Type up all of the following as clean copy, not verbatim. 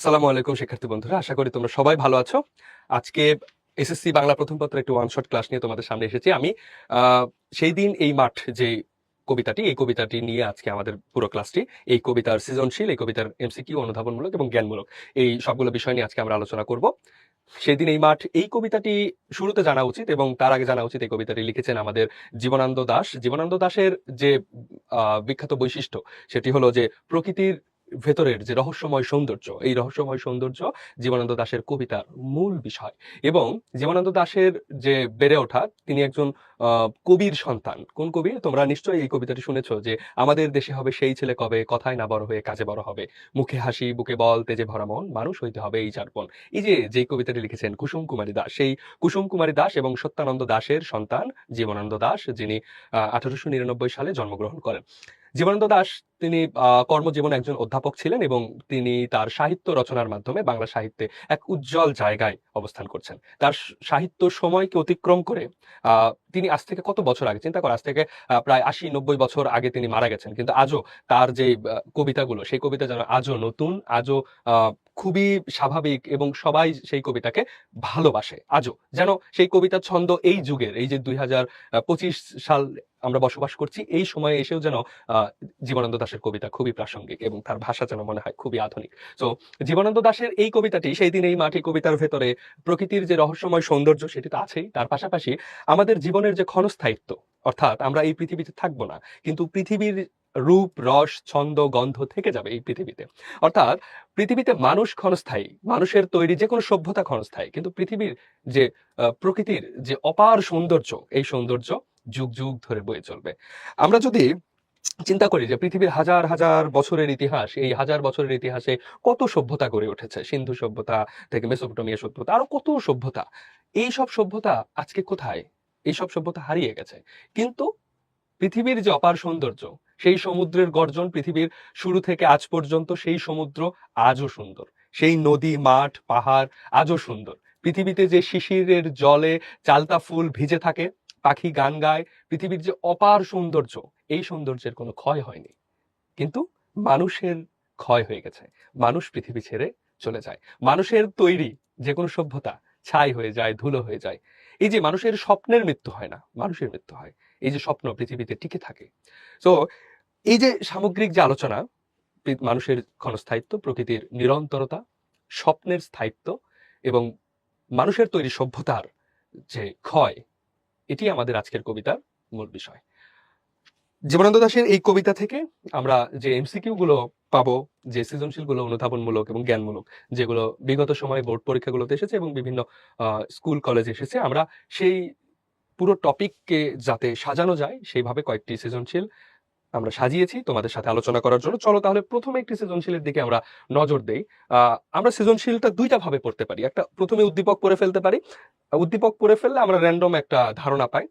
আসসালামু আলাইকুম শিক্ষার্থী বন্ধুরা, আশা করি তোমরা সবাই ভালো আছো। আজকে এসএসসি বাংলা প্রথম পত্র একটি ওয়ান শট ক্লাস নিয়ে তোমাদের সামনে এসেছি আমি। সেই দিন এই মাঠ যে এই কবিতাটি নিয়ে আজকে আমাদের পুরো ক্লাসটি। এই কবিতার সৃজনশীল, এই কবিতার এমসিকিউ, অনুধাবনমূলক এবং জ্ঞানমূলক, এই সবগুলো বিষয় নিয়ে আজকে আমরা আলোচনা করব। সেদিন এই মাঠ, এই কবিতাটি শুরুতে জানা উচিত এবং তার আগে জানা উচিত এই কবিতাটি লিখেছেন আমাদের জীবনানন্দ দাশ। জীবনানন্দ দাশের যে বিখ্যাত বৈশিষ্ট্য সেটি হলো যে প্রকৃতির ভেতরের যে রহস্যময় সৌন্দর্য, এই রহস্যময় সৌন্দর্য জীবনানন্দ দাশের কবিতার মূল বিষয়। এবং জীবনানন্দ দাশের যে বেড়ে ওঠা, তিনি একজন কবির সন্তান। কোন কবি? তোমরা নিশ্চয়ই এই কবিতাটি শুনেছো যে আমাদের দেশে হবে সেই ছেলে কবে, কথায় না বড় হয়ে কাজে বড় হবে, মুখে হাসি বুকে বল তেজে ভরা মন, মানুষ হইতে হবে এই চারপন। এই যে কবিতাটি লিখেছেন কুসুম কুমারী দাস, সেই কুসুম কুমারী দাস এবং সত্যানন্দ দাশের সন্তান জীবনানন্দ দাশ, যিনি 1899 সালে জন্মগ্রহণ করেন। জীবনানন্দ দাশ তিনি কর্মজীবনে একজন অধ্যাপক ছিলেন এবং তিনি তার সাহিত্য রচনার মাধ্যমে বাংলা সাহিত্যে এক উজ্জ্বল জায়গায় অবস্থান করছেন। তার সাহিত্য সময়কে অতিক্রম করে তিনি আজ থেকে কত বছর আগে, চিন্তা কর, আজ থেকে প্রায় 80-90 বছর আগে তিনি মারা গেছেন, কিন্তু আজও তার যে কবিতাগুলো, সেই কবিতা যেন আজও নতুন, আজও খুবই স্বাভাবিক এবং সবাই সেই কবিতাকে ভালোবাসে। আজও যেন সেই কবিতার ছন্দ এই যুগের, এই যে 2025 সাল আমরা বসবাস করছি, এই সময়ে এসেও যেন জীবনানন্দ দাশের কবিতা খুবই প্রাসঙ্গিক এবং তার ভাষা যেন মনে হয় খুবই আধুনিক। তো জীবনানন্দ দাশের এই কবিতাটি, সেই দিন এই মাটি কবিতার ভেতরে প্রকৃতির যে রহস্যময় সৌন্দর্য সেটি তো আছেই, তার পাশাপাশি আমাদের জীবনের যে ক্ষণস্থায়িত্ব, অর্থাৎ আমরা এই পৃথিবীতে থাকবো না, কিন্তু পৃথিবীর রূপ রস ছন্দ গন্ধ থেকে যাবে এই পৃথিবীতে। অর্থাৎ পৃথিবীতে মানুষ ক্ষণস্থায়ী, মানুষের তৈরি যে কোনো সভ্যতা ক্ষণস্থায়ী, কিন্তু পৃথিবীর যে প্রকৃতির যে অপার সৌন্দর্য, এই সৌন্দর্য যুগ যুগ ধরে বয়ে চলবে। আমরা যদি চিন্তা করি যে পৃথিবীর হাজার হাজার বছরের ইতিহাস, এই হাজার বছরের ইতিহাসে কত সভ্যতা গড়ে উঠেছে, সিন্ধু সভ্যতা থেকে মেসোপটেমিয়া সভ্যতা, আরো কত সভ্যতা। এই সব সভ্যতা আজকে কোথায়? এই সব সভ্যতা হারিয়ে গেছে। কিন্তু পৃথিবীর যে অপার সৌন্দর্য, সেই সমুদ্রের গর্জন, পৃথিবীর শুরু থেকে আজ পর্যন্ত সেই সমুদ্র আজও সুন্দর, সেই নদী মাঠ পাহাড় আজও সুন্দর। পৃথিবীতে যে শিশিরের জলে চালতা ফুল ভিজে থাকে, পাখি গান গায়, পৃথিবীর যে অপার সৌন্দর্য, এই সৌন্দর্যের কোনো ক্ষয় হয়নি। কিন্তু মানুষের ক্ষয় হয়ে গেছে, মানুষ পৃথিবী ছেড়ে চলে যায়। মানুষের তৈরি যে কোনো সভ্যতা ছাই হয়ে যায়, ধুলো হয়ে যায়। এই যে মানুষের স্বপ্নের মৃত্যু হয় না, মানুষের মৃত্যু হয়। এই যে স্বপ্ন পৃথিবীতে টিকে থাকে। তো এই যে সামগ্রিক যে আলোচনা, মানুষের ক্ষণস্থায়িত্ব, প্রকৃতির নিরন্তরতা, স্বপ্নের স্থায়িত্ব এবং মানুষের তৈরি সভ্যতার যে ক্ষয়, এটি আমাদের আজকের কবিতার মূল বিষয়। জীবনানন্দ দাশের এই কবিতা থেকে আমরা যে এমসিকিউ গুলো পাবো, যে সৃজনশীল গুলো অনুধাবনমূলক এবং জ্ঞানমূলক, যেগুলো বিগত সময়ে বোর্ড পরীক্ষাগুলোতে এসেছে এবং বিভিন্ন স্কুল কলেজে এসেছে, আমরা সেই পুরো টপিককে যাতে সাজানো যায় সেইভাবে কয়েকটি সৃজনশীল আমরা সাজিয়েছি তোমাদের সাথে আলোচনা করার জন্য। চলো তাহলে প্রথমে একটি সৃজনশীলের দিকে আমরা নজর দেই। আমরা সৃজনশীলটা দুইটা ভাবে পড়তে পারি। একটা, প্রথমে উদ্দীপক পড়ে ফেলতে পারি। উদ্দীপক পড়ে ফেললে আমরা র্যান্ডম একটা ধারণা পাই।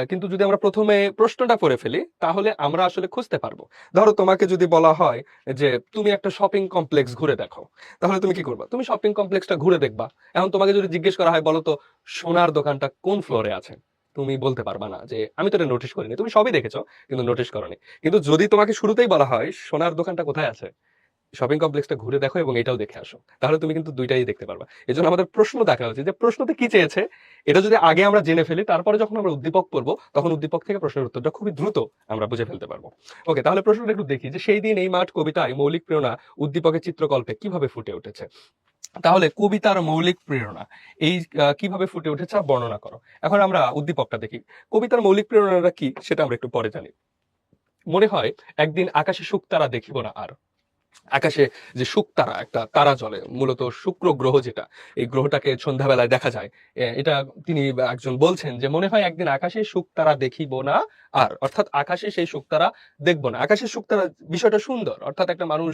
কিন্তু যদি আমরা প্রথমে প্রশ্নটা পড়ে ফেলি তাহলে আমরা আসলে খুঁজতে পারবো। ধরো তোমাকে যদি বলা হয় যে তুমি একটা শপিং কমপ্লেক্স ঘুরে দেখো, তাহলে তুমি কি করবা? তুমি শপিং কমপ্লেক্সটা ঘুরে দেখবা। এখন তোমাকে যদি জিজ্ঞেস করা হয়, বলো তো সোনার দোকানটা কোন ফ্লোরে আছে, তুমি বলতে পারবা না যে আমি তো এটা নোটিস করিনি। তুমি সবই দেখেছো কিন্তু নোটিস করোনি। কিন্তু যদি তোমাকে শুরুতেই বলা হয় সোনার দোকানটা কোথায় আছে, শপিং কমপ্লেক্সটা ঘুরে দেখো এবং এটাও দেখে আসো, তাহলে তুমি কিন্তু দুইটাই দেখতে পারবা। এই জন্য আমাদের প্রশ্ন দেখা উচিত যে প্রশ্নতে কি চেয়েছে, এটা যদি আগে আমরা জেনে ফেলি, তারপরে যখন আমরা উদ্দীপক পড়বো তখন উদ্দীপক থেকে প্রশ্নের উত্তরটা খুবই দ্রুত আমরা বুঝে ফেলতে পারবো। ওকে, তাহলে প্রশ্নটা একটু দেখি যে সেই দিন এই মাঠ কবিতায় মৌলিক প্রেরণা উদ্দীপকের চিত্রকল্পে কিভাবে ফুটে উঠেছে। তাহলে কবিতার মৌলিক প্রেরণা এই কিভাবে ফুটে উঠেছে বর্ণনা করো। এখন আমরা উদ্দীপকটা দেখি। কবিতার মৌলিক প্রেরণাটা কি সেটা আমরা একটু পরে জানি। মনে হয় একদিন আকাশে শুকতারা দেখিব না আর। আকাশে যে শুকতারা, একটা তারা জ্বলে, মূলত শুক্র গ্রহ, যেটা এই গ্রহটাকে সন্ধ্যাবেলায় দেখা যায়। এটা তিনি একজন বলছেন যে মনে হয় একদিন আকাশে শুকতারা দেখিব না আর, অর্থাৎ আকাশে সেই শুকতারা দেখবো না। আকাশের শুকতারা বিষয়টা সুন্দর, অর্থাৎ একটা মানুষ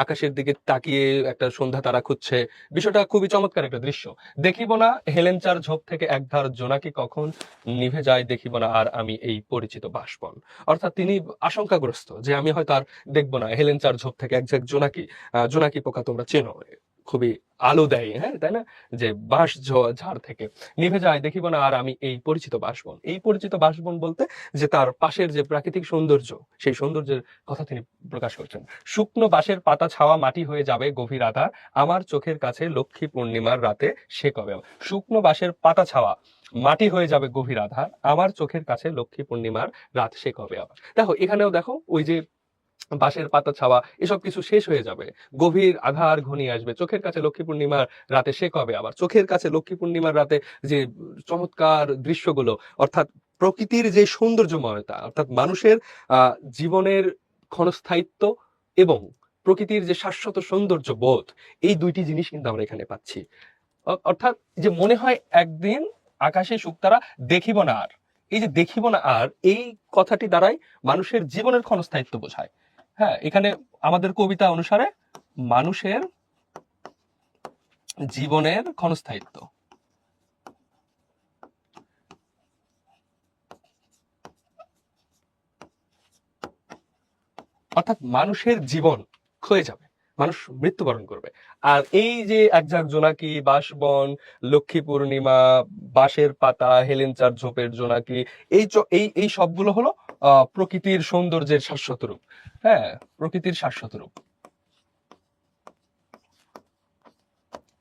আকাশের দিকে তাকিয়ে একটা সন্ধ্যা তারা খুঁজছে, বিষয়টা খুবই চমৎকার একটা দৃশ্য। দেখিব না হেলেঞ্চার ঝোপ থেকে একধার জোনাকি কখন নিভে যায়, দেখিব না আর আমি এই পরিচিত বাষ্পন। অর্থাৎ তিনি আশঙ্কাগ্রস্ত যে আমি হয়তো আর দেখবো না হেলেঞ্চার ঝোপ থেকে এক ঝাঁক জোনাকি। জোনাকি পোকা তোমরা চেনো, খুবই আলো দেয়, হ্যাঁ তাই না, যে বাঁশ ঝাড় থেকে নিভে যায় দেখিব না আর আমি এই পরিচিত বাসবন। এই পরিচিত বাসবন বলতে যে তার পাশের যে প্রাকৃতিক সৌন্দর্য, সেই সৌন্দর্যের কথা তিনি প্রকাশ করছেন। শুকনো বাঁশের পাতা ছাওয়া মাটি হয়ে যাবে গভীর আধার, আমার চোখের কাছে লক্ষ্মী পূর্ণিমার রাতে সে কবে আবার। শুকনো বাঁশের পাতা ছাওয়া মাটি হয়ে যাবে গভীর আধার, আমার চোখের কাছে লক্ষ্মী পূর্ণিমার রাত সে কবে আবার। দেখো এখানেও দেখো ওই যে বাঁশের পাতা ছাওয়া এসব কিছু শেষ হয়ে যাবে, গভীর আধার ঘনিয়ে আসবে, চোখের কাছে লক্ষ্মী পূর্ণিমার রাতে সে কবে আবার। চোখের কাছে লক্ষ্মী পূর্ণিমার রাতে যে চমৎকার দৃশ্যগুলো, অর্থাৎ প্রকৃতির যে সৌন্দর্যময়তা, অর্থাৎ মানুষের জীবনের ক্ষণস্থায়িত্ব এবং প্রকৃতির যে শাশ্বত সৌন্দর্য বোধ, এই দুইটি জিনিস কিন্তু আমরা এখানে পাচ্ছি। অর্থাৎ যে মনে হয় একদিন আকাশে শুকতারা দেখিব না আর, এই যে দেখিব না আর এই কথাটি দ্বারাই মানুষের জীবনের ক্ষণস্থায়িত্ব বোঝায়। হ্যাঁ, এখানে আমাদের কবিতা অনুসারে মানুষের জীবনের ক্ষণস্থায়িত্ব, অর্থাৎ মানুষের জীবন ক্ষয়ে যাবে, মানুষ মৃত্যুবরণ করবে। আর এই যে একঝাঁক জোনাকি, বাঁশবন, লক্ষ্মী পূর্ণিমা, বাঁশের পাতা, হেলেঞ্চার ঝোপের জোনাকি, এই সবগুলো হলো প্রকৃতির সৌন্দর্যের শাশ্বত রূপ। হ্যাঁ, প্রকৃতির শাশ্বত রূপ,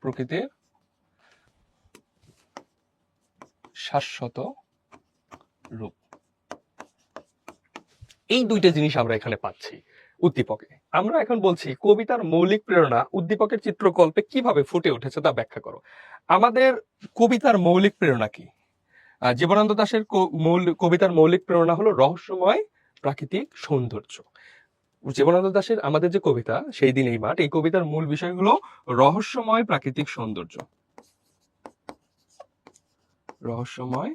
প্রকৃতির শাশ্বত রূপ। এই দুইটা জিনিস আমরা এখানে পাচ্ছি উদ্দীপকে। আমরা এখন বলছি কবিতার মৌলিক প্রেরণা উদ্দীপকের চিত্রকল্পে কিভাবে ফুটে উঠেছে তা ব্যাখ্যা করো। আমাদের কবিতার মৌলিক প্রেরণা কি? জীবনানন্দ দাশের কবিতার মৌলিক প্রেরণা হলো রহস্যময় প্রাকৃতিক সৌন্দর্য। জীবনানন্দ দাশের আমাদের যে কবিতা সেই দিন এই মাঠ, এই কবিতার মূল বিষয় হলো রহস্যময় প্রাকৃতিক সৌন্দর্য, রহস্যময়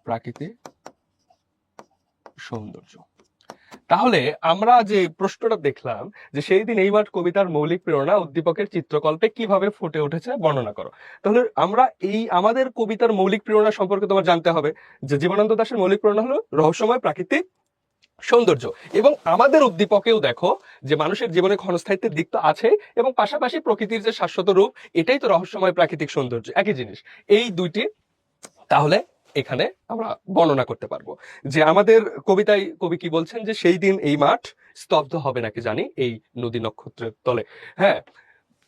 প্রাকৃতিক সৌন্দর্য। তাহলে আমরা যে প্রশ্নটা দেখলাম যে সেই দিন এই মাঠ কবিতার মৌলিক প্রেরণা উদ্দীপকের চিত্রকল্পে কিভাবে ফুটে উঠেছে বর্ণনা করো। তাহলে আমরা এই আমাদের কবিতার মৌলিক প্রেরণা সম্পর্কে তোমার জানতে হবে যে জীবনানন্দ দাশের মৌলিক প্রেরণা হলো রহস্যময় প্রাকৃতিক সৌন্দর্য, এবং আমাদের উদ্দীপকেও দেখো যে মানুষের জীবনে ক্ষণস্থায়িত্বের দিক তো আছে এবং পাশাপাশি প্রকৃতির যে শাশ্বত রূপ, এটাই তো রহস্যময় প্রাকৃতিক সৌন্দর্য, একই জিনিস। এই দুইটি তাহলে এখানে আমরা বর্ণনা করতে পারবো যে আমাদের কবিতায় কবি কি বলছেন যে সেই দিন এই মাঠ স্তব্ধ হবে নাকি জানি এই নদী নক্ষত্রের তলে। হ্যাঁ,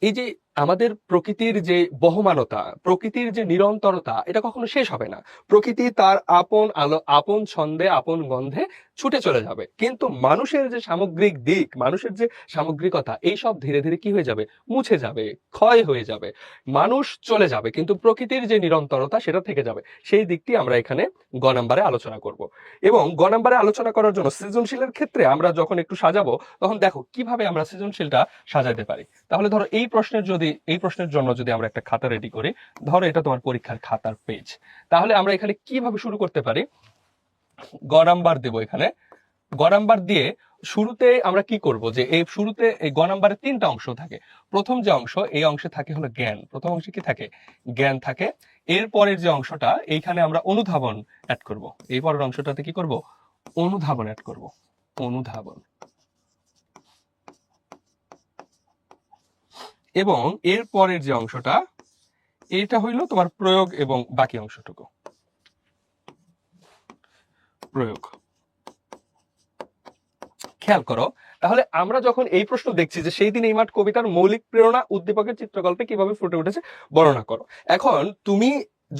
এই যে আমাদের প্রকৃতির যে বহমানতা, প্রকৃতির যে নিরন্তরতা, এটা কখনো শেষ হবে না। প্রকৃতি তার আপন আলো, আপন ছন্দে, আপন গন্ধে ছুটে চলে যাবে, কিন্তু মানুষের যে সামগ্রিক দিক, মানুষের যে সামগ্রিকতা, এই সব ধীরে ধীরে কি হয়ে যাবে, মুছে যাবে, ক্ষয় হয়ে যাবে, মানুষ চলে যাবে, কিন্তু প্রকৃতির যে নিরন্তরতা সেটা থেকে যাবে। সেই দিকটি আমরা এখানে গ নাম্বারে আলোচনা করব। এবং গ নাম্বারে আলোচনা করার জন্য সৃজনশীলের ক্ষেত্রে আমরা যখন একটু সাজাবো তখন দেখো কিভাবে আমরা সৃজনশীলটা সাজাতে পারি। তাহলে ধরো এই প্রশ্নের জন্য যদি আমরা একটা খাতা রেডি করি, ধরো এটা তোমার পরীক্ষার খাতার পেজ, তাহলে আমরা এখানে কিভাবে শুরু করতে পারি, গ নাম্বার দেবো এখানে। গ নাম্বার দিয়ে শুরুতে আমরা কি করব যে এই শুরুতে এই গ নাম্বারে তিনটা অংশ থাকে। প্রথম যে অংশ, এই অংশে থাকে হলো জ্ঞান, প্রথম অংশে কি থাকে, জ্ঞান থাকে। এর পরের যে অংশটা, এইখানে আমরা অনুধাবন অ্যাড করব, এই পরের অংশটাতে কি করব, অনুধাবন অ্যাড করব, অনুধাবন। এবং এর পরের যে অংশটা, এটা হইল তোমার প্রয়োগ এবং বাকি অংশটুকু প্রয়োগ। খেয়াল করো, তাহলে আমরা যখন এই প্রশ্ন দেখছি যে সেই দিন এই মাঠ কবিতার মৌলিক প্রেরণা উদ্দীপকের চিত্রকল্পে কিভাবে ফুটে উঠেছে বর্ণনা করো। এখন তুমি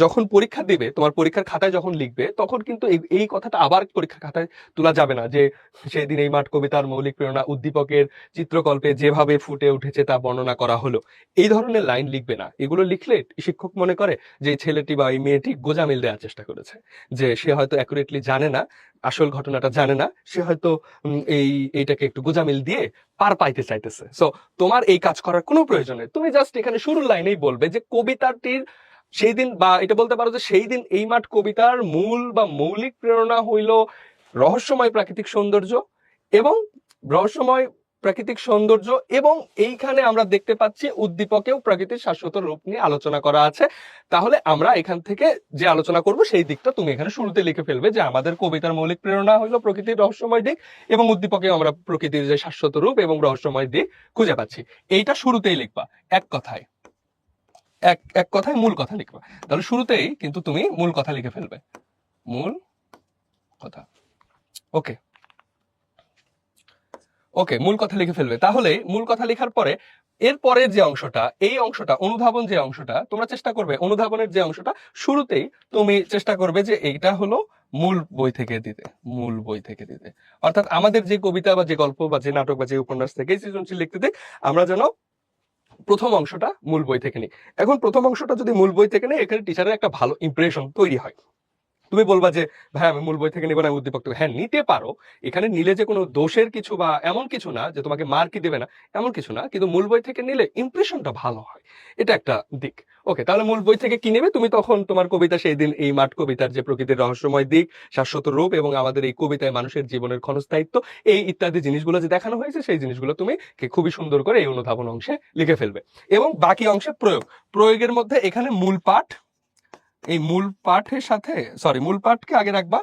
যখন পরীক্ষা দেবে, তোমার পরীক্ষার খাতায় যখন লিখবে, তখন কিন্তু এই কথাটা আবার পরীক্ষার খাতায় তোলা যাবে না যে সেই দিন এই মাঠ কবিতার মৌলিক প্রেরণা উদ্দীপকের চিত্রকল্পে যেভাবে ফুটে উঠেছে তা বর্ণনা করা হলো, এই ধরনের লাইন লিখবে না। এগুলো লিখলে শিক্ষক মনে করে যে এই ছেলেটি বা এই মেয়েটি গোজামিল দেওয়ার চেষ্টা করেছে, যে সে হয়তো অ্যাকুরেটলি জানে না, আসল ঘটনাটা জানে না, সে হয়তো এইটাকে একটু গোজামিল দিয়ে পার পাইতে চাইতেছে। সো তোমার এই কাজ করার কোনো প্রয়োজন নেই, তুমি জাস্ট এখানে শুরুর লাইনেই বলবে যে কবিতাটির সেই দিন, বা এটা বলতে পারো যে সেই দিন এই মাঠ কবিতার মূল বা মৌলিক প্রেরণা হইল রহস্যময় প্রাকৃতিক সৌন্দর্য, এবং রহস্যময় প্রাকৃতিক সৌন্দর্য, এবং এইখানে আমরা দেখতে পাচ্ছি উদ্দীপকেও প্রকৃতির শাশ্বত রূপ নিয়ে আলোচনা করা আছে। তাহলে আমরা এখান থেকে যে আলোচনা করব সেই দিকটা তুমি এখানে শুরুতে লিখে ফেলবে, যে আমাদের কবিতার মৌলিক প্রেরণা হলো প্রকৃতির রহস্যময় দিক, এবং উদ্দীপকে আমরা প্রকৃতির যে শাশ্বত রূপ এবং রহস্যময় দিক খুঁজে পাচ্ছি। এইটা শুরুতেই লিখবা, এক কথায় এক কথায় মূল কথা লিখবা। তাহলে শুরুতেই কিন্তু তুমি মূল কথা লিখে ফেলবে, মূল কথা। ওকে ওকে, মূল কথা লিখে ফেলবে। তাহলে মূল কথা লেখার পরে এরপরের যে অংশটা, এই অংশটা অনুধাবন, যে অংশটা তোমরা চেষ্টা করবে, অনুধাবনের যে অংশটা শুরুতেই তুমি চেষ্টা করবে যে এইটা হলো মূল বই থেকে দিতে, মূল বই থেকে দিতে। অর্থাৎ আমাদের যে কবিতা বা যে গল্প বা যে নাটক বা যে উপন্যাস থেকে সৃজনশীল লিখতে দিই, আমরা যেন প্রথম অংশটা মূল বই থেকে নিই। এখন প্রথম অংশটা যদি মূল বই থেকে নেই, এখানে টিচারের একটা ভালো ইমপ্রেশন তৈরি হয়। তুমি বলবা যে ভাই আমি মূল বই থেকে নেবো না, উদ্দীপক থেকে। হ্যাঁ, নিতে পারো, এখানে নিলে যে কোনো দোষের কিছু বা এমন কিছু না যে তোমাকে মার্কই দেবে না, এমন কিছু না, কিন্তু মূল বই থেকে নিলে ইমপ্রেশনটা ভালো হয়, এটা একটা দিক। ওকে, তাহলে মূল বই থেকে কি নেবে তুমি? তখন তোমার কবিতা সেই দিন এই মাঠ কবিতার যে প্রকৃতির রহস্যময় দিক, শাশ্বত রূপ, এবং আমাদের এই কবিতায় মানুষের জীবনের ক্ষণস্থায়িত্ব, এই ইত্যাদি জিনিসগুলো যে দেখানো হয়েছে, সেই জিনিসগুলো তুমি খুবই সুন্দর করে এই অনুধাবন অংশে লিখে ফেলবে। এবং বাকি অংশে প্রয়োগের মধ্যে এখানে মূল পাঠ, এই মূল পাঠের সাথে মূল পাঠকে আগে রাখবা,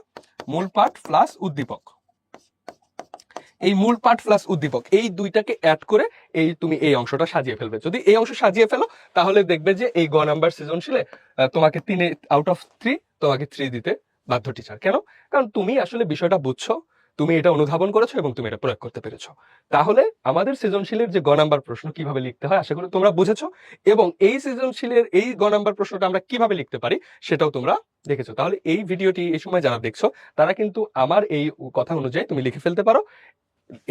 মূল পাঠ প্লাস উদ্দীপক, এই মূল পাঠ প্লাস উদ্দীপক এই দুইটাকে অ্যাড করে তুমি এই অংশটা সাজিয়ে ফেলবে। যদি এই অংশ সাজিয়ে ফেলো, তাহলে দেখবে যে এই গ নাম্বার সৃজনশীলে তোমাকে 3 আউট অফ 3 তোমাকে 3 দিতে বাধ্য টিচার। কেন? কারণ তুমি আসলে বিষয়টা বুঝছো, তুমি এটা অনুধাবন করেছো এবং তুমি এটা প্রয়োগ করতে পেরেছো। তাহলে আমাদের সৃজনশীলের যে গ নাম্বার প্রশ্ন কিভাবে লিখতে হয়, আশা করি তোমরা বুঝেছো, এবং এই সৃজনশীলের এই গ নাম্বার প্রশ্নটা আমরা কিভাবে লিখতে পারি সেটাও তোমরা দেখেছো। তাহলে এই ভিডিওটি এই সময় যারা দেখছো, তারা কিন্তু আমার এই কথা অনুযায়ী তুমি লিখে ফেলতে পারো।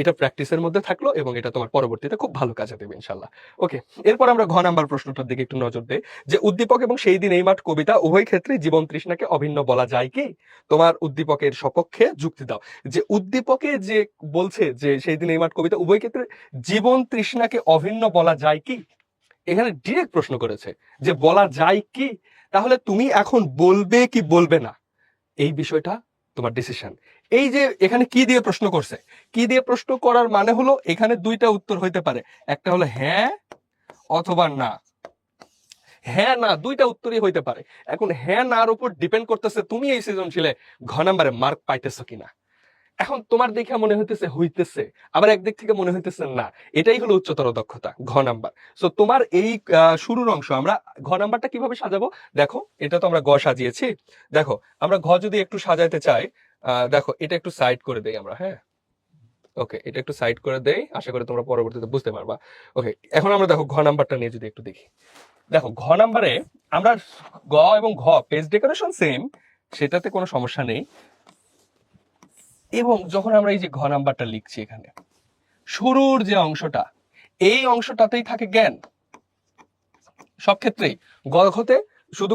এটা প্র্যাকটিসের মধ্যে থাকলো এবং এটা তোমার পরবর্তীতে খুব ভালো কাজে দেবে ইনশাল্লাহ। ওকে, এরপর আমরা ঘ নাম্বার প্রশ্নটার দিকে একটু নজর দেই, যে উদ্দীপক এবং সেই দিন এই মাঠ কবিতা উভয় ক্ষেত্রে জীবন তৃষ্ণাকে অভিন্ন বলা যায় কি? তোমার উদ্দীপকের সপক্ষে যুক্তি দাও। যে উদ্দীপকে যে বলছে যে সেই দিন এই মাঠ কবিতা উভয় ক্ষেত্রে জীবন তৃষ্ণাকে অভিন্ন বলা যায় কি, এখানে ডিরেক্ট প্রশ্ন করেছে যে বলা যায় কি। তাহলে তুমি এখন বলবে কি বলবে না, এই বিষয়টা তোমার ডিসিশন। এই যে এখানে কি দিয়ে প্রশ্ন করছে, কি দিয়ে প্রশ্ন করার মানে হলো এখানে দুইটা উত্তর হইতে পারে, একটা হলো হ্যাঁ অথবা না। হ্যাঁ না দুইটা উত্তরই হইতে পারে। এখন হ্যাঁ নার উপর ডিপেন্ড করতেছে তুমি এই সৃজনশীলে ঘ নাম্বারে মার্ক পাইতেছো কিনা। এখন তোমার দেখে মনে হইতেছে, আবার একদিক থেকে মনে হইতেছে না। এটাই হলো উচ্চতর দক্ষতা, ঘ নাম্বার। সো তোমার এই শুরুর অংশ আমরা ঘ নাম্বারটা কিভাবে সাজাবো, দেখো এটা তো আমরা গ সাজিয়েছি। দেখো আমরা ঘ যদি একটু সাজাইতে চাই, দেখো এটা একটু সাইড করে দেই আমরা। হ্যাঁ, ওকে, এটা একটু সাইড করে দেই, আশা করি তোমরা পরবর্তীতে বুঝতে পারবা। ওকে, এখন আমরা দেখো ঘ নাম্বারটা নিয়ে যদি একটু দেখি। দেখো ঘ নাম্বারে আমরা গ এবং ঘ পেজ ডেকোরেশন সেম, সেটাতে কোনো সমস্যা নেই। এবং যখন আমরা এই যে ঘ নাম্বারটা লিখছি, এখানে শুরুর যে অংশটা, এই অংশটাতেই থাকে জ্ঞান সব ক্ষেত্রেই। গ ঘতে শুধু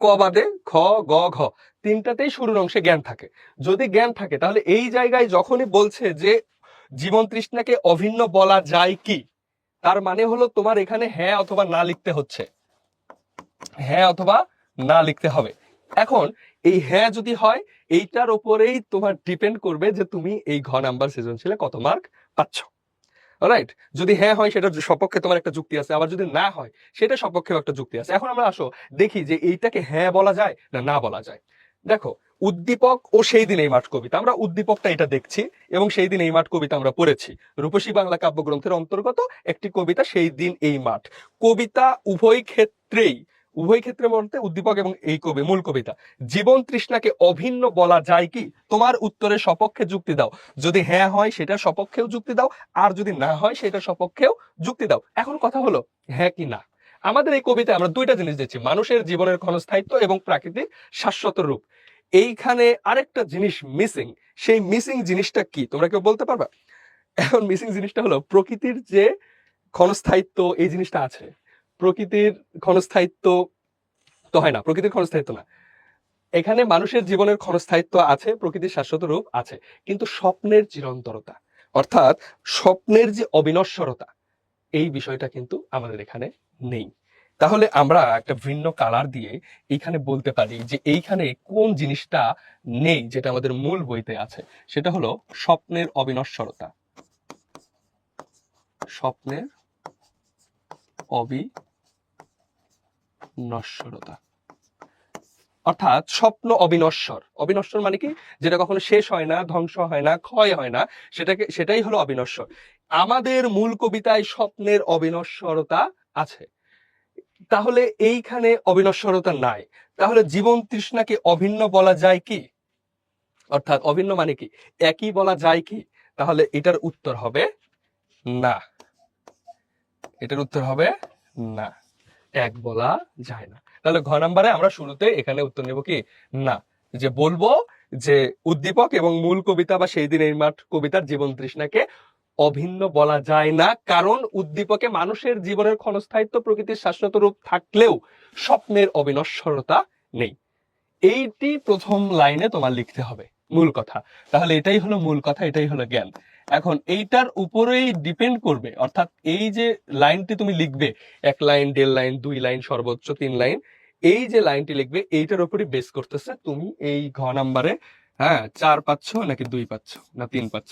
ক বাদে খ গ ঘ তিনটাতেই শুরুর অংশে জ্ঞান থাকে। যদি জ্ঞান থাকে তাহলে এই জায়গায় যখনই বলছে যে জীবন তৃষ্ণাকে অভিন্ন বলা যায় কি, তার মানে হলো তোমার এখানে হ্যাঁ অথবা না লিখতে হচ্ছে, হ্যাঁ অথবা না লিখতে হবে। এখন এই হ্যাঁ যদি হয়, এইটার উপরেই তোমার ডিপেন্ড করবে যে তুমি এই ঘ নাম্বার সৃজনশীলে কত মার্ক পাচ্ছ। রাইট, যদি হ্যাঁ হয় সেটার সপক্ষে তোমার একটা যুক্তি আছে, আবার যদি না হয় সেটা সপক্ষেও একটা যুক্তি আছে। এখন আমরা আসো দেখি যে এইটাকে হ্যাঁ বলা যায় না না বলা যায়। দেখো উদ্দীপক ও সেই দিন এই মাঠ কবিতা, আমরা উদ্দীপকটা এটা দেখছি এবং সেই দিন এই মাঠ কবিতা আমরা পড়েছি। রূপসী বাংলা কাব্যগ্রন্থের অন্তর্গত একটি কবিতা সেই দিন এই মাঠ কবিতা। উভয় ক্ষেত্রে বলতে উদ্দীপক এবং এই মূল কবিতা জীবন তৃষ্ণাকে অভিন্ন বলা যায় কি, তোমার উত্তরের সপক্ষে যুক্তি দাও। যদি হ্যাঁ হয় সেটার সপক্ষেও যুক্তি দাও, আর যদি না হয় সেটার সপক্ষেও যুক্তি দাও। এখন কথা হলো হ্যাঁ কি না। আমাদের এই কবিতায় আমরা দুইটা জিনিস দিচ্ছি, মানুষের জীবনের ক্ষণস্থায়িত্ব এবং প্রাকৃতিক শাশ্বত রূপ। এইখানে আরেকটা জিনিস মিসিং, সেই মিসিং জিনিসটা কি তোমরা কেউ বলতে পারবা? এখন মিসিং জিনিসটা হলো প্রকৃতির যে ক্ষণস্থায়িত্ব, এই জিনিসটা আছে। প্রকৃতির ক্ষণস্থায়িত্ব তো হয় না, প্রকৃতির ক্ষণস্থায়িত্ব না, এখানে মানুষের জীবনের ক্ষণস্থায়িত্ব আছে, প্রকৃতির শাশ্বত রূপ আছে, কিন্তু স্বপ্নের চিরন্তরতা অর্থাৎ স্বপ্নের যে অবিনশ্বরতা, এই বিষয়টা কিন্তু আমাদের এখানে নেই। তাহলে আমরা একটা ভিন্ন কালার দিয়ে এইখানে বলতে পারি যে এইখানে কোন জিনিসটা নেই যেটা আমাদের মূল বইতে আছে, সেটা হলো স্বপ্নের অবিনশ্বরতা। স্বপ্নের অবিনশ্বরতা। অর্থাৎ স্বপ্ন অবিনশ্বর। অবিনশ্বর মানে কি? যেটা কখনো শেষ হয় না, ধ্বংস হয় না, ক্ষয় হয় না, সেটাই হলো অবিনশ্বর। আমাদের মূল কবিতায় স্বপ্নের অবিনশ্বরতা আছে, তাহলে এইখানে অবিনশ্বরতা নাই। তাহলে জীবন তৃষ্ণাকে অভিন্ন বলা যায় কি? অর্থাৎ অভিন্ন মানে কি? একই বলা যায় কি? তাহলে এটার উত্তর হবে না। এটার উত্তর হবে না, এক বলা যায় না। তাহলে ঘ নাম্বারে আমরা শুরুতে এখানে উত্তর নেব কি? না। যে বলবো যে উদ্দীপক এবং মূল কবিতা বা সেই দিন এই মাঠ কবিতার জীবন তৃষ্ণাকে অভিন্ন বলা যায় না, কারণ উদ্দীপকে মানুষের জীবনের ক্ষণস্থায়িত্ব, প্রকৃতির শাশ্বত রূপ থাকলেও স্বপ্নের অবিনশ্বরতা নেই। এইটি প্রথম লাইনে তোমার লিখতে হবে, মূল কথা। তাহলে এটাই হলো মূল কথা, এটাই হলো জ্ঞান। এখন এইটার উপরেই ডিপেন্ড করবে, অর্থাৎ এই যে লাইনটি তুমি লিখবে, 1 লাইন, 1.5 লাইন, 2 লাইন, সর্বোচ্চ 3 লাইন, এই যে লাইনটি লিখবে এইটার উপরই বেস করতেছে তুমি এই ঘ নাম্বারে 4 পাচ্ছ নাকি 2 পাচ্ছ না 3 পাচ্ছ।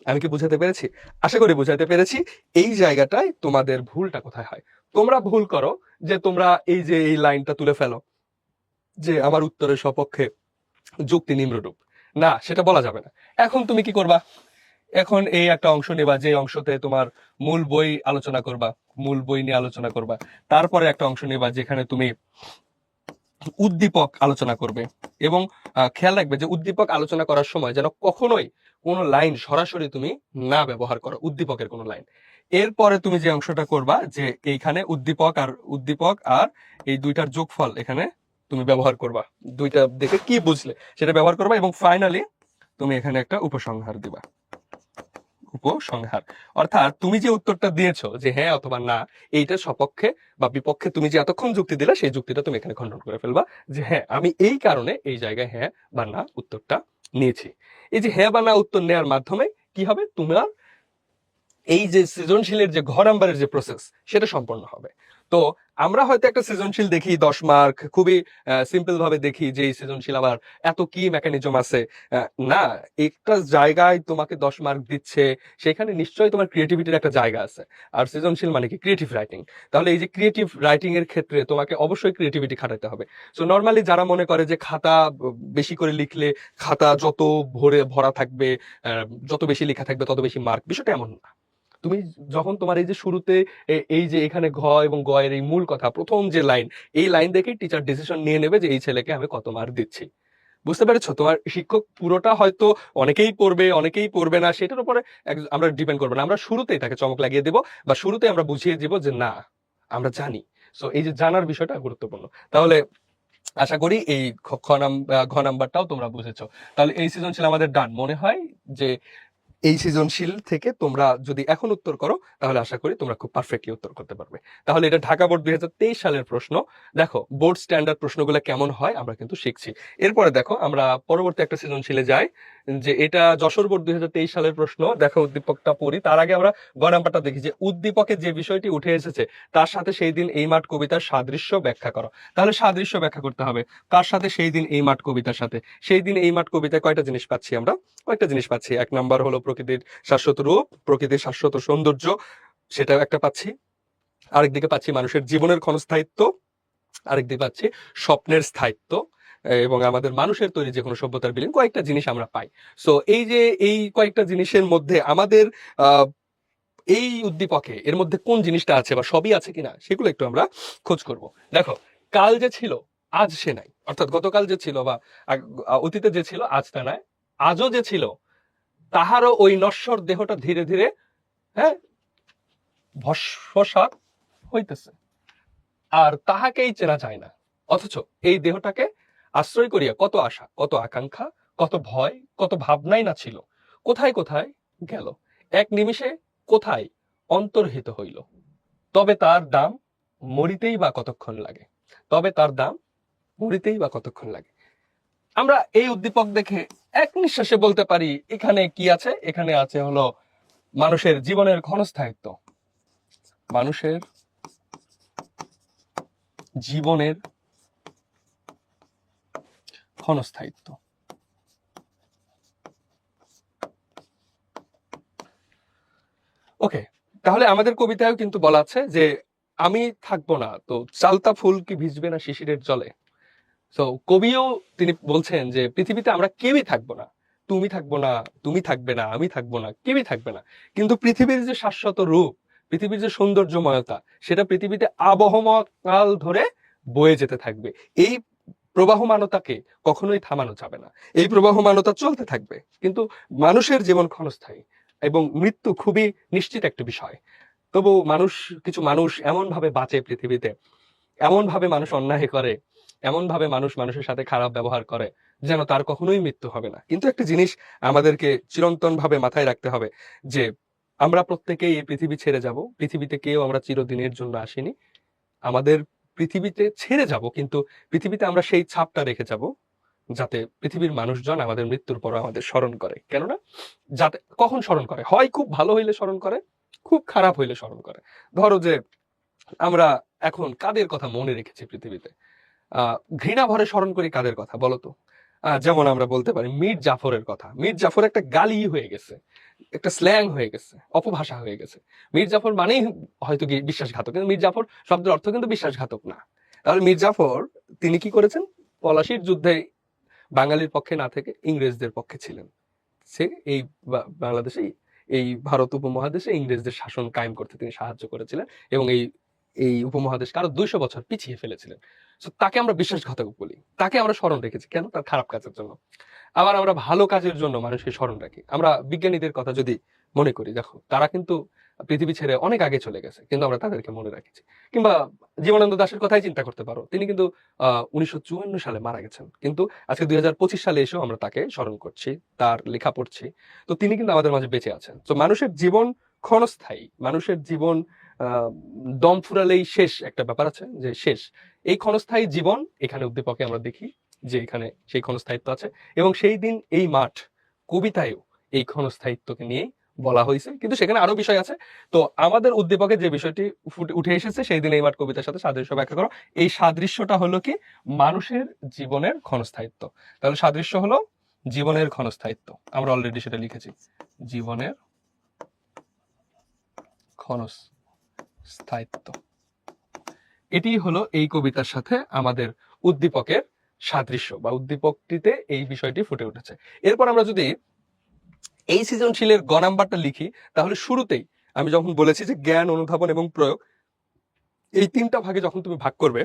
আমি কি বুঝাতে পেরেছি? আশা করি বুঝাতে পেরেছি। এই জায়গাটায় তোমাদের ভুলটা কোথায় হয়? তোমরা ভুল করো যে তোমরা এই যে এই লাইনটা তুলে ফেলো যে আমার উত্তরের সপক্ষে যুক্তি নিম্নরূপ। না, সেটা বলা যাবে না। এখন তুমি কি করবা? এখন এই একটা অংশ নেবা, যে অংশতে তোমার মূল বই আলোচনা করবা, মূল বই নিয়ে আলোচনা করবা। তারপরে একটা অংশ নেবা যেখানে তুমি উদ্দীপক আলোচনা করবে, এবং খেয়াল রাখবে যে উদ্দীপক আলোচনা করার সময় যেন কখনোই কোনো লাইন সরাসরি তুমি না ব্যবহার করো, উদ্দীপকের কোনো লাইন। এরপরে তুমি যে অংশটা করবা যে এইখানে উদ্দীপক আর এই দুইটার যোগফল এখানে তুমি ব্যবহার করবা, দুইটা দেখে কি বুঝলে সেটা ব্যবহার করবা, এবং ফাইনালি তুমি এখানে একটা উপসংহার দিবা। উপসংহার অর্থাৎ তুমি যে উত্তরটা দিয়েছো যে হ্যাঁ অথবা না, এইটার সপক্ষে বা বিপক্ষে তুমি যে এতক্ষণ যুক্তি দিলে সেই যুক্তিটা তুমি এখানে খণ্ডন করে ফেলবা, যে হ্যাঁ আমি এই কারণে এই জায়গায় হ্যাঁ বা না উত্তরটা নিয়েছি। এই যে হ্যাঁ বা না উত্তর নেওয়ার মাধ্যমে কি হবে? তোমার এই যে সৃজনশীলের যে ঘ নাম্বারের যে প্রসেস সেটা সম্পন্ন হবে। তো আমরা হয়তো একটা সৃজনশীল দেখি 10 মার্ক, খুবই সিম্পল ভাবে দেখি যে এই সৃজনশীল আবার এত কি মেকানিজম আছে। না, একটা জায়গায় তোমাকে 10 মার্ক দিচ্ছে, সেখানে নিশ্চয়ই তোমার ক্রিয়েটিভিটির একটা জায়গা আছে। আর সৃজনশীল মানে কি? Creative writing. তাহলে এই যে ক্রিয়েটিভ রাইটিং এর ক্ষেত্রে তোমাকে অবশ্যই ক্রিয়েটিভিটি খাটাতে হবে। সো নর্মালি যারা মনে করে যে খাতা বেশি করে লিখলে খাতা যত ভরা থাকবে, যত বেশি লেখা থাকবে তত বেশি মার্ক, বিষয়টা এমন না। তুমি যখন তোমার এই যে শুরুতে এই যে এখানে ঘ এবং গ এর এই মূল কথা, প্রথম যে লাইন, এই লাইন দেখেই টিচার ডিসিশন নিয়ে নেবে যে এই ছেলেকে আমি কত মার্ক দিচ্ছি। বুঝতে পেরেছো? তোমার শিক্ষক পুরোটা হয়তো অনেকেই পড়বে, অনেকেই পড়বে না, সেটার উপরে আমরা ডিপেন্ড করবো না। আমরা শুরুতেই তাকে চমক লাগিয়ে দেবো, বা শুরুতে আমরা বুঝিয়ে দিব যে না, আমরা জানি। সো এই যে জানার বিষয়টা গুরুত্বপূর্ণ। তাহলে আশা করি এই ঘ নাম্বারটাও তোমরা বুঝেছো। তাহলে এই সৃজনশীল আমাদের ডান। মনে হয় যে এই সৃজনশীল থেকে তোমরা যদি এখন উত্তর করো তাহলে আশা করি তোমরা খুব পারফেক্টলি উত্তর করতে পারবে। তাহলে এটা ঢাকা বোর্ড 2023 সালের প্রশ্ন। দেখো বোর্ড স্ট্যান্ডার্ড প্রশ্নগুলো কেমন হয় আমরা কিন্তু শিখছি। এরপরে দেখো আমরা পরবর্তী একটা সৃজনশীলে যাই, যে এটা যশোর বোর্ড 2023 সালের প্রশ্ন। দেখো উদ্দীপকটা পড়ি, তার আগে আমরা গ নাম্বারটা দেখি যে উদ্দীপকে যে বিষয়টি উঠে এসেছে তার সাথে সেই দিন এই মাঠ কবিতার সাদৃশ্য ব্যাখ্যা করো। তাহলে সাদৃশ্য ব্যাখ্যা করতে হবে কার সাথে? সেই দিন এই মাঠ কবিতার সাথে। সেই দিন এই মাঠ কবিতায় কয়টা জিনিস পাচ্ছি আমরা? কয়েকটা জিনিস পাচ্ছি। 1 নাম্বার হলো প্রকৃতির শাশ্বত রূপ, প্রকৃতির শাশ্বত সৌন্দর্য, সেটাও একটা পাচ্ছি। আরেকদিকে পাচ্ছি মানুষের জীবনের ক্ষণস্থায়িত্ব, আরেকদিকে পাচ্ছি স্বপ্নের স্থায়িত্ব, এবং আমাদের মানুষের তৈরি যে কোনো সভ্যতার বিলীন, কয়েকটা জিনিস আমরা পাই। সো এই যে এই কয়েকটা জিনিসের মধ্যে আমাদের আহ এই উদ্দীপকে এর মধ্যে কোন জিনিসটা আছে বা সবই আছে কিনা সেগুলো একটু আমরা খোঁজ করব। দেখো, কাল যে ছিল আজ সে নাই, অর্থাৎ গতকাল যে ছিল বা অতীতে যে ছিল আজ তা নাই, আজও যে ছিল তাহারও ওই নশ্বর দেহটা ধীরে ধীরে হ্যাঁ ভস্মসাৎ হইতেছে, আর তাহাকেই চেনা যায় না। অথচ এই দেহটাকে আশ্রয় করিয়া কত আশা, কত আকাঙ্ক্ষা, কত ভয়, কত ভাবনাই না ছিল, কোথায় কোথায় গেল, এক নিমিষে কোথায় অন্তর্হিত হইল। তবে তার দাম মরিতেই বা কতক্ষণ লাগে, তবে তার দাম মরিতেই বা কতক্ষণ লাগে। আমরা এই উদ্দীপক দেখে এক নিঃশ্বাসে বলতে পারি এখানে কি আছে? এখানে আছে হলো মানুষের জীবনের ক্ষণস্থায়িত্ব, মানুষের জীবনের ক্ষণস্থায়িত্ব। ওকে, তাহলে আমাদের কবিতায়ও কিন্তু বলা আছে যে আমি থাকবো না তো চালতা ফুল কি ভিজবে না শিশিরের জলে। তো কবিও তিনি বলছেন যে পৃথিবীতে আমরা কেউই থাকবো না, তুমি থাকবো না, তুমি থাকবে না, আমি থাকবো না, কেউই থাকবে না, কিন্তু পৃথিবীর যে শাশ্বত রূপ, পৃথিবীর যে সৌন্দর্যময়তা, সেটা পৃথিবীতে আবহমান ধরে বয়ে যেতে থাকবে। এই প্রবাহমানতাকে কখনোই থামানো যাবে না, এই প্রবাহমানতা চলতে থাকবে। কিন্তু মানুষের জীবন ক্ষণস্থায়ী এবং মৃত্যু খুবই নিশ্চিত একটা বিষয়। তবু কিছু মানুষ এমন ভাবে বাঁচে পৃথিবীতে, এমন ভাবে মানুষ অন্যায় করে, এমন ভাবে মানুষ মানুষের সাথে খারাপ ব্যবহার করে যেন তার কখনোই মৃত্যু হবে না। কিন্তু একটা জিনিস আমাদেরকে চিরন্তন ভাবে মাথায় রাখতে হবে যে আমরা প্রত্যেকেই এই পৃথিবী ছেড়ে যাব। পৃথিবীতে কেউ আমরা চিরদিনের জন্য আসিনি। আমাদের পৃথিবীতে ছেড়ে যাব, কিন্তু পৃথিবীতে আমরা সেই ছাপটা রেখে যাব যাতে পৃথিবীর মানুষজন আমাদের মৃত্যুর পর আমাদের স্মরণ করে। কেননা যাতে কখন স্মরণ করে, হয় খুব ভালো হইলে স্মরণ করে, খুব খারাপ হইলে স্মরণ করে। ধরো যে আমরা এখন কাদের কথা মনে রেখেছি পৃথিবীতে, ঘৃণা ভরে স্মরণ করি কাদের কথা বলতো? যেমন আমরা বলতে পারি মীর জাফরের কথা। মীর জাফর একটা গালি হয়ে গেছে, একটা স্ল্যাং হয়ে গেছে, অপভাষা হয়ে গেছে। মীর জাফর মানেই হয়তো কি বিশ্বাসঘাতক, কিন্তু মীর জাফর শব্দের অর্থ কিন্তু বিশ্বাসঘাতক না। তাহলে মীর জাফর তিনি কি করেছেন? পলাশির যুদ্ধে বাঙালির পক্ষে না থেকে ইংরেজদের পক্ষে ছিলেন। সে এই বাংলাদেশে, এই ভারত উপমহাদেশে ইংরেজদের শাসন কায়েম করতে তিনি সাহায্য করেছিলেন এবং এই এই উপমহাদেশকে আরো 200 বছর পিছিয়ে ফেলেছিলেন। তো তাকে আমরা বিশ্বাসঘাতক বলি, তাকে আমরা স্মরণ রেখেছি কেন? তার খারাপ কাজের জন্য। আবার আমরা ভালো কাজের জন্য মানুষকে স্মরণ রাখি। আমরা বিজ্ঞানীদের কথা যদি মনে করি, দেখো তারা কিন্তু পৃথিবী ছেড়ে অনেক আগে চলে গেছে, কিন্তু আমরা তাদেরকে মনে রাখছি। কিংবা জীবনানন্দ দাশের কথাই চিন্তা করতে পারো, তিনি কিন্তু 1954 সালে মারা গেছেন, কিন্তু আজকে 2025 সালে এসেও আমরা তাকে স্মরণ করছি, তার লেখা পড়ছি। তো তিনি কিন্তু আমাদের মাঝে বেঁচে আছেন। তো মানুষের জীবন ক্ষণস্থায়ী, মানুষের জীবন আহ দম ফুরালেই শেষ একটা ব্যাপার আছে যে শেষ। এই ক্ষণস্থায়ী জীবন এখানে উদ্দীপকে আমরা দেখি যে এখানে সেই ক্ষণস্থায়িত্ব আছে, এবং সেই দিন এই মাঠ কবিতায়ও এই ক্ষণস্থায়িত্বকে নিয়ে বলা হয়েছে। কিন্তু সেখানে আরো বিষয় আছে। তো আমাদের উদ্দীপকে যে বিষয়টি উঠে এসেছে সেই দিন এই মাঠ কবিতার সাথে সাদৃশ্য ব্যাখ্যা করো। এই সাদৃশ্যটা হলো কি? মানুষের জীবনের ক্ষণস্থায়িত্ব। তাহলে সাদৃশ্য হলো জীবনের ক্ষণস্থায়িত্ব। আমরা অলরেডি সেটা লিখেছি, জীবনের ক্ষণস্থায়িত্ব। এটি হলো এই কবিতার সাথে আমাদের উদ্দীপকের সাদৃশ্য, বা উদ্দীপকটিতে এই বিষয়টি ফুটে উঠেছে। এরপর আমরা যদি এই সৃজনশীলের গ নাম্বারটা লিখি, তাহলে শুরুতেই আমি যখন বলেছি যে জ্ঞান, অনুধাবন এবং প্রয়োগ, এই তিনটা ভাগে যখন তুমি ভাগ করবে,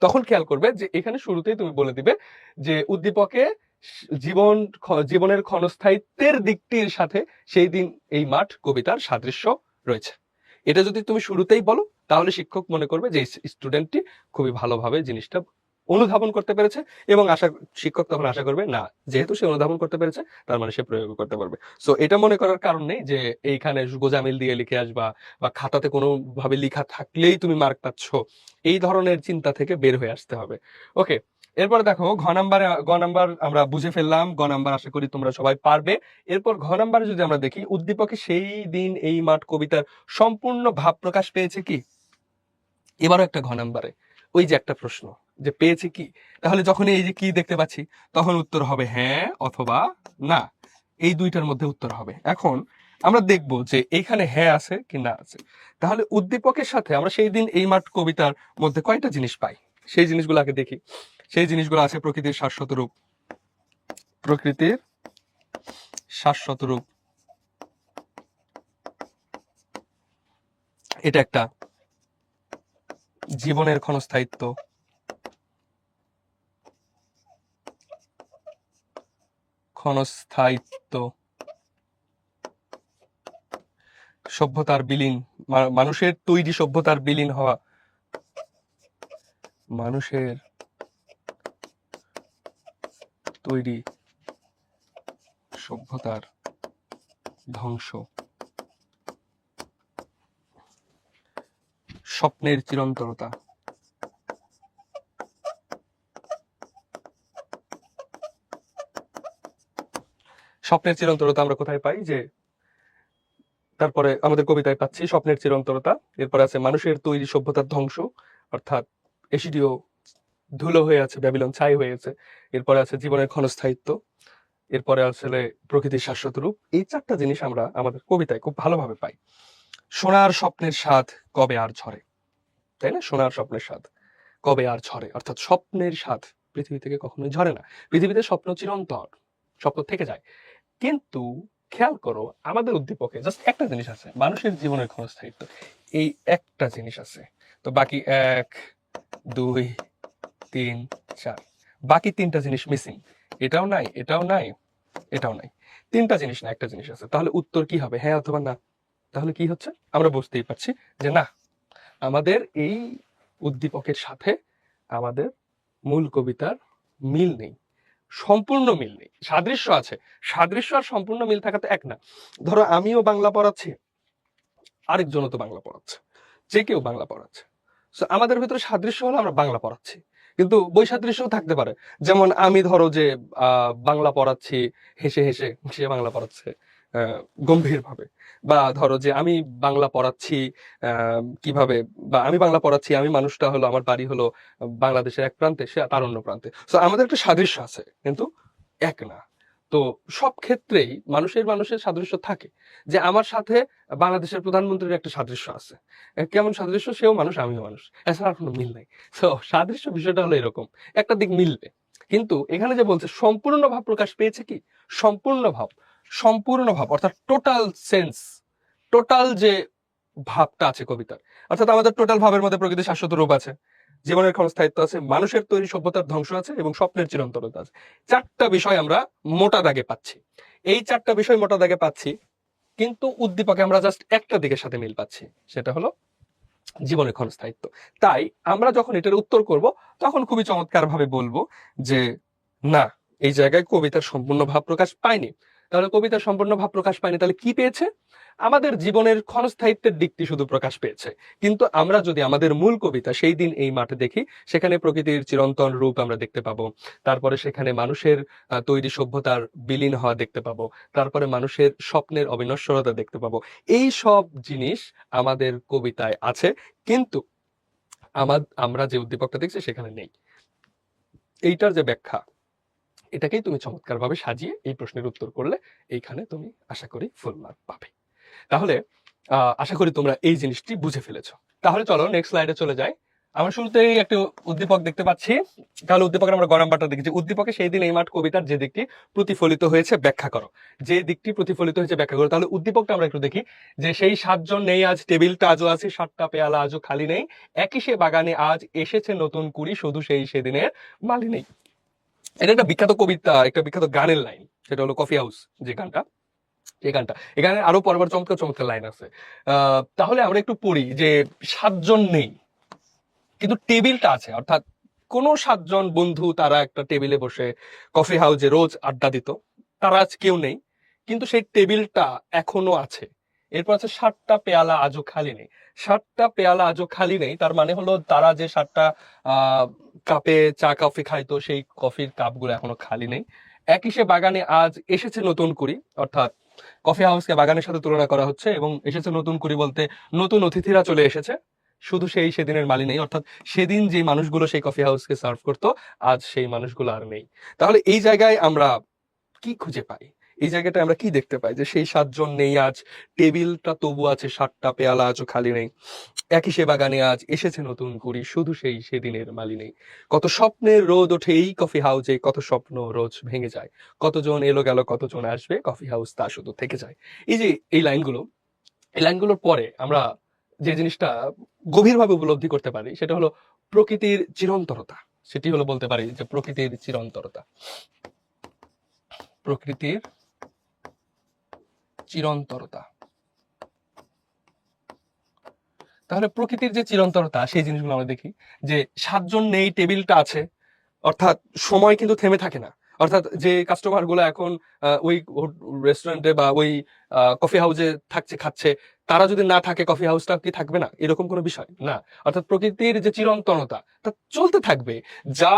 তখন খেয়াল করবে যে এখানে শুরুতেই তুমি বলে দিবে যে উদ্দীপকে জীবনের ক্ষণস্থায়িত্বের দিকটির সাথে সেই দিন এই মাঠ কবিতার সাদৃশ্য রয়েছে। এটা যদি তুমি শুরুতেই বলো, তাহলে শিক্ষক মনে করবে যে স্টুডেন্টটি খুবই ভালোভাবে জিনিসটা অনুধাবন করতে পেরেছে, এবং শিক্ষক তখন আশা করবে না, যেহেতু সে অনুধাবন করতে পেরেছে তার মানে সে প্রয়োগ করতে পারবে। সো এটা মনে করার কারণ নেই যে এইখানে গোজামিল দিয়ে লিখে আসবা, বা খাতাতে কোনো ভাবে লেখা থাকলেই তুমি মার্ক পাচ্ছ, এই ধরনের চিন্তা থেকে বের হয়ে আসতে হবে। ওকে, এরপর দেখো গ নাম্বার আমরা বুঝে ফেললাম, গ নাম্বার আশা করি তোমরা সবাই পারবে। এরপর ঘ নাম্বারে যদি আমরা দেখি, উদ্দীপকে সেই দিন এই মাঠ কবিতার সম্পূর্ণ ভাব প্রকাশ পেয়েছে কি? এবারও একটা ঘ নাম্বারে ওই যে একটা প্রশ্ন যে পেয়েছে কি, তাহলে যখন এই যে কি দেখতে পাচ্ছি, তখন উত্তর হবে হ্যাঁ অথবা না, এই দুইটার মধ্যে উত্তর হবে। এখন আমরা দেখব যে এখানে হ্যাঁ আছে কি না আছে। তাহলে উদ্দীপকের সাথে আমরা সেই দিন এই মাঠ কবিতার মধ্যে কয়টা জিনিস পাই, সেই জিনিসগুলো আগে দেখি। সেই জিনিসগুলো আছে প্রকৃতির শাশ্বত রূপ, প্রকৃতির শাশ্বত রূপ, এটা একটা। জীবনের ক্ষণস্থায়িত্ব, ক্ষণস্থায়িত্ব, সভ্যতার বিলীন, মানুষের তৈরি সভ্যতার বিলীন হওয়া, মানুষের তৈরি সভ্যতার ধ্বংস, স্বপ্নের চিরন্তরতা। স্বপ্নের চিরন্তরতা আমরা কোথায় পাই? যে তারপরে আমাদের কবিতায় পাচ্ছি স্বপ্নের চিরন্তরতা, এরপরে আছে মানুষের তৈরি সভ্যতার ধ্বংস, অর্থাৎ এসিডিও ধুলো হয়ে আছে, ব্যাবিলন ছাই হয়েছে। এরপরে আছে জীবনের ক্ষণস্থায়িত্ব, এরপরে আসলে প্রকৃতির শাশ্বত রূপ। এই চারটা জিনিস আমরা আমাদের কবিতায় খুব ভালোভাবে পাই। সোনার স্বপ্নের স্বাদ কবে আর ঝরে, তাই না? সোনার স্বপ্নের স্বাদ কবে আর ঝরে, অর্থাৎ স্বপ্নের স্বাদ পৃথিবী থেকে কখনোই ঝরে না। পৃথিবীতে স্বপ্ন চিরন্তন, স্বপ্ন থেকে যায়। কিন্তু খেয়াল করো, আমাদের উদ্দীপকে জাস্ট একটা জিনিস আছে, মানুষের জীবনের ক্ষণস্থায়িত্ব। এই একটা জিনিস আছে, তো বাকি 1 2 3 4, বাকি তিনটা জিনিস মিসিং। এটাও নাই, এটাও নাই, এটাও নাই। তিনটা জিনিস না, একটা জিনিস আছে। তাহলে উত্তর কি হবে, হ্যাঁ অথবা না? তাহলে কি হচ্ছে, আমরা বুঝতেই পারছি যে না, আমাদের এই উদ্দীপকের সাথে আমাদের মূল কবিতার মিল নেই, সম্পূর্ণ মিল নেই। সাদৃশ্য আছে, সাদৃশ্য আর সম্পূর্ণ মিল থাকা তো এক না। ধরো আমিও বাংলা পড়াচ্ছি, আরেকজনও তো বাংলা পড়াচ্ছে, যে কেউ বাংলা পড়াচ্ছে। So, আমাদের ভিতরে সাদৃশ্য হলো আমরা বাংলা পড়াচ্ছি, কিন্তু বৈসাদৃশ্যও থাকতে পারে। যেমন আমি ধরো যে বাংলা পড়াচ্ছি হেসে হেসে, সে বাংলা পড়াচ্ছে গম্ভীর ভাবে। বা ধরো যে আমি বাংলা পড়াচ্ছি কিভাবে, বা আমি বাংলা পড়াচ্ছি, আমি মানুষটা হলো, আমার বাড়ি হলো বাংলাদেশের এক প্রান্তে, সে তার অন্য প্রান্তে। তো আমাদের একটা সাদৃশ্য আছে, কিন্তু এক না। তো সব ক্ষেত্রেই মানুষের সাদৃশ্য থাকে। যে আমার সাথে বাংলাদেশের প্রধানমন্ত্রীর একটা সাদৃশ্য আছে, কেমন সাদৃশ্য, সেও মানুষ আমিও মানুষ, এছাড়া আর কোনো মিল নাই। তো সাদৃশ্য বিষয়টা হলো এরকম, একটা দিক মিলবে। কিন্তু এখানে যে বলছে সম্পূর্ণ ভাব প্রকাশ পেয়েছে, কি সম্পূর্ণ ভাব, সম্পূর্ণ ভাব অর্থাৎ টোটাল সেন্স, টোটাল যে ভাবটা আছে কবিতার, অর্থাৎ আমাদের টোটাল ভাবের মধ্যে প্রকৃতির শাশ্বত রূপ আছে, জীবনের ক্ষণস্থায়িত্ব আছে, মানুষের তৈরি সভ্যতার ধ্বংস আছে, এবং স্বপ্নের চিরন্তরতা আছে। চারটা বিষয় আমরা মোটা দাগে পাচ্ছি। এই চারটা বিষয় মোটা দাগে পাচ্ছি, কিন্তু উদ্দীপকে আমরা জাস্ট একটা দিকের সাথে মিল পাচ্ছি, সেটা হলো জীবনের ক্ষণস্থায়িত্ব। তাই আমরা যখন এটার উত্তর করব, তখন খুবই চমৎকার ভাবে বলবো যে না, এই জায়গায় কবিতার সম্পূর্ণ ভাব প্রকাশ পায়নি। তাহলে কবিতার সম্পূর্ণ ভাব প্রকাশ পায়নি, তাহলে কি পেয়েছে? আমাদের জীবনের ক্ষণস্থায়িত্বের দিকটি শুধু প্রকাশ পেয়েছে। কিন্তু আমরা যদি আমাদের মূল কবিতা সেই দিন এই মাঠে দেখি, সেখানে প্রকৃতির চিরন্তন রূপ আমরা দেখতে পাবো। তারপরে সেখানে মানুষের তৈরি সভ্যতার বিলীন হওয়া দেখতে পাবো। তারপরে মানুষের স্বপ্নের অবিনশ্বরতা দেখতে পাবো। এই সব জিনিস আমাদের কবিতায় আছে, কিন্তু আমরা যে উদ্দীপকটা দেখছি সেখানে নেই। এইটার যে ব্যাখ্যা, এটাকেই তুমি চমৎকারভাবে সাজিয়ে এই প্রশ্নের উত্তর করলে এইখানে তুমি আশা করি ফুল মার্ক পাবে। তাহলে আশা করি তোমরা এই জিনিসটি বুঝে ফেলেছো। তাহলে চলো নেক্সট স্লাইডে চলে যাই। আমরা শুরুতেই একটা উদ্দীপক দেখতে পাচ্ছি। তাহলে উদ্দীপকের আমরা গরম বার্তা দেখেছি। উদ্দীপকে সেই দিন এই মাঠ কবিতার যে দিকটি প্রতিফলিত হয়েছে ব্যাখ্যা করো, যে দিকটি প্রতিফলিত হয়েছে ব্যাখ্যা করো। তাহলে উদ্দীপকটা আমরা একটু দেখি, যে সেই 7 জন নেই আজ, টেবিলটা আজও আছে, 7টা পেয়ালা আজও খালি নেই, একই সে বাগানে আজ এসেছে নতুন কুড়ি, শুধু সেই সেদিনের মালি নেই। এটা একটা বিখ্যাত কবিতা, একটা বিখ্যাত গানের লাইন, সেটা হলো কফি হাউস যে গানটা, এই গানটা, এখানে আরো পরবার চমৎকার চমৎকার লাইন আছে। তাহলে আমরা একটু পড়ি যে 7 জন নেই, কিন্তু টেবিলটা আছে, অর্থাৎ কোনো 7 জন বন্ধু তারা একটা টেবিলে বসে কফি হাউসে রোজ আড্ডা দিত, তারা আজ কেউ নেই, কিন্তু সেই টেবিলটা এখনো আছে। এরপর আছে 7টা পেয়ালা আজও খালি নেই। 7টা পেয়ালা আজও খালি নেই, তার মানে হলো তারা যে 7টা কাপে চা কফি খাইতো, সেই কফির কাপগুলো এখনো খালি নেই। একই সে বাগানে আজ এসেছে নতুন কুড়ি, অর্থাৎ কফি হাউসকে বাগানের সাথে তুলনা করা হচ্ছে, এবং এসেছে নতুন কুড়ি বলতে নতুন অতিথিরা চলে এসেছে, শুধু সেই সেদিনের মালি নেই, অর্থাৎ সেদিন যে মানুষগুলো সেই কফি হাউসকে সার্ভ করতো, আজ সেই মানুষগুলো আর নেই। তাহলে এই জায়গায় আমরা কি খুঁজে পাই, এই জায়গাটা আমরা কি দেখতে পাই, যে সেই 7 জন নেই আজ, টেবিলটা তবু আছে, 7টা পেয়ালা আজও খালি নেই, একই সে বাগানে আজ এসেছে নতুন কুড়ি, শুধু সেই সেদিনের মালি নেই। কত স্বপ্নের রোদ ওঠে এই কফি হাউসে, কত স্বপ্ন রোজ ভেঙে যায়, কতজন এলো গেল কতজন আসবে, কফি হাউস তা শুধু থেকে যায়। এই যে এই লাইনগুলো, এই লাইনগুলোর পরে আমরা যে জিনিসটা গভীরভাবে উপলব্ধি করতে পারি, সেটা হলো প্রকৃতির চিরন্তরতা। সেটি হলো বলতে পারি যে প্রকৃতির চিরন্তরতা, প্রকৃতির চিরন্তরতা। তাহলে প্রকৃতির যে চিরন্তরতা, সেই জিনিসগুলো আমরা দেখি, যে 7 জন নেই, টেবিলটা আছে, অর্থাৎ সময় কিন্তু থেমে থাকে না। অর্থাৎ যে কাস্টমার গুলো এখন ওই রেস্টুরেন্টে বা ওই কফি হাউসে থাকছে খাচ্ছে, তারা যদি না থাকে, কফি হাউসটা কি থাকবে না? এরকম কোনো বিষয় না। অর্থাৎ প্রকৃতির যে চিরন্তনতা, তা চলতে থাকবে। যা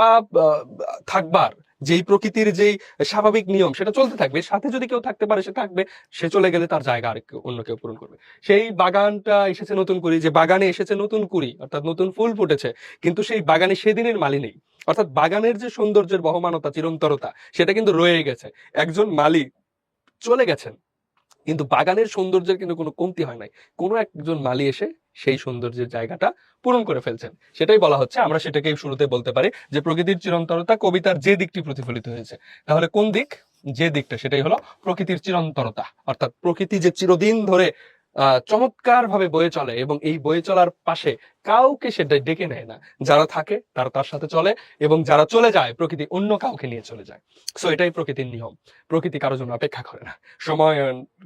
থাকবার, যেই প্রকৃতির যেই স্বাভাবিক নিয়ম, সেটা চলতে থাকবে। সাথে যদি কেউ থাকতে পারে, সে থাকবে, সে চলে গেলে তার জায়গা আর অন্য কেউ পূরণ করবে। সেই বাগানটা এসেছে নতুন কুড়ি, যে বাগানে এসেছে নতুন কুড়ি, অর্থাৎ নতুন ফুল ফুটেছে, কিন্তু সেই বাগানে সেদিনের মালি নেই। অর্থাৎ বাগানের যে সৌন্দর্যের বহমানতা, চিরন্তরতা, সেটা কিন্তু রয়ে গেছে। একজন মালি চলে গেছেন, কিন্তু বাগানের সৌন্দর্যের কিন্তু কোনো কমতি হয় নাই। কোনো একজন মালি এসে সেই সৌন্দর্যের জায়গাটা পূরণ করে ফেলছেন। সেটাই বলা হচ্ছে, আমরা সেটাকেই শুরুতে বলতে পারি যে প্রকৃতির চিরন্তরতা কবিতার যে দিকটি প্রতিফলিত হয়েছে। তাহলে কোন দিক? যে দিকটা, সেটাই হলো প্রকৃতির চিরন্তরতা। অর্থাৎ প্রকৃতি যে চিরদিন ধরে চমৎকার ভাবে বয়ে চলে, এবং এই বয়ে চলার পাশে কাউকে সেটা ডেকে নেয় না। যারা থাকে তারা তার সাথে চলে, এবং যারা চলে যায় প্রকৃতি অন্য কাউকে নিয়ে চলে যায়। সো এটাই প্রকৃতির নিয়ম। প্রকৃতি কারোর জন্য অপেক্ষা করে না। সময়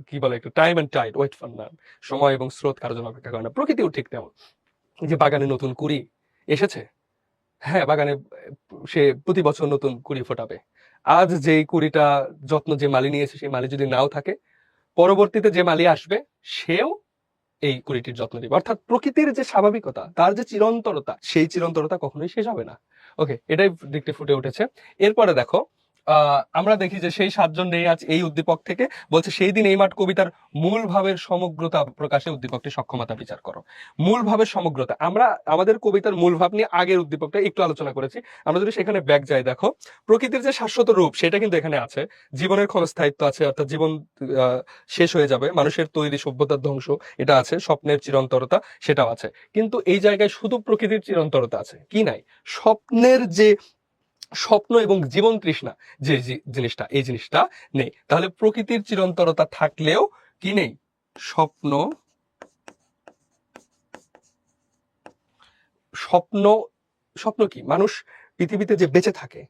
কি বলে, একটু time and tide wait for none. সময় এবং স্রোত কারোর জন্য অপেক্ষা করে না। প্রকৃতিও ঠিক তেমন। এই যে বাগানে নতুন কুড়ি এসেছে, হ্যাঁ, বাগানে সে প্রতি বছর নতুন কুড়ি ফোটাবে। আজ যেই কুড়িটা যত্ন যে মালি নিয়েছে, সেই মালি যদি নাও থাকে, পরবর্তীতে যে মালি আসবে সেও এই কুড়িটির যত্ন নেবে। অর্থাৎ প্রকৃতির যে স্বাভাবিকতা, তার যে চিরন্তরতা, সেই চিরন্তরতা কখনোই শেষ হবে না। ওকে, এটাই দিকটি ফুটে উঠেছে। এরপরে দেখো, আমরা দেখি যে সেই 7 জন নেই আজ এই উদ্দীপক থেকে বলছে, সেই দিন এই মাঠ কবিতার মূল ভাবের সমগ্রতা প্রকাশে উদ্দীপকটি সক্ষমতা বিচার করো। মূল ভাবের সমগ্রতা, আমরা আমাদের কবিতার মূল ভাব নিয়ে আগের উদ্দীপকটা একটু আলোচনা করেছি। আমরা যদি সেখানে ব্যাক যাই, দেখো প্রকৃতির যে শাশ্বত রূপ সেটা কিন্তু এখানে আছে। জীবনের ক্ষণস্থায়িত্ব আছে, অর্থাৎ জীবন শেষ হয়ে যাবে, মানুষের তৈরি সভ্যতার ধ্বংস এটা আছে, স্বপ্নের চিরন্তরতা সেটাও আছে। কিন্তু এই জায়গায় শুধু প্রকৃতির চিরন্তরতা আছে, কি নাই? স্বপ্নের যে স্বপ্ন এবং জীবন তৃষ্ণা যে জিনিসটা, এই জিনিসটা নেই। তাহলে প্রকৃতির চিরন্তরতা থাকলেও কি নেই? স্বপ্ন স্বপ্ন স্বপ্ন কি? মানুষ পৃথিবীতে যে বেঁচে থাকে,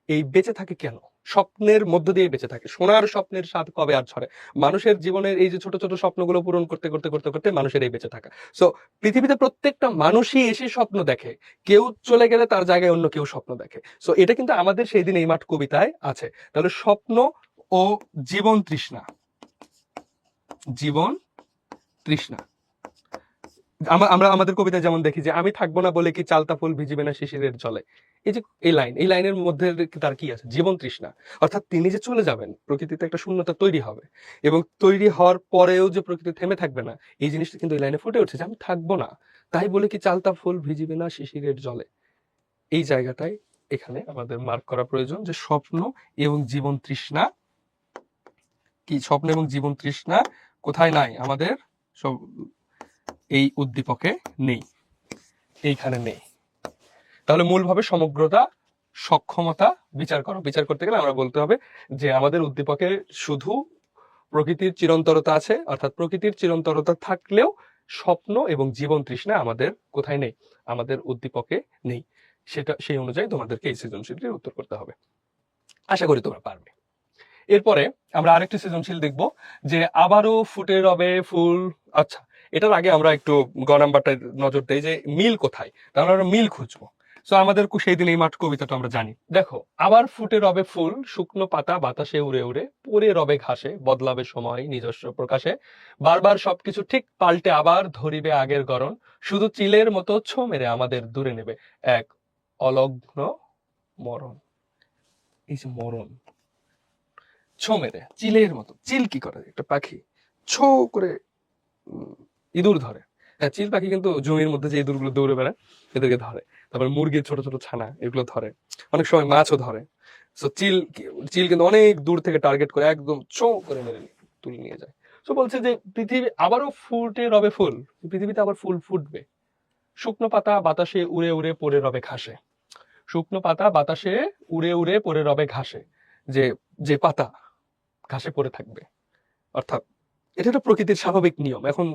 এই বেঁচে থাকে কেন? স্বপ্নের মধ্য দিয়ে বেঁচে থাকে। সোনার স্বপ্নের স্বাদ কবে আর ছড়ে? মানুষের জীবনের এই যে ছোট ছোট স্বপ্নগুলো পূরণ করতে করতে করতে করতে মানুষের এই বেঁচে থাকা। সো পৃথিবীতে প্রত্যেকটা মানুষই এসে স্বপ্ন দেখে, কেউ চলে গেলে তার জায়গায় অন্য কেউ স্বপ্ন দেখে। সো এটা কিন্তু আমাদের সেই দিন এই মাঠ কবিতায় আছে। তাহলে স্বপ্ন ও জীবন তৃষ্ণা, জীবন তৃষ্ণা। আমরা আমাদের কবিতায় যেমন দেখি যে, আমি থাকবো না বলে কি চালতা ফুল ভিজিবে না শিশিরের জলে। এই যে এই লাইনের মধ্যে তার কি আছে? জীবন তৃষ্ণা। অর্থাৎ তিনি যে চলে যাবেন, প্রকৃতিতে একটা শূন্যতা তৈরি হবে, এবং তৈরি হওয়ার পরেও যে প্রকৃতি থেমে থাকবে না, এই জিনিসটা কিন্তু এই লাইনে ফুটে উঠছে যে আমি থাকবো না, তাই বলে কি চালতা ফুল ভিজিবে না শিশিরের জলে। এই জায়গাটাই এখানে আমাদের মার্ক করা প্রয়োজন, যে স্বপ্ন এবং জীবন তৃষ্ণা কি? স্বপ্ন এবং জীবন তৃষ্ণা কোথায় নাই? আমাদের সব এই উদ্দীপকে নেই, এইখানে নেই। তাহলে মূলভাবে সমগ্রতা, সক্ষমতা বিচার করো। বিচার করতে গেলে আমরা বলতে হবে যে আমাদের উদ্দীপকে শুধু প্রকৃতির চিরন্তরতা আছে, অর্থাৎ প্রকৃতির চিরন্তরতা থাকলেও স্বপ্ন এবং জীবন তৃষ্ণা আমাদের কোথায় নেই? আমাদের উদ্দীপকে নেই। সেটা সেই অনুযায়ী তোমাদেরকে এই সৃজনশীলটির উত্তর করতে হবে। আশা করি তোমরা পারবে। এরপরে আমরা আরেকটি সৃজনশীল দেখব, যে আবারও ফুটে রবে ফুল। আচ্ছা, এটার আগে আমরা একটু গ নাম্বারটা নজর দেই, যে মিল কোথায়। তাহলে আমরা মিল খুঁজবো। সো আমাদের সেই দিন এই মাঠ কবিতাটা আমরা জানি। দেখো, আবার ফুটে রবে ফুল, শুকনো পাতা বাতাসে উড়ে উড়ে, পড়ে রবে ঘাসে, বদলাবে সময় নিজস্ব প্রকাশে, বারবার সবকিছু ঠিক পাল্টে আবার ধরিবে আগের গরণ, শুধু চিলের মতো ছো মেরে আমাদের দূরে নেবে এক অলগ্ন মরণ। এই যে মরণ, ছো মেরে, চিলের মতো। চিল কি করে? একটা পাখি ছো করে ইঁদুর ধরে। হ্যাঁ, চিল পাখি কিন্তু জমির মধ্যে যে ইঁদুরগুলো দৌড়ে বেড়ায় এদেরকে ধরে। তারপরে মুরগির ছোট ছোট ছানা এগুলো ধরে, অনেক সময় মাছও ধরে। সো চিল কিন্তু অনেক দূর থেকে টার্গেট করে একদম ছো করে মেরে তুলে নিয়ে যায়। সো বলছে যে পৃথিবী আবারও ফুটে রবে ফুল, পৃথিবীতে আবার ফুল ফুটবে। শুকনো পাতা বাতাসে উড়ে উড়ে পড়ে রবে ঘাসে। শুকনো পাতা বাতাসে উড়ে উড়ে পড়ে রবে ঘাসে, যে যে পাতা ঘাসে পড়ে থাকবে। অর্থাৎ এটা একটা প্রকৃতির স্বাভাবিক নিয়ম। এখন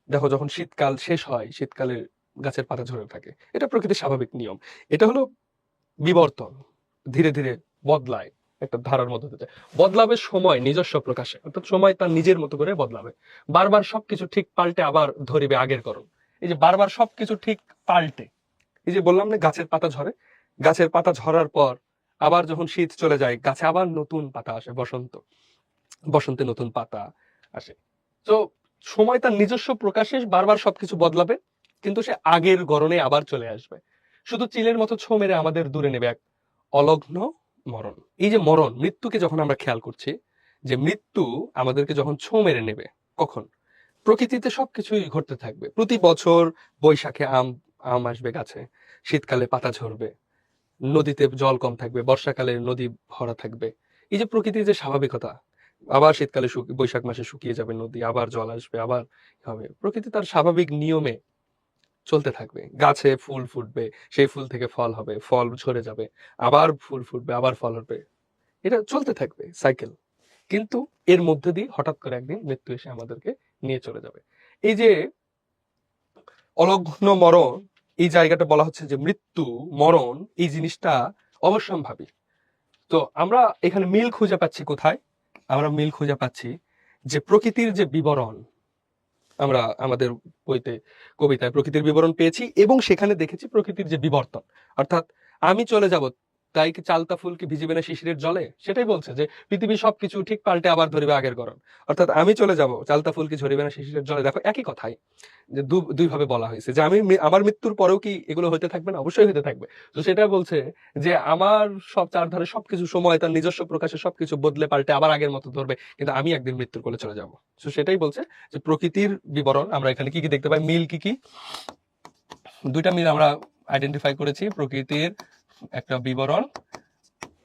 দেখো, যখন শীতকাল শেষ হয়, শীতকালে গাছের পাতা ঝরে থাকে, এটা প্রকৃতির স্বাভাবিক নিয়ম। এটা হলো বিবর্তন, ধীরে ধীরে বদলায়, একটা ধারার মধ্যে দিয়ে বদলাবে সময় নিজস্ব প্রকাশে। অর্থাৎ সময় তার নিজের মতো করে বদলাবে। বারবার সবকিছু ঠিক পাল্টে আবার ধরিবে আগের করণ। এই যে বারবার সবকিছু ঠিক পাল্টে, এই যে বললাম না গাছের পাতা ঝরে, গাছের পাতা ঝরার পর আবার যখন শীত চলে যায়, গাছে আবার নতুন পাতা আসে, বসন্তে নতুন পাতা আসে। তো সময় তার নিজস্ব প্রকাশে বারবার সবকিছু বদলাবে, কিন্তু সে আগের গড়নে আবার চলে আসবে। শুধু চিলের মতো ছো মেরে আমাদের দূরে নেবে এক অলগ্ন মরণ। এই যে মরণ, মৃত্যুকে যখন আমরা খেয়াল করছি, যে মৃত্যু আমাদেরকে যখন ছো মেরে নেবে, কখন? প্রকৃতিতে সবকিছুই ঘটতে থাকবে। প্রতি বছর বৈশাখে আম আম আসবে গাছে, শীতকালে পাতা ঝরবে, নদীতে জল কম থাকবে, বর্ষাকালে নদী ভরা থাকবে। এই যে প্রকৃতির যে স্বাভাবিকতা, আবার শীতকালে বৈশাখ মাসে শুকিয়ে যাবে নদী, আবার জল আসবে, আবার হবে। প্রকৃতি তার স্বাভাবিক নিয়মে চলতে থাকবে। গাছে ফুল ফুটবে, সেই ফুল থেকে ফল হবে, ফল ঝরে যাবে, আবার ফুল ফুটবে, আবার ফল হবে। এটা চলতে থাকবে সাইকেল। কিন্তু এর মধ্যে দিয়ে হঠাৎ করে একদিন মৃত্যু এসে আমাদেরকে নিয়ে চলে যাবে। এই যে অলঘ্ন মরণ, এই জায়গাটা বলা হচ্ছে যে মৃত্যু, মরণ, এই জিনিসটা অবশ্যম্ভাবী। তো আমরা এখানে মিল খুঁজে পাচ্ছি কোথায়? আমরা মিল খুঁজে পাচ্ছি যে প্রকৃতির যে বিবরণ, আমরা আমাদের বইতে, কবিতায় প্রকৃতির বিবরণ পেয়েছি এবং সেখানে দেখেছি প্রকৃতির যে বিবর্তন। অর্থাৎ আমি চলে যাব, তাই কি চালতা ফুল কি ভিজিবে না শিশিরের জলে? সেটাই বলছে যে পৃথিবী সবকিছু ঠিক পাল্টে আবার ধরিবে আগের গরণ। অর্থাৎ আমি চলে যাব, চালতা ফুল কি ঝরিবে না শিশিরের জলে। দেখো একই কথাই, যে দুই ভাবে বলা হয়েছে যে আমার মৃত্যুর পরেও কি এগুলো হইতে থাকবে না? অবশ্যই হইতে থাকবে। তো সেটা বলছে যে আমার সব চারধারে সবকিছু, সময় তার নিজস্ব প্রকাশে সবকিছু বদলে পাল্টে আবার আগের মতো ধরবে, কিন্তু আমি একদিন মৃত্যুর কোলে চলে যাব। তো সেটাই বলছে যে প্রকৃতির বিবরণ। আমরা এখানে কি কি দেখতে পাই? মিল কি কি? দুইটা মিল আমরা আইডেন্টিফাই করেছি। প্রকৃতির একটা বিবরণ,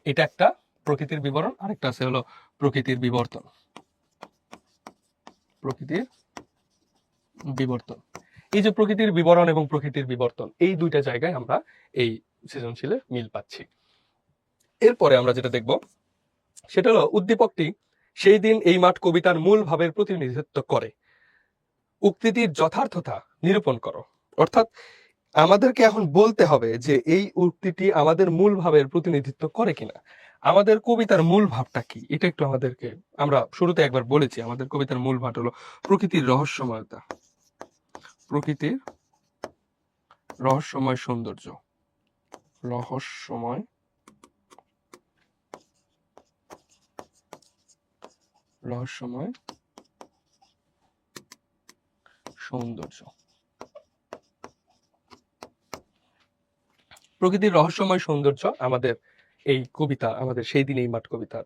এটা একটা প্রকৃতির বিবরণ, আরেকটা আছে হলো প্রকৃতির বিবর্তন। প্রকৃতির বিবর্তন, এই যে প্রকৃতির বিবরণ এবং প্রকৃতির বিবর্তন, এই দুইটা জায়গায় আমরা এই সৃজনশীলে মিল পাচ্ছি। এরপরে আমরা যেটা দেখব সেটা হলো উদ্দীপকটি সেই দিন এই মাঠ কবিতার মূল ভাবের প্রতিনিধিত্ব করে, উক্তিটির যথার্থতা নিরূপণ করো। অর্থাৎ আমাদেরকে এখন বলতে হবে যে এই উক্তিটি আমাদের মূল ভাবের প্রতিনিধিত্ব করে কিনা, আমাদের কবিতার মূল ভাবটা কি, এটা একটু আমাদেরকে, আমরা শুরুতে একবার বলেছি আমাদের কবিতার মূল ভাব হলো প্রকৃতির রহস্যময়তা, প্রকৃতির রহস্যময় সৌন্দর্য, রহস্যময় রহস্যময় সৌন্দর্য। প্রকৃতির রহস্যময় সৌন্দর্য আমাদের এই কবিতা, আমাদের সেই দিন এই মাঠ কবিতার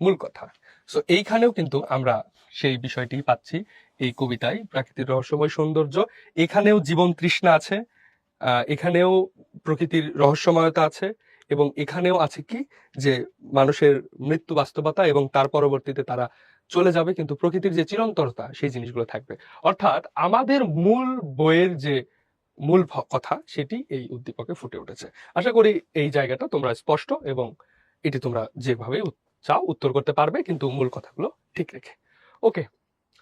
মূল কথা। সো এইখানেও কিন্তু আমরা সেই বিষয়টি পাচ্ছি এই কবিতায়, প্রাকৃতিক রহস্যময় সৌন্দর্য। এখানেও জীবন তৃষ্ণা আছে, এখানেও প্রকৃতির রহস্যময়তা আছে, এবং এখানেও আছে কি যে মানুষের মৃত্যু বাস্তবতা এবং তার পরবর্তীতে তারা চলে যাবে, কিন্তু প্রকৃতির যে চিরন্তরতা সেই জিনিসগুলো থাকবে। অর্থাৎ আমাদের মূল বইয়ের যে মূল কথা সেটি এই উদ্দীপকে ফুটে উঠেছে। আশা করি এই জায়গাটা তোমরা স্পষ্ট এবং এটি তোমরা যেভাবে চাও উত্তর করতে পারবে, কিন্তু মূল কথাগুলো ঠিক রেখে। ওকে,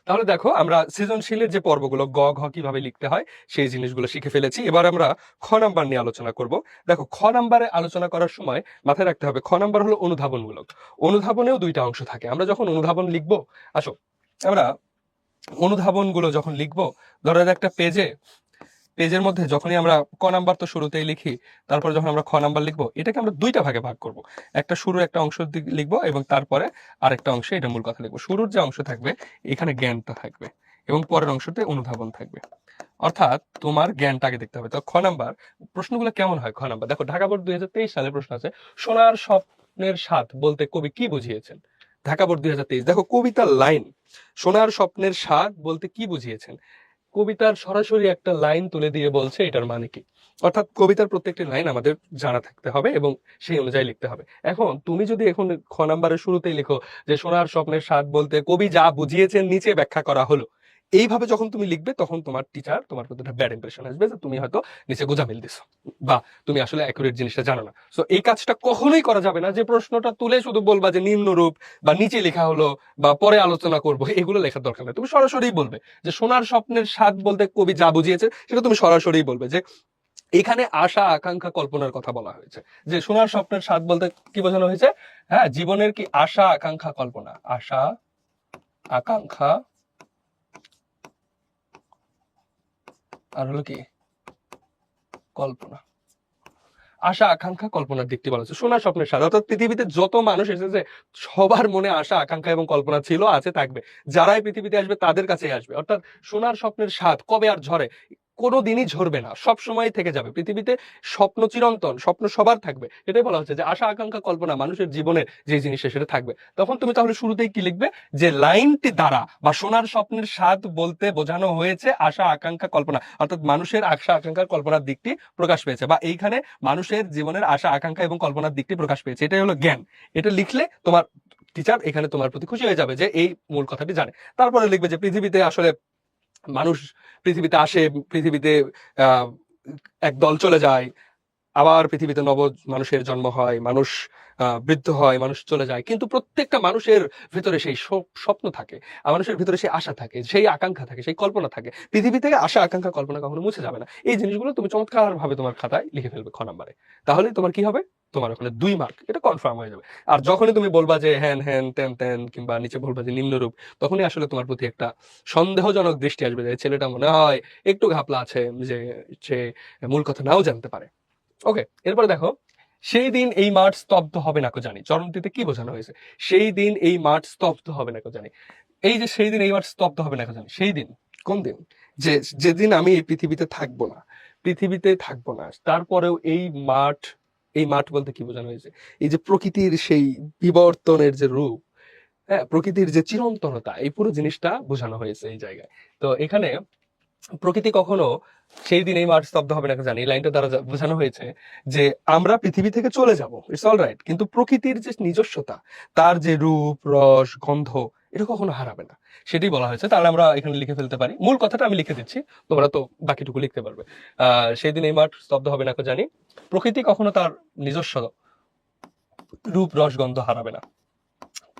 তাহলে দেখো আমরা সৃজনশীলের যে পর্বগুলো গ ঘ কিভাবে লিখতে হয় সেই জিনিসগুলো শিখে ফেলেছি। এবার আমরা খ নাম্বার নিয়ে আলোচনা করব। দেখো খ নাম্বারে আলোচনা করার সময় মাথায় রাখতে হবে খ নাম্বার হলো অনুধাবনমূলক। অনুধাবনেও দুইটা অংশ থাকে। আমরা যখন অনুধাবন লিখবো, আসো আমরা অনুধাবনগুলো যখন লিখবো, ধরো একটা পেজের মধ্যে যখনই আমরা ক নাম্বার তো শুরুতেই লিখি, তারপরে যখন আমরা খ নাম্বার লিখবো, এটাকে আমরা দুইটা ভাগে ভাগ করব। একটা শুরুর একটা অংশ লিখবো এবং তারপরে আরেকটা অংশে এটা মূল কথা লিখবো। শুরুর যে অংশ থাকবে এখানে জ্ঞানটা থাকবে এবং পরের অংশতে অনুধাবন থাকবে। অর্থাৎ তোমার জ্ঞানটা আগে দেখতে হবে। তো খ নাম্বার প্রশ্নগুলো কেমন হয়? খ নাম্বার দেখো, ঢাকা বোর্ড 2023 সালের প্রশ্ন আছে, সোনার স্বপ্নের স্বাদ বলতে কবি কি বুঝিয়েছেন? ঢাকা বোর্ড 2023, দেখো কবিতার লাইন, সোনার স্বপ্নের স্বাদ বলতে কি বুঝিয়েছেন। কবিতার সরাসরি একটা লাইন তুলে দিয়ে বলছে এটার মানে কি। অর্থাৎ কবিতার প্রত্যেকটি লাইন আমাদের জানা থাকতে হবে এবং সেই অনুযায়ী লিখতে হবে। এখন তুমি যদি এখন খ নাম্বারের শুরুতেই লিখো যে সোনার স্বপ্নের স্বাদ বলতে কবি যা বুঝিয়েছেন নিচে ব্যাখ্যা করা হলো, এইভাবে যখন তুমি লিখবে তখন তোমার টিচার তোমার প্রতি একটা ব্যাড ইমপ্রেশন আসবে যে তুমি হয়তো নিচে গোজামিল দিছো বা তুমি আসলে অ্যাকুরেট জিনিসটা জানো না। সো এই কাজটা কখনোই করা যাবে না যে প্রশ্নটা তুলে শুধু বলবা যে নিম্নরূপ বা নিচে লেখা হলো বা পরে আলোচনা করব, এগুলো লেখার দরকার নেই। তুমি সরাসরি বলবে যে সোনার স্বপ্নের স্বাদ বলতে কবি যা বুঝিয়েছে সেটা তুমি সরাসরি বলবে যে এখানে আশা আকাঙ্ক্ষা কল্পনার কথা বলা হয়েছে। যে সোনার স্বপ্নের স্বাদ বলতে কি বোঝানো হয়েছে? হ্যাঁ, জীবনের কি আশা আকাঙ্ক্ষা কল্পনা, আশা আকাঙ্ক্ষা আর হলো কি কল্পনা, আশা আকাঙ্ক্ষা কল্পনার দিকটি বলা হচ্ছে। সোনার স্বপ্নের স্বাদ অর্থাৎ পৃথিবীতে যত মানুষ এসেছে সবার মনে আশা আকাঙ্ক্ষা এবং কল্পনা ছিল, আছে, থাকবে। যারাই পৃথিবীতে আসবে তাদের কাছেই আসবে। অর্থাৎ সোনার স্বপ্নের স্বাদ কবে আর ঝরে? কোনো দিনই ঝরবে না, সব সময় থেকে যাবে। পৃথিবীতে স্বপ্ন চিরন্তন, স্বপ্ন সবার থাকবে। এটাই বলা হচ্ছে যে আশা আকাঙ্ক্ষা কল্পনা মানুষের জীবনের যে জিনিসটা সেটা থাকবে। তখন তুমি তাহলে শুরুতেই কি লিখবে, যে লাইনটি দ্বারা বা সোনার স্বপ্নের স্বাদ বলতে বোঝানো হয়েছে আশা আকাঙ্ক্ষা কল্পনা, অর্থাৎ মানুষের আশা আকাঙ্ক্ষার কল্পনার দিকটি প্রকাশ পেয়েছে, বা এইখানে মানুষের জীবনের আশা আকাঙ্ক্ষা এবং কল্পনার দিকটি প্রকাশ পেয়েছে, এটাই হলো জ্ঞান। এটা লিখলে তোমার টিচার এখানে তোমার প্রতি খুশি হয়ে যাবে যে এই মূল কথাটি জানে। তারপরে লিখবে যে পৃথিবীতে আসলে মানুষ পৃথিবীতে আসে, পৃথিবীতে আহ এক দল চলে যায়, আবার পৃথিবীতে নব মানুষের জন্ম হয়, মানুষ বৃদ্ধ হয়, মানুষ চলে যায়, কিন্তু প্রত্যেকটা মানুষের ভিতরে সেই স্বপ্ন থাকে, আর মানুষের ভিতরে সেই আশা থাকে, সেই আকাঙ্ক্ষা থাকে, সেই কল্পনা থাকে। পৃথিবী থেকে আশা আকাঙ্ক্ষা কল্পনা কখনো মুছে যাবে না। এই জিনিসগুলো তুমি চমৎকার ভাবে তোমার খাতায় লিখে ফেলবে খ নাম্বারে। তাহলে তোমার কি হবে, তোমার ওখানে 2 মার্ক, এটা কনফার্ম হয়ে যাবে। আর যখনই তুমি বলবা যে হ্যান হ্যান তেন তেন, কিংবা নিচে বলবা যে নিম্নরূপ, তখনই আসলে তোমার প্রতি একটা সন্দেহজনক দৃষ্টি আসবে, যে ছেলেটা মনে হয় একটু ঘাপলা আছে, যে সে মূল কথা নাও জানতে পারে। ওকে, এরপরে দেখো, সেই দিন এই মাঠ স্তব্ধ হবে না কো জানি, চরণটিতে কি বোঝানো হয়েছে? সেই দিন এই মাঠ স্তব্ধ হবে না কো জানি। এই যে সেই দিন এই মাঠ স্তব্ধ হবে না কো জানি, সেই দিন কোন দিন? যে যেদিন আমি এই পৃথিবীতে থাকবো না, পৃথিবীতে থাকবো না, তারপরেও এই মাঠ বলতে কি বোঝানো হয়েছে? এই যে প্রকৃতির সেই বিবর্তনের যে রূপ, হ্যাঁ, প্রকৃতির যে চিরন্তনতা, এই পুরো জিনিসটা বোঝানো হয়েছে এই জায়গায়। তো এখানে প্রকৃতি কখনো সেই দিন এই মাঠ স্তব্ধ হবে না জানি, এই লাইনটা দ্বারা বোঝানো হয়েছে যে আমরা পৃথিবী থেকে চলে যাব, ইটস অল রাইট, কিন্তু প্রকৃতির যে নিজস্বতা, তার যে রূপ রস গন্ধ, এটা কখনো হারাবে না, সেটাই বলা হয়েছে। তাহলে আমরা এখানে লিখে ফেলতে পারি, মূল কথাটা আমি লিখে দিচ্ছি, তোমরা তো বাকিটুকু লিখতে পারবে। সেই দিন এই মাঠ স্তব্ধ হবে না জানি, প্রকৃতি কখনো তার নিজস্ব রূপ রস গন্ধ হারাবে না,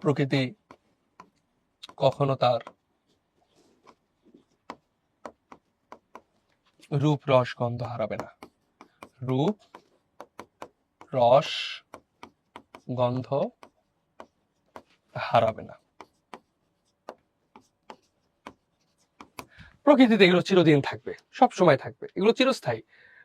প্রকৃতি কখনো তার রূপ রস গন্ধ হারাবে না, রূপ রস গন্ধ হারাবে না। প্রকৃতিতে এগুলো চিরদিন থাকবে, সব সময় থাকবে, এগুলো চিরস্থায়ী।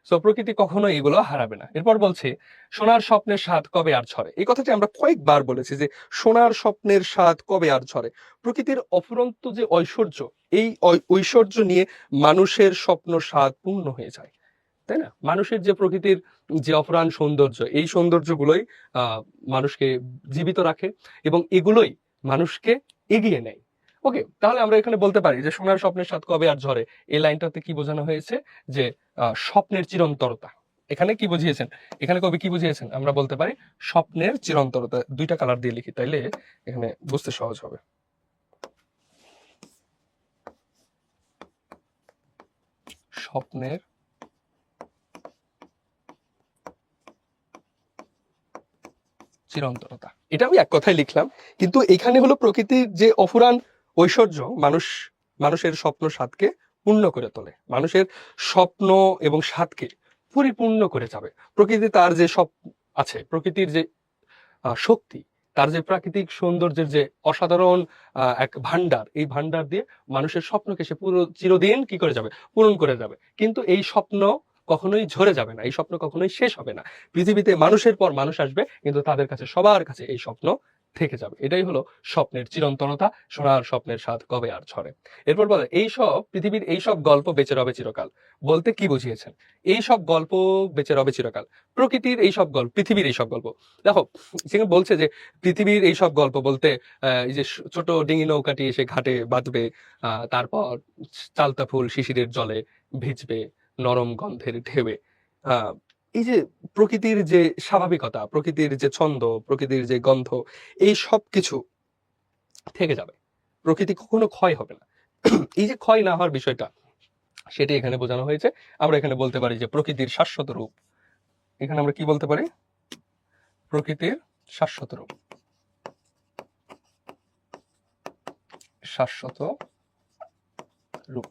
সো প্রকৃতি কখনো এগুলো হারাবে না। এরপর বলছে সোনার স্বপ্নের স্বাদ কবে আর ঝরে। এই কথাটি আমরা কয়েকবার বলেছি যে সোনার স্বপ্নের স্বাদ কবে আর ঝরে। প্রকৃতির অফুরন্ত যে ঐশ্বর্য, এই ঐশ্বর্য নিয়ে মানুষের স্বপ্ন স্বাদ পূর্ণ হয়ে যায়, তাই না? মানুষের যে প্রকৃতির যে অপরাণ সৌন্দর্য, এই সৌন্দর্যগুলোই মানুষকে জীবিত রাখে, এবং এগুলোই মানুষকে এগিয়ে নেয়। ওকে, তাহলে আমরা এখানে বলতে পারি যে সোনার স্বপ্নের স্বাদ কবে আর ঝরে, এই লাইনটাতে কি বোঝানো হয়েছে? যে স্বপ্নের চিরন্তরতা। এখানে কি বুঝিয়েছেন, এখানে কবি কি বুঝিয়েছেন? আমরা বলতে পারি স্বপ্নের চিরন্তরতা। 2টা কালার দিয়ে লিখি, তাইলে এখানে বুঝতে সহজ হবে। স্বপ্নের চিরন্তরতা, এটা আমি এক কথায় লিখলাম, কিন্তু এখানে হলো প্রকৃতির যে অফুরান ঐশ্বর্য মানুষের স্বপ্ন স্বাদকে পূর্ণ করে তোলে, মানুষের স্বপ্ন এবং স্বাদকে পরিপূর্ণ করে যাবে। প্রকৃতি তার যে সব আছে, প্রকৃতির যে শক্তি, তার যে প্রাকৃতিক সৌন্দর্যের যে অসাধারণ এক ভান্ডার, এই ভান্ডার দিয়ে মানুষের স্বপ্নকে সে পুরো চিরদিন কি করে যাবে, পূরণ করে যাবে। কিন্তু এই স্বপ্ন কখনোই ঝরে যাবে না, এই স্বপ্ন কখনোই শেষ হবে না। পৃথিবীতে মানুষের পর মানুষ আসবে, কিন্তু তাদের কাছে সবার কাছে এই স্বপ্ন থেকে যাবে। এটাই হলো স্বপ্নের চিরন্তনতা, সোনার স্বপ্নের স্বাদ কবে আর ছড়ে। এরপর বলে এইসব পৃথিবীর এইসব গল্প বেঁচে রবে চিরকাল, বলতে কি বুঝিয়েছেন? এই সব গল্প বেঁচে রবে চিরকাল, প্রকৃতির এই সব গল্প, পৃথিবীর এই সব গল্প। দেখো, সেখানে বলছে যে পৃথিবীর এই সব গল্প বলতে এই যে ছোট ডিঙি নৌকাটি এসে ঘাটে বাঁধবে, তারপর চালতা ফুল শিশিরের জলে ভিজবে নরম গন্ধের ঢেউয়ে, আহ এই যে প্রকৃতির যে স্বাভাবিকতা, প্রকৃতির যে ছন্দ, প্রকৃতির যে গন্ধ, এই সব কিছু থেকে যাবে, প্রকৃতি কখনো ক্ষয় হবে না। এই যে ক্ষয় না হওয়ার বিষয়টা, সেটি এখানে বোঝানো হয়েছে। আমরা এখানে বলতে পারি যে প্রকৃতির শাশ্বত রূপ। এখানে আমরা কি বলতে পারি? প্রকৃতির শাশ্বত রূপ, শাশ্বত রূপ,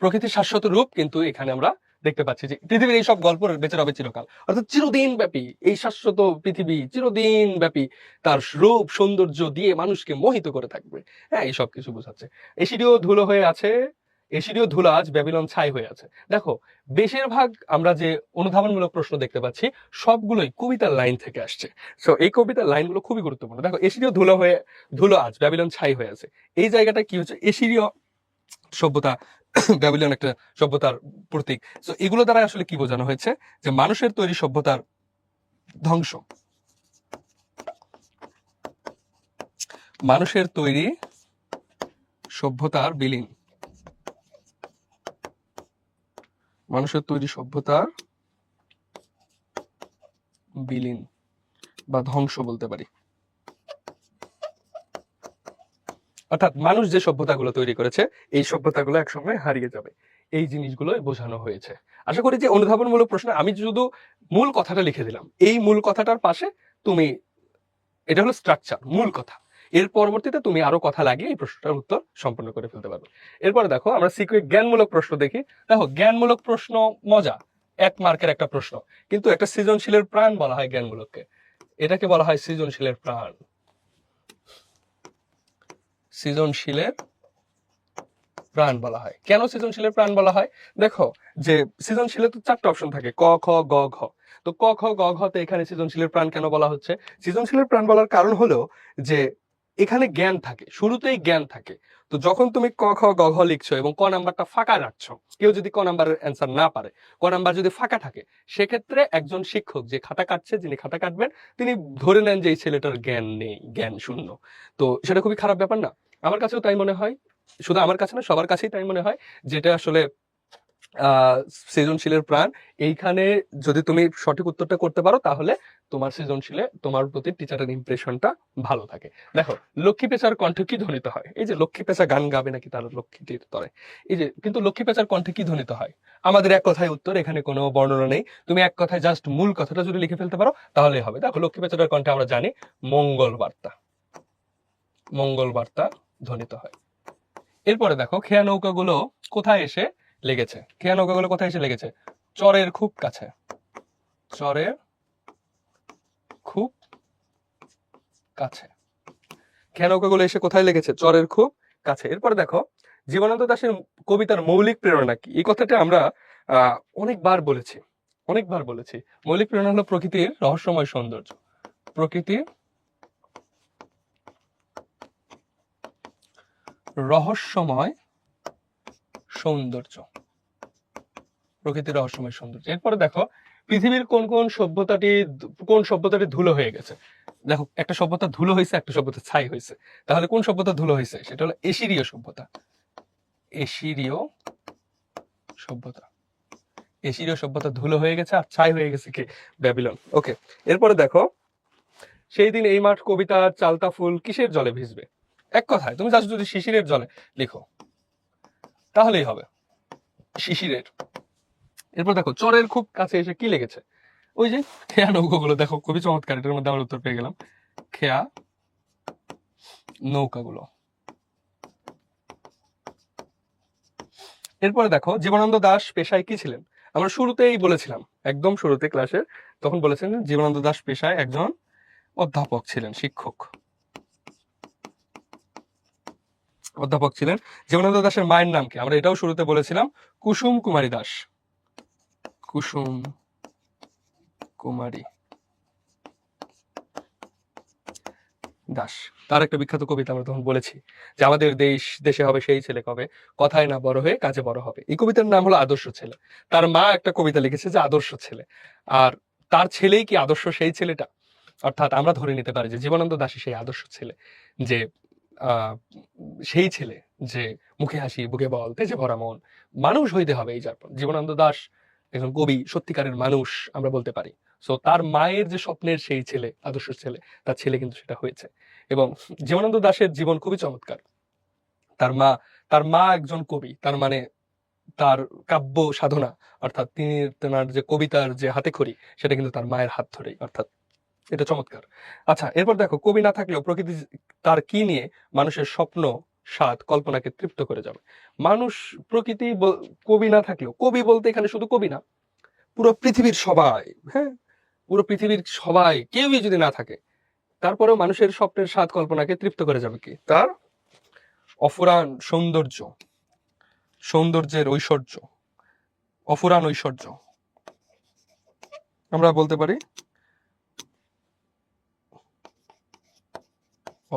প্রকৃতির শাশ্বত রূপ। কিন্তু এখানে আমরা দেখতে পাচ্ছি যে পৃথিবীর এইসব গল্প বেঁচে রবে চিরকাল, অর্থাৎ চিরদিন ব্যাপী এই শাশ্বত পৃথিবী চিরদিন ব্যাপী তার রূপ সৌন্দর্য দিয়ে মানুষকে মোহিত করে থাকবে। হ্যাঁ, এই সব কিছু বোঝাচ্ছে। এসিডিও ধুলো হয়ে আছে, এসিডিও ধুলো আজ ব্যাবিলন ছাই হয়ে আছে। দেখো, বেশিরভাগ আমরা যে অনুধাবনমূলক প্রশ্ন দেখতে পাচ্ছি, সবগুলোই কবিতার লাইন থেকে আসছে। সো এই কবিতার লাইনগুলো খুবই গুরুত্বপূর্ণ। দেখো, এসিডিও ধুলো আজ ব্যাবিলন ছাই হয়ে আছে, এই জায়গাটা কি হচ্ছে? এসিরিয় সভ্যতা ব্যাবিলন একটা সভ্যতার প্রতীক। তো এগুলো দ্বারা আসলে কি বোঝানো হয়েছে, যে মানুষের তৈরি সভ্যতার ধ্বংস, মানুষের তৈরি সভ্যতার বিলীন, মানুষের তৈরি সভ্যতার বিলীন বা ধ্বংস বলতে পারি। অর্থাৎ মানুষ যে সভ্যতাগুলো তৈরি করেছে এই সভ্যতাগুলো একসময় হারিয়ে যাবে, এই জিনিসগুলো বোঝানো হয়েছে। আশা করি যে অনুধাবনমূলক প্রশ্ন, আমি শুধু মূল কথাটা লিখে দিলাম, এই মূল কথাটার পাশে তুমি, এটা হলো স্ট্রাকচার, মূল কথা, এর পরবর্তীতে তুমি আরো কথা লাগিয়ে এই প্রশ্নটার উত্তর সম্পন্ন করে ফেলতে পারবে। এরপরে দেখো আমরা সিকিউর জ্ঞানমূলক প্রশ্ন দেখি। দেখো জ্ঞানমূলক প্রশ্ন মজা, 1 মার্কের একটা প্রশ্ন, কিন্তু একটা সৃজনশীলের প্রাণ বলা হয় জ্ঞানমূলককে, এটাকে বলা হয় সৃজনশীলের প্রাণ, সৃজনশীলের প্রাণ বলা হয়। কেন সৃজনশীলের প্রাণ বলা হয়? দেখো যে সৃজনশীলের তো 4টা অপশন থাকে, ক খ গ ঘ। তো ক খ গ ঘ তে এখানে সৃজনশীলের প্রাণ কেন বলা হচ্ছে? সৃজনশীলের প্রাণ বলার কারণ হলো যে এখানে জ্ঞান থাকে, শুরুতেই জ্ঞান থাকে। তো যখন তুমি ক খ গ ঘ লিখছো এবং ক নাম্বারটা ফাঁকা রাখছো, কেউ যদি ক নাম্বারের অ্যান্সার না পারে, ক নাম্বার যদি ফাঁকা থাকে, সেক্ষেত্রে একজন শিক্ষক যে খাতা কাটছে, যিনি খাতা কাটবেন, তিনি ধরে নেন যে এই ছেলেটার জ্ঞান নেই, জ্ঞান শূন্য। তো সেটা খুবই খারাপ ব্যাপার না? আমার কাছেও তাই মনে হয়, শুধু আমার কাছে না, সবার কাছেই তাই মনে হয়, যেটা আসলে সৃজনশীলের প্রাণ। এইখানে যদি তুমি সঠিক উত্তরটা করতে পারো, তাহলে তোমার সৃজনশীলে তোমার প্রতি টিচারের ইমপ্রেশনটা ভালো থাকে। দেখো লক্ষ্মী পেঁচার কণ্ঠে কি ধ্বনিত হয়? এই যে লক্ষ্মী পেঁচা গান গাবে নাকি তার লক্ষ্মীটির তরে, এই যে, কিন্তু লক্ষ্মী পেঁচার কণ্ঠে কি ধ্বনিত হয়? আমাদের এক কথায় উত্তর, এখানে কোনো বর্ণনা নেই, তুমি এক কথায় জাস্ট মূল কথাটা যদি লিখে ফেলতে পারো তাহলেই হবে। দেখো লক্ষ্মী পেঁচাটার কণ্ঠে আমরা জানি মঙ্গল বার্তা, মঙ্গল বার্তা ধ্বনিত হয়। এরপরে দেখো খেয়া নৌকাগুলো কোথায় এসে লেগেছে? খেয়া নৌকাগুলো কোথায় এসে লেগেছে? চরের খুব কাছে, চরের খুব কাছে। খেয়া নৌকাগুলো এসে কোথায় লেগেছে? চরের খুব কাছে। এরপরে দেখো জীবনানন্দ দাশের কবিতার মৌলিক প্রেরণা কি? এই কথাটা আমরা অনেকবার বলেছি, অনেকবার বলেছি। মৌলিক প্রেরণা হলো প্রকৃতির রহস্যময় সৌন্দর্য, প্রকৃতির রহস্যময় সৌন্দর্য, প্রকৃতির রহস্যময় সৌন্দর্য। এরপরে দেখো পৃথিবীর কোন সভ্যতাটি ধুলো হয়ে গেছে? দেখো একটা সভ্যতা ধুলো হয়েছে, একটা সভ্যতা ছাই হয়েছে, তাহলে কোন সভ্যতা ধুলো হয়েছে? সেটা হলো এশিরীয় সভ্যতা, এশিরীয় সভ্যতা। এশিরীয় সভ্যতা ধুলো হয়ে গেছে, আর ছাই হয়ে গেছে কি? ব্যাবিলন। ওকে, এরপরে দেখো সেই দিন এই মাঠ কবিতার চালতা ফুল কিসের জলে ভিজবে? এক কথায় তুমি জাস্ট যদি শিশিরের জলে লিখো তাহলেই হবে, শিশিরের। এরপর দেখো চরের খুব কাছে এসে কি লেগেছে? ওই যে খেয়া নৌকাগুলো, দেখো খুবই চমৎকার, এটার মধ্যে আমার উত্তর পেয়ে গেলাম, খেয়া নৌকাগুলো। এরপরে দেখো জীবনানন্দ দাশ পেশায় কি ছিলেন? আমরা শুরুতেই বলেছিলাম, একদম শুরুতে ক্লাসের, তখন বলেছেন জীবনানন্দ দাশ পেশায় একজন অধ্যাপক ছিলেন, শিক্ষক, অধ্যাপক ছিলেন। জীবনানন্দ দাশের মায়ের নাম কি? আমরা এটাও শুরুতে বলেছিলাম, কুসুম কুমারী দাস, কুসুম কুমারী দাস। তার একটা বিখ্যাত কবিতা আমরা তখন বলেছি যে আমাদের দেশ দেশে হবে সেই ছেলে কবে, কথায় না বড় হয়ে কাজে বড় হবে। এই কবিতার নাম হলো আদর্শ ছেলে। তার মা একটা কবিতা লিখেছে যে আদর্শ ছেলে, আর তার ছেলেই কি আদর্শ সেই ছেলেটা? অর্থাৎ আমরা ধরে নিতে পারি যে জীবনানন্দ দাশই সেই আদর্শ ছেলে, যে আহ সেই ছেলে যে মুখে হাসি বুকে বল তেজে ভরা মন, মানুষ হইতে হবে এই যার। জীবনানন্দ দাশ একজন কবি, সত্যিকারের মানুষ আমরা বলতে পারি। সো তার মায়ের যে স্বপ্নের সেই ছেলে, আদর্শ ছেলে, তার ছেলে কিন্তু সেটা হয়েছে। এবং জীবনানন্দ দাশের জীবন খুবই চমৎকার। তার মা, তার মা একজন কবি, তার মানে তার কাব্য সাধনা, অর্থাৎ তিনি তেনার যে কবিতার যে হাতে খড়ি, সেটা কিন্তু তার মায়ের হাত ধরেই, অর্থাৎ এটা চমৎকার। আচ্ছা এরপর দেখো কবি না থাকলেও প্রকৃতি তার কি নিয়ে মানুষের স্বপ্ন স্বাদ কল্পনাকে তৃপ্ত করে যাবে? মানুষ, প্রকৃতি কবি না থাকলেও, কবি বলতে এখানে শুধু কবি না, পুরো পৃথিবীর সবাই, হ্যাঁ, পুরো পৃথিবীর সবাই, কেউই যদি না থাকে, তারপরেও মানুষের স্বপ্নের স্বাদ কল্পনাকে তৃপ্ত করে যাবে কি? তার অফুরান সৌন্দর্য, সৌন্দর্যের ঐশ্বর্য, অফুরান ঐশ্বর্য, আমরা বলতে পারি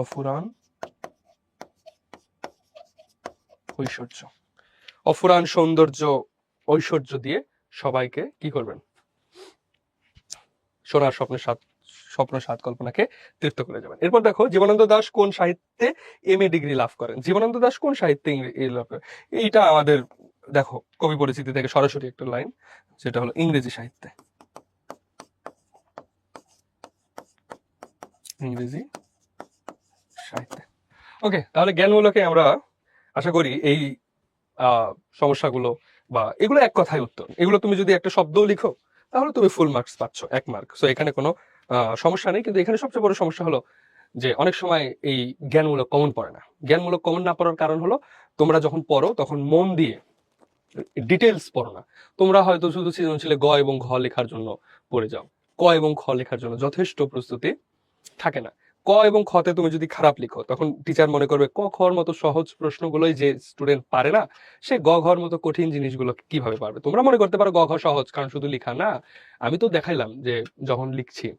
অফুরান ঐশ্বর্য। অফুরান সৌন্দর্য ঐশ্বর্য দিয়ে সবাইকে কি করবেন? সোনার স্বপ্ন সাত কল্পনাকে তীর্থ করে যাবেন। এরপর দেখো জীবনানন্দ দাশ কোন সাহিত্যে MA ডিগ্রি লাভ করেন? জীবনানন্দ দাশ কোন সাহিত্যে লাভ করেন? এইটা আমাদের দেখো কবি পরিচিতি থেকে সরাসরি একটা লাইন, যেটা হলো ইংরেজি সাহিত্যে। ইংরেজি সাহিত্যে। ওকে, তাহলে জ্ঞানমূলকে আমরা আশা করি এই সমস্যাগুলো বা এগুলো এক কথায় উত্তর, এগুলো তুমি যদি একটা শব্দ লিখো তাহলে তুমি ফুল মার্কস পাচ্ছ, 1 মার্ক। সো এখানে কোনো সমস্যা নেই। কিন্তু এখানে সবচেয়ে বড় সমস্যা হলো যে অনেক সময় এই জ্ঞানমূলক কমন পড়ে না। জ্ঞানমূলক কমন না পড়ার কারণ হলো তোমরা যখন পড়ো তখন মন দিয়ে ডিটেলস পড়ো না। তোমরা হয়তো শুধু সৃজনশীলে গ এবং ঘ লেখার জন্য পড়ে যাও, ক এবং খ লেখার জন্য যথেষ্ট প্রস্তুতি থাকে না। ক এবং খতে তুমি যদি খারাপ লিখো তখন টিচার মনে করবে ক খর মতো সহজ প্রশ্নগুলোই যে স্টুডেন্ট পারে না, সে গ ঘর মতো কঠিন জিনিসগুলো কিভাবে পারবে। তোমরা মনে করতে পারো গ ঘ সহজ কারণ শুধু লেখা, না, আমি তো দেখাইলাম যে যখন লিখছি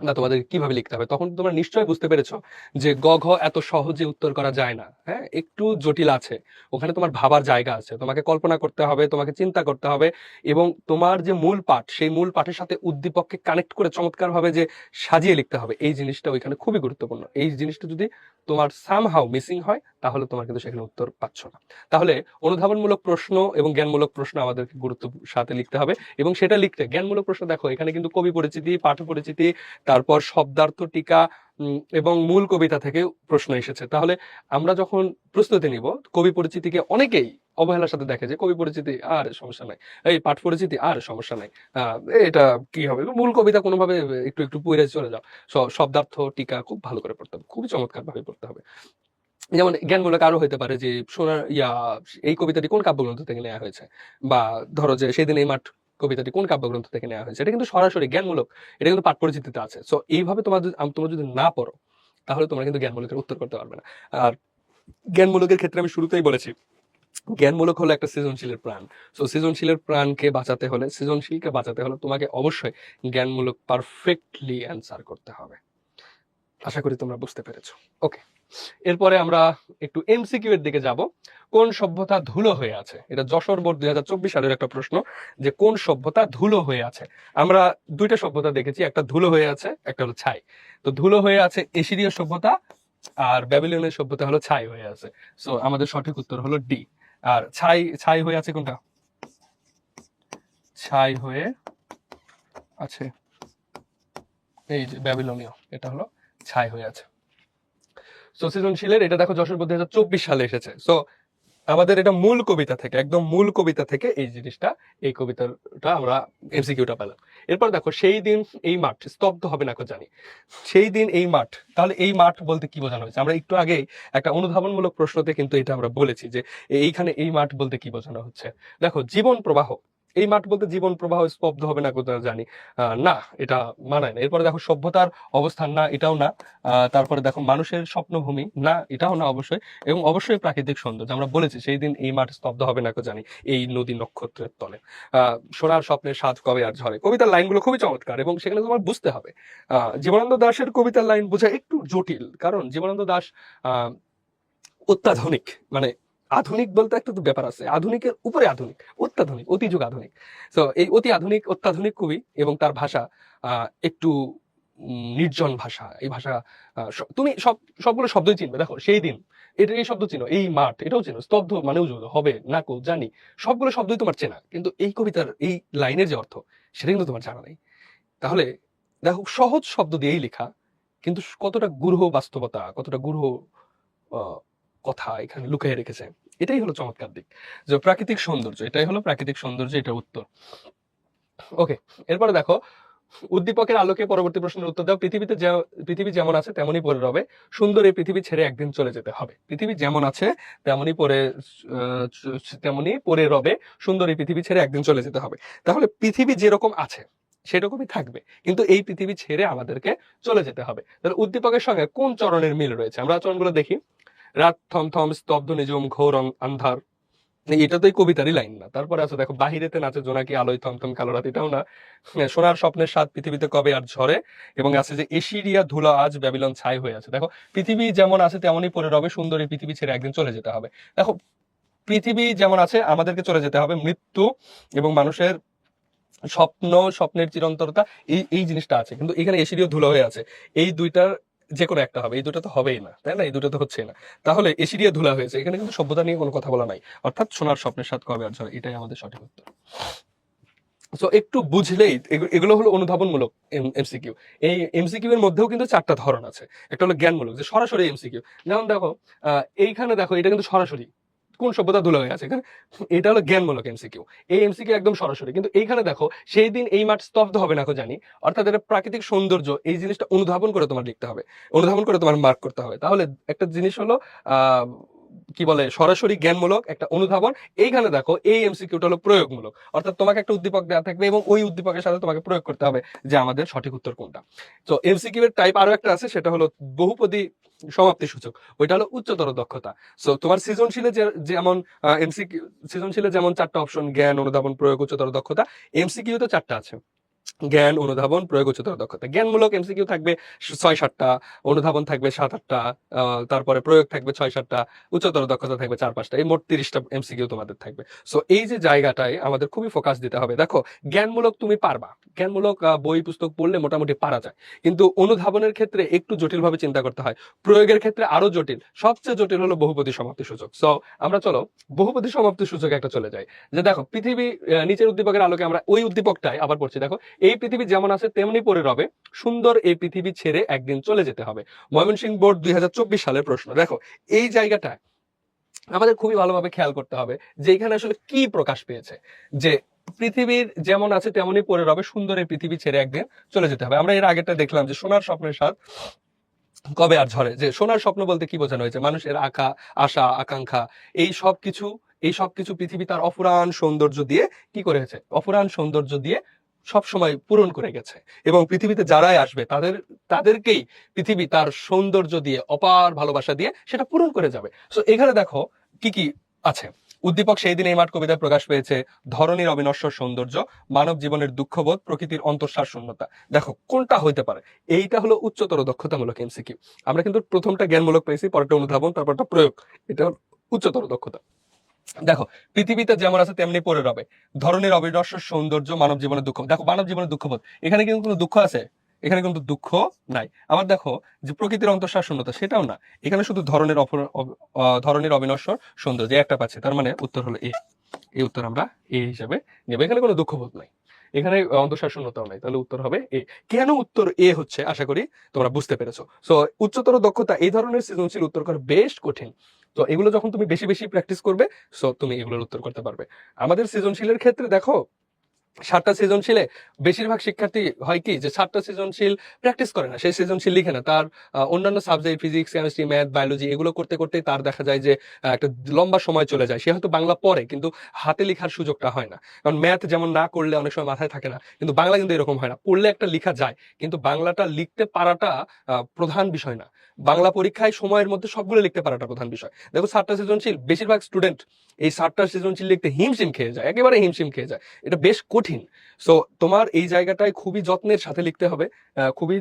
না তোমাদের কিভাবে লিখতে হবে, তখন তোমরা নিশ্চয়ই বুঝতে পেরেছো যে গ ঘ এত সহজে উত্তর করা যায় না। হ্যাঁ, একটু জটিল আছে, ওখানে তোমার ভাবার জায়গা আছে, তোমাকে কল্পনা করতে হবে, তোমাকে চিন্তা করতে হবে, এবং তোমার যে মূল পাঠ সেই মূল পাঠের সাথে উদ্দীপককে কানেক্ট করে চমৎকার ভাবে যে সাজিয়ে লিখতে হবে, এই জিনিসটা ওইখানে খুবই গুরুত্বপূর্ণ। এই জিনিসটা যদি তোমার সামহাউ মিসিং হয় তাহলে তোমার কিন্তু সেখানে উত্তর পাচ্ছ না। তাহলে অনুধাবনমূলক প্রশ্ন এবং জ্ঞানমূলক প্রশ্ন আমাদেরকে গুরুত্ব সাথে লিখতে হবে, এবং সেটা লিখতে জ্ঞানমূলক প্রশ্ন দেখো এখানে কিন্তু কবি পরিচিতি, পাঠ পরিচিতি, তারপর শব্দার্থ টিকা এবং মূল কবিতা থেকে প্রশ্ন এসেছে। তাহলে আমরা যখন প্রস্তুতি নিব, কবি পরিচিতিকে অনেকেই অবহেলার সাথে দেখে যে কবি পরিচিতি আর সমস্যা নাই, এই পাঠ পরিচিতি আর সমস্যা নাই, এটা কি হবে, মূল কবিতা কোনোভাবে একটু একটু পড়ে চলে যাও। শব্দার্থ টিকা খুব ভালো করে পড়তে হবে, খুবই চমৎকার ভাবে পড়তে হবে। যেমন জ্ঞানমূলক আরো হতে পারে যে সোনার এই কবিতাটি কোন কাব্যগ্রন্থ থেকে নেওয়া হয়েছে, বা ধরো যে সেদিন এই মাঠ কবিতাটি কোন কাব্যগ্রন্থ থেকে নেওয়া হয়েছে, এটা কিন্তু সরাসরি জ্ঞানমূলক, এটা কিন্তু পাঠ পরিচিতিতে আছে। সো এইভাবে তোমরা যদি না পড়ো তাহলে তোমরা কিন্তু জ্ঞানমূলকের উত্তর করতে পারবে না। আর জ্ঞানমূলকের ক্ষেত্রে আমি শুরুতেই বলেছি জ্ঞানমূলক হলো একটা সৃজনশীলের প্রাণ। সো সৃজনশীলের প্রাণকে বাঁচাতে হলে, সৃজনশীলকে বাঁচাতে হলে তোমাকে অবশ্যই জ্ঞানমূলক পারফেক্টলি অ্যান্সার করতে হবে। আশা করি তোমরা বুঝতে পেরেছো। ওকে, এরপরে আমরা একটু MCQ এর দিকে যাব। কোন সভ্যতা ধুলো হয়ে আছে? এটা যশোর বোর্ড 2024 সালের একটা প্রশ্ন, যে কোন সভ্যতা ধুলো হয়ে আছে। আমরা দুইটা সভ্যতা দেখেছি, একটা ধুলো হয়ে আছে, একটা হলো ছাই। তো ধুলো হয়ে আছে এশিরীয় সভ্যতা, আর ব্যাবিলনের সভ্যতা হলো ছাই হয়ে আছে। সো আমাদের সঠিক উত্তর হলো ডি। আর ছাই হয়ে আছে কোনটা? ছাই হয়ে আছে এই যে ব্যাবিলনীয়, এটা হলো ছাই হয়ে আছে। সো সৃজনশীলের এটা দেখো যশোর বোর্ড 2024 সালে এসেছে। সো আমাদের এটা মূল কবিতা থেকে, একদম মূল কবিতা থেকে এই জিনিসটা, এই কবিতাটা আমরা MCQটা পেলাম। এরপর দেখো সেই দিন এই মাঠ স্তব্ধ হবে না, জানি সেই দিন এই মাঠ, তাহলে এই মাঠ বলতে কি বোঝানো হয়েছে? আমরা একটু আগেই একটা অনুধাবনমূলক প্রশ্নতে কিন্তু এটা আমরা বলেছি যে এইখানে এই মাঠ বলতে কি বোঝানো হচ্ছে। দেখো জীবন প্রবাহ, এই মাঠ বলতে জীবন প্রবাহ স্তব্ধ হবে না জানি, না, এটা মানায় না। এরপরে দেখো সভ্যতার অবস্থান, না, এটাও না। তারপরে দেখো মানুষের স্বপ্নভূমি, না, এটাও না অবশ্যই। এবং অবশ্যই প্রাকৃতিক সৌন্দর্য, আমরা বলেছি সেই দিন এই মাঠ স্তব্ধ হবে না জানি এই নদী নক্ষত্রের তলে। সোনার স্বপ্নের স্বাদ কবে আর ঝরে, কবিতার লাইনগুলো খুবই চমৎকার এবং সেখানে তোমার বুঝতে হবে। জীবনানন্দ দাশের কবিতার লাইন বোঝা একটু জটিল, কারণ জীবনানন্দ দাশ অত্যাধুনিক, মানে আধুনিক বলতে একটা তো ব্যাপার আছে, আধুনিকের উপরে আধুনিক, অত্যাধুনিক, অতি যুগ আধুনিক। তো এই অতি আধুনিক অত্যাধুনিক কবি, এবং তার ভাষা একটু নির্জন ভাষা। এই ভাষা তুমি সবগুলো শব্দই চিনবে। দেখো সেই দিন, এটা এই শব্দ চিনো, এই মাঠ এটাও চিনো, স্তব্ধ মানেও হবে, নাকো জানি, সবগুলো শব্দই তোমার চেনা, কিন্তু এই কবিতার এই লাইনের যে অর্থ সেটা কিন্তু তোমার জানা নেই। তাহলে দেখো সহজ শব্দ দিয়েই লেখা, কিন্তু কতটা গূঢ় বাস্তবতা, কতটা গূঢ় কথা এখানে লুকিয়ে রেখেছে, এটাই হলো চমৎকার দিক। যে প্রাকৃতিক সৌন্দর্য, এটাই হলো প্রাকৃতিক সৌন্দর্য, এটা উত্তর। ওকে, এরপরে দেখো উদ্দীপকের আলোকে পরবর্তী প্রশ্নের উত্তর দাও। পৃথিবী যেমন আছে তেমনই পড়ে রবে, সুন্দর এই পৃথিবী ছেড়ে একদিন চলে যেতে হবে। পৃথিবী যেমন আছে তেমনই পড়ে রবে, সুন্দর এই পৃথিবী ছেড়ে একদিন চলে যেতে হবে। তাহলে পৃথিবী যেরকম আছে সেরকমই থাকবে, কিন্তু এই পৃথিবী ছেড়ে আমাদেরকে চলে যেতে হবে। তাহলে উদ্দীপকের সঙ্গে কোন চরণের মিল রয়েছে? আমরা চরণগুলো দেখি। রাত থমথম স্তব্ধ নিঝুম ঘোর আন্ধার, এটা তো এই কবিতারই লাইন না। তারপরে আছে দেখো বাহিরেতে নাচে জোনাকি আলোয় থমথম কালো রাত, এটাও না। সোনার স্বপ্নের স্বাদ পৃথিবীতে কবে আর ঝরে, এবং আছে যে এশিরিয়া ধুলা আজ ব্যাবিলন ছাই হয়ে আছে। দেখো পৃথিবী যেমন আছে তেমনই পড়ে রবে, সুন্দরী পৃথিবী ছেড়ে একদিন চলে যেতে হবে। দেখো পৃথিবী যেমন আছে আমাদেরকে চলে যেতে হবে, মৃত্যু এবং মানুষের স্বপ্নের চিরন্তরতা, এই জিনিসটা আছে, কিন্তু এখানে এসিডিও ধুলো হয়ে আছে। এই দুইটার যে কোনো একটা হবে, এই দুটো তো হবেই না, তাই না? এই দুটো তো হচ্ছেই না, তাহলে এসিডিও ধুলা হয়েছে। এখানে কিন্তু সভ্যতা নিয়ে কোনো কথা বলা নাই, অর্থাৎ সোনার স্বপ্নের স্বাদ কবে আর ঝরে, এটাই আমাদের সঠিক উত্তর। সো একটু বুঝলেই এগুলো হলো অনুধাবনমূলক এমসিকিউ। এই এমসিকিউ এর মধ্যেও কিন্তু চারটা ধরন আছে। একটা হলো জ্ঞানমূলক, যে সরাসরি এমসিকিউ। যেমন দেখো এইখানে দেখো, এটা কিন্তু সরাসরি কোন সভ্যতা ধুলো হয়ে আছে এখানে, এটা হলো জ্ঞানমূলক এমসিকিউ। এই এমসিকিউ একদম সরাসরি, কিন্তু এইখানে দেখো সেই দিন এই মাঠ স্তব্ধ হবে না, জানি, অর্থাৎ এটা প্রাকৃতিক সৌন্দর্য, এই জিনিসটা অনুধাবন করে তোমার লিখতে হবে, অনুধাবন করে তোমার মার্ক করতে হবে। তাহলে একটা জিনিস হলো আহ কি বলে সরাসরি জ্ঞানমূলক, একটা অনুধাবন। এইখানে দেখো এই এমসিকিউটা হলো প্রয়োগমূলক, অর্থাৎ তোমাকে একটা উদ্দীপক দেওয়া থাকবে এবং ওই উদ্দীপকের সাথে তোমাকে প্রয়োগ করতে হবে যে আমাদের সঠিক উত্তর কোনটা। তো এমসিকিউ এর টাইপ আরো একটা আছে, সেটা হলো বহুপদী সমাপ্তি সূচক, ওইটা হলো উচ্চতর দক্ষতা। সো তোমার সৃজনশীলে যেমন এমসিকিউ, সৃজনশীলে যেমন চারটা অপশন, জ্ঞান, অনুধাবন, প্রয়োগ, উচ্চতর দক্ষতা, এমসিকিউ তো চারটা আছে, জ্ঞান, অনুধাবন, প্রয়োগ, উচ্চতর দক্ষতা। জ্ঞানমূলক এমসিকিউ থাকবে 6-7টা, অনুধাবন থাকবে 7-8টা, তারপরে প্রয়োগ থাকবে 6-7টা, উচ্চতর দক্ষতা থাকবে 4-5টা, এই মোট 30টা এমসিকিউ তোমাদের থাকবে। সো এই যে জায়গাটায় আমাদের খুবই ফোকাস দিতে হবে। দেখো জ্ঞানমূলক তুমি পারবা, জ্ঞানমূলক বই পুস্তক পড়লে মোটামুটি পারা যায়, কিন্তু অনুধাবনের ক্ষেত্রে একটু জটিলভাবে চিন্তা করতে হয়, প্রয়োগের ক্ষেত্রে আরো জটিল, সবচেয়ে জটিল হলো বহুপদী সমাপ্তি সূচক। সো আমরা চলো বহুপদী সমাপ্তি সূচক একটা চলে যাই। যে দেখো পৃথিবী, নিচের উদ্দীপকের আলোকে আমরা ওই উদ্দীপকটাই আবার পড়ছি। দেখো এই পৃথিবী যেমন আছে তেমনি পড়ে রবে, সুন্দর এই পৃথিবী ছেড়ে একদিন চলে যেতে হবে। ময়মনসিংহ বোর্ড 2024 সালের প্রশ্ন। দেখো এই জায়গাটা আমাদের খুবই ভালোভাবে খেয়াল করতে হবে যে এখানে আসলে কি প্রকাশ পেয়েছে, যে পৃথিবীর যেমন আছে তেমনই পড়ে রবে, সুন্দর এই পৃথিবী ছেড়ে একদিন চলে যেতে হবে। আমরা এর আগেটা দেখলাম যে সোনার স্বপ্নের স্বাদ কবে আর ঝরে, যে সোনার স্বপ্ন বলতে কি বোঝানো হয়েছে, মানুষের আশা আকাঙ্ক্ষা, এই সব কিছু পৃথিবী তার অফুরান সৌন্দর্য দিয়ে কি করেছে, অফুরান সৌন্দর্য দিয়ে সব সময় পূরণ করে গেছে, এবং পৃথিবীতে যারাই আসবে তাদেরকেই পৃথিবী তার সৌন্দর্য দিয়ে, অপার ভালোবাসা দিয়ে সেটা পূরণ করে যাবে। সো এখানে দেখো কি কি আছে। উদ্দীপক সেই দিন এই মাঠ কবিতায় প্রকাশ পেয়েছে, ধরনীর অবিনশ্বর সৌন্দর্য, মানব জীবনের দুঃখবোধ, প্রকৃতির অন্তঃসার শূন্যতা। দেখো কোনটা হইতে পারে, এইটা হলো উচ্চতর দক্ষতামূলক এমসিকিউ। আমরা কিন্তু প্রথমটা জ্ঞানমূলক পেয়েছি, পরেরটা অনুধাবন, তারপরটা প্রয়োগ, এটা হলো উচ্চতর দক্ষতা। দেখো পৃথিবীতে যেমন আছে তেমনি পড়ে রবে, ধরনের অবিনশ্বর সৌন্দর্য, মানব জীবনের দুঃখ। দেখো মানব জীবনের দুঃখবোধ, এখানে কিন্তু কোনো দুঃখ আছে, এখানে কিন্তু দুঃখ নাই। আবার দেখো যে প্রকৃতির অন্তঃসার শূন্যতা, সেটাও না, এখানে শুধু ধরনের অবিনশ্বর সৌন্দর্য, একটা পাচ্ছে, তার মানে উত্তর হলো এ। এই উত্তর আমরা এ হিসাবে নেব, এখানে কোনো দুঃখবোধ নাই, এখানে অন্তঃসার শূন্যতাও নাই, তাহলে উত্তর হবে এ। কেন উত্তর এ হচ্ছে আশা করি তোমরা বুঝতে পেরেছো। সো উচ্চতর দক্ষতা, এই ধরনের সৃজনশীল উত্তর করা বেশ কঠিন। তো এগুলো যখন তুমি বেশি বেশি প্র্যাকটিস করবে, সো তুমি এগুলোর উত্তর করতে পারবে। আমাদের সৃজনশীলের ক্ষেত্রে দেখো 7টা সৃজনশীলে বেশিরভাগ শিক্ষার্থী হয় কি, যে 7টা সৃজনশীল প্র্যাকটিস করে না, সেই সৃজনশীল লিখে না, তার অন্যান্য subject physics, chemistry, math, biology এগুলো করতে করতে তার দেখা যায় যে একটা লম্বা সময় চলে যায়। সে হয়তো বাংলা পড়ে কিন্তু হাতে লেখার সুযোগটা হয় না, কারণ ম্যাথ যেমন না করলে অনেক সময় মাথায় থাকে না, কিন্তু বাংলা কিন্তু এরকম হয় না, পড়লে একটা লেখা যায়, কিন্তু বাংলাটা লিখতে পারাটা প্রধান বিষয় না। বাংলা পরীক্ষায় সময়ের মধ্যে সবগুলো লিখতে পারাটা প্রধান বিষয়। দেখো 7টা সৃজনশীল, বেশিরভাগ স্টুডেন্ট এই 7টা সৃজনশীল লিখতে হিমশিম খেয়ে যায়, একেবারে হিমশিম খেয়ে যায়, এটা বেশ কঠিন। সো তোমার এই জায়গাটায় খুবই যত্নের সাথে লিখতে হবে, খুবই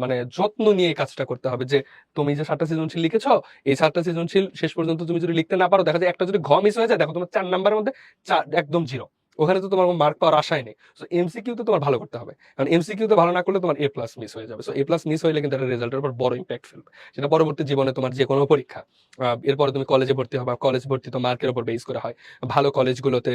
মানে যত্ন নিয়ে এই কাজটা করতে হবে, যে তুমি যে 7টা সৃজনশীল লিখেছ, এই 7টা সৃজনশীল শেষ পর্যন্ত তুমি যদি লিখতে না পারো, দেখা যায় একটা যদি ঘ মিস হয়ে যায়, দেখো তোমার 4 নাম্বারের মধ্যে একদম জিরো, ওখানে তো তোমার মার্ক পাওয়ার আশাই নেই। সো এমসিকিউ তো তোমার ভালো করতে হবে, কারণ এমসিকিউ তো ভালো না করলে তোমার A+ মিস হয়ে যাবে। সো A+ মিস হইলে কিন্তু একটা রেজাল্টের উপর বড় ইম্প্যাক্ট ফেলবে, সেটা পরবর্তী জীবনে তোমার যে কোনো পরীক্ষা, এরপরে তুমি কলেজে ভর্তি হবা, কলেজ ভর্তি তো মার্কের উপর বেস করা হয়, ভালো কলেজগুলোতে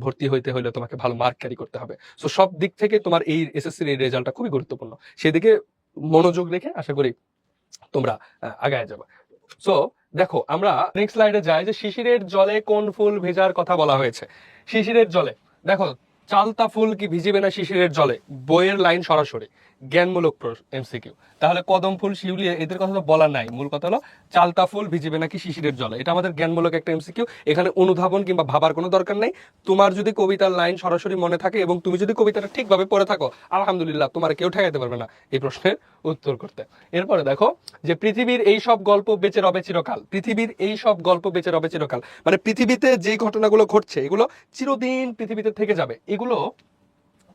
ভর্তি হইতে হলে তোমাকে ভালো মার্ক ক্যারি করতে হবে। সো সব দিক থেকে তোমার এই এসএসসির এই রেজাল্টটা খুবই গুরুত্বপূর্ণ, সেদিকে মনোযোগ রেখে আশা করি তোমরা আগায় যাবে। সো দেখো আমরা নেক্সট স্লাইডে যাই, যে শিশিরের জলে কোন ফুল ভেজার কথা বলা হয়েছে। শিশিরের জলে দেখো, চালতা ফুল কি ভিজিবে না শিশিরের জলে, বইয়ের লাইন সরাসরি জ্ঞানমূলক এমসিকিউ। তাহলে কদম ফুল, শিউলি, এদের কথা তো বলা নাই, মূল কথা হলো চালতা ফুল ভিজিবে নাকি শিশিরের জলে, এটা আমাদের জ্ঞানমূলক একটা এমসিকিউ। এখানে অনুধাবন কিংবা ভাবার কোনো দরকার নাই, তোমার যদি কবিতার লাইন সরাসরি মনে থাকে এবং তুমি যদি কবিতাটা ঠিকভাবে পড়ে থাকো, আলহামদুলিল্লাহ, তোমার কেউ ঠেকাইতে পারবে না এই প্রশ্নের উত্তর করতে। এরপরে দেখো যে পৃথিবীর এই সব গল্প বেঁচে রবে চিরকাল, পৃথিবীর এই সব গল্প বেঁচে রবে চিরকাল, মানে পৃথিবীতে যে ঘটনাগুলো ঘটছে এগুলো চিরদিন পৃথিবীতে থেকে যাবে। এগুলো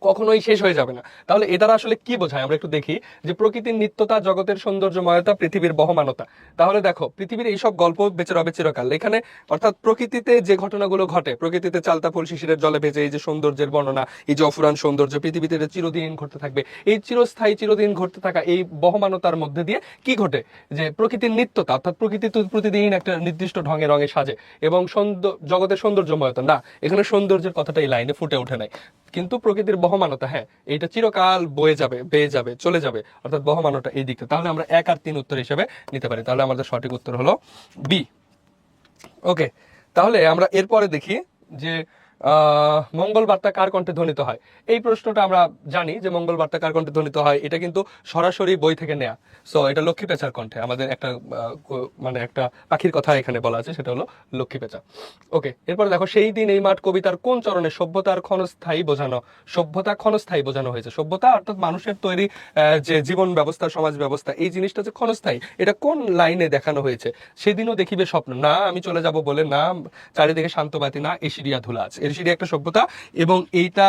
কখনোই শেষ হয়ে যাবে না। তাহলে এ দ্বারা আসলে কি বোঝায় আমরা একটু দেখি, যে প্রকৃতির নিত্যতা, জগতের সৌন্দর্যময়তা, পৃথিবীর বহমানতা। তাহলে দেখো পৃথিবীর এইসব গল্প বেঁচে রবে চিরকাল। এখানে অর্থাৎ প্রকৃতিতে যে ঘটনাগুলো ঘটে, প্রকৃতিতে চালতা ফুল শিশিরের জলে ভেজে, এই যে সৌন্দর্যের বর্ণনা, এই যে অফুরান সৌন্দর্য পৃথিবীতে এটা চিরদিন ঘটতে থাকবে। এই চিরস্থায়ী চিরদিন ঘটতে থাকা এই বহমানতার মধ্যে দিয়ে কি ঘটে, যে প্রকৃতির নিত্যতা, অর্থাৎ প্রকৃতি তো প্রতিদিন একটা নির্দিষ্ট ঢঙে রঙে সাজে, এবং জগতের সৌন্দর্যময়তা না, এখানে সৌন্দর্যের কথাটা এই লাইনে ফুটে ওঠে নাই। কিন্তু প্রকৃতির বহমানতা, হ্যাঁ, এইটা চিরকাল বয়ে যাবে, বেয়ে যাবে, চলে যাবে, অর্থাৎ বহমানতা এই দিকটা। তাহলে আমরা 1 আর 3 উত্তর হিসেবে নিতে পারি। তাহলে আমাদের সঠিক উত্তর হলো বি। ওকে, তাহলে আমরা এরপরে দেখি যে মঙ্গল বার্তা কার কণ্ঠে ধ্বনিত হয়। এই প্রশ্নটা আমরা জানি যে মঙ্গল বার্তা কার কণ্ঠে ধ্বনিত হয়, এটা কিন্তু সরাসরি বই থেকে নেয়া। সো এটা লক্ষ্মী পেঁচার কণ্ঠে। আমাদের একটা মানে একটা পাখির কথা এখানে বলা আছে, সেটা হলো লক্ষ্মী পেঁচা। ওকে, এরপরে দেখো, সেই দিন এই মাঠ কবিতার কোন চরণে সভ্যতার ক্ষণস্থায়ী বোঝানো, সভ্যতা ক্ষণস্থায়ী বোঝানো হয়েছে। সভ্যতা অর্থাৎ মানুষের তৈরি যে জীবন ব্যবস্থা, সমাজ ব্যবস্থা, এই জিনিসটা যে ক্ষণস্থায়ী, এটা কোন লাইনে দেখানো হয়েছে। সেদিনও দেখিবে স্বপ্ন, না আমি চলে যাব বলে, না চারিদিকে শান্তবাতি, না এশিরিয়া ধুলা আছে। এশিরিয়া একটা সভ্যতা, এবং এইটা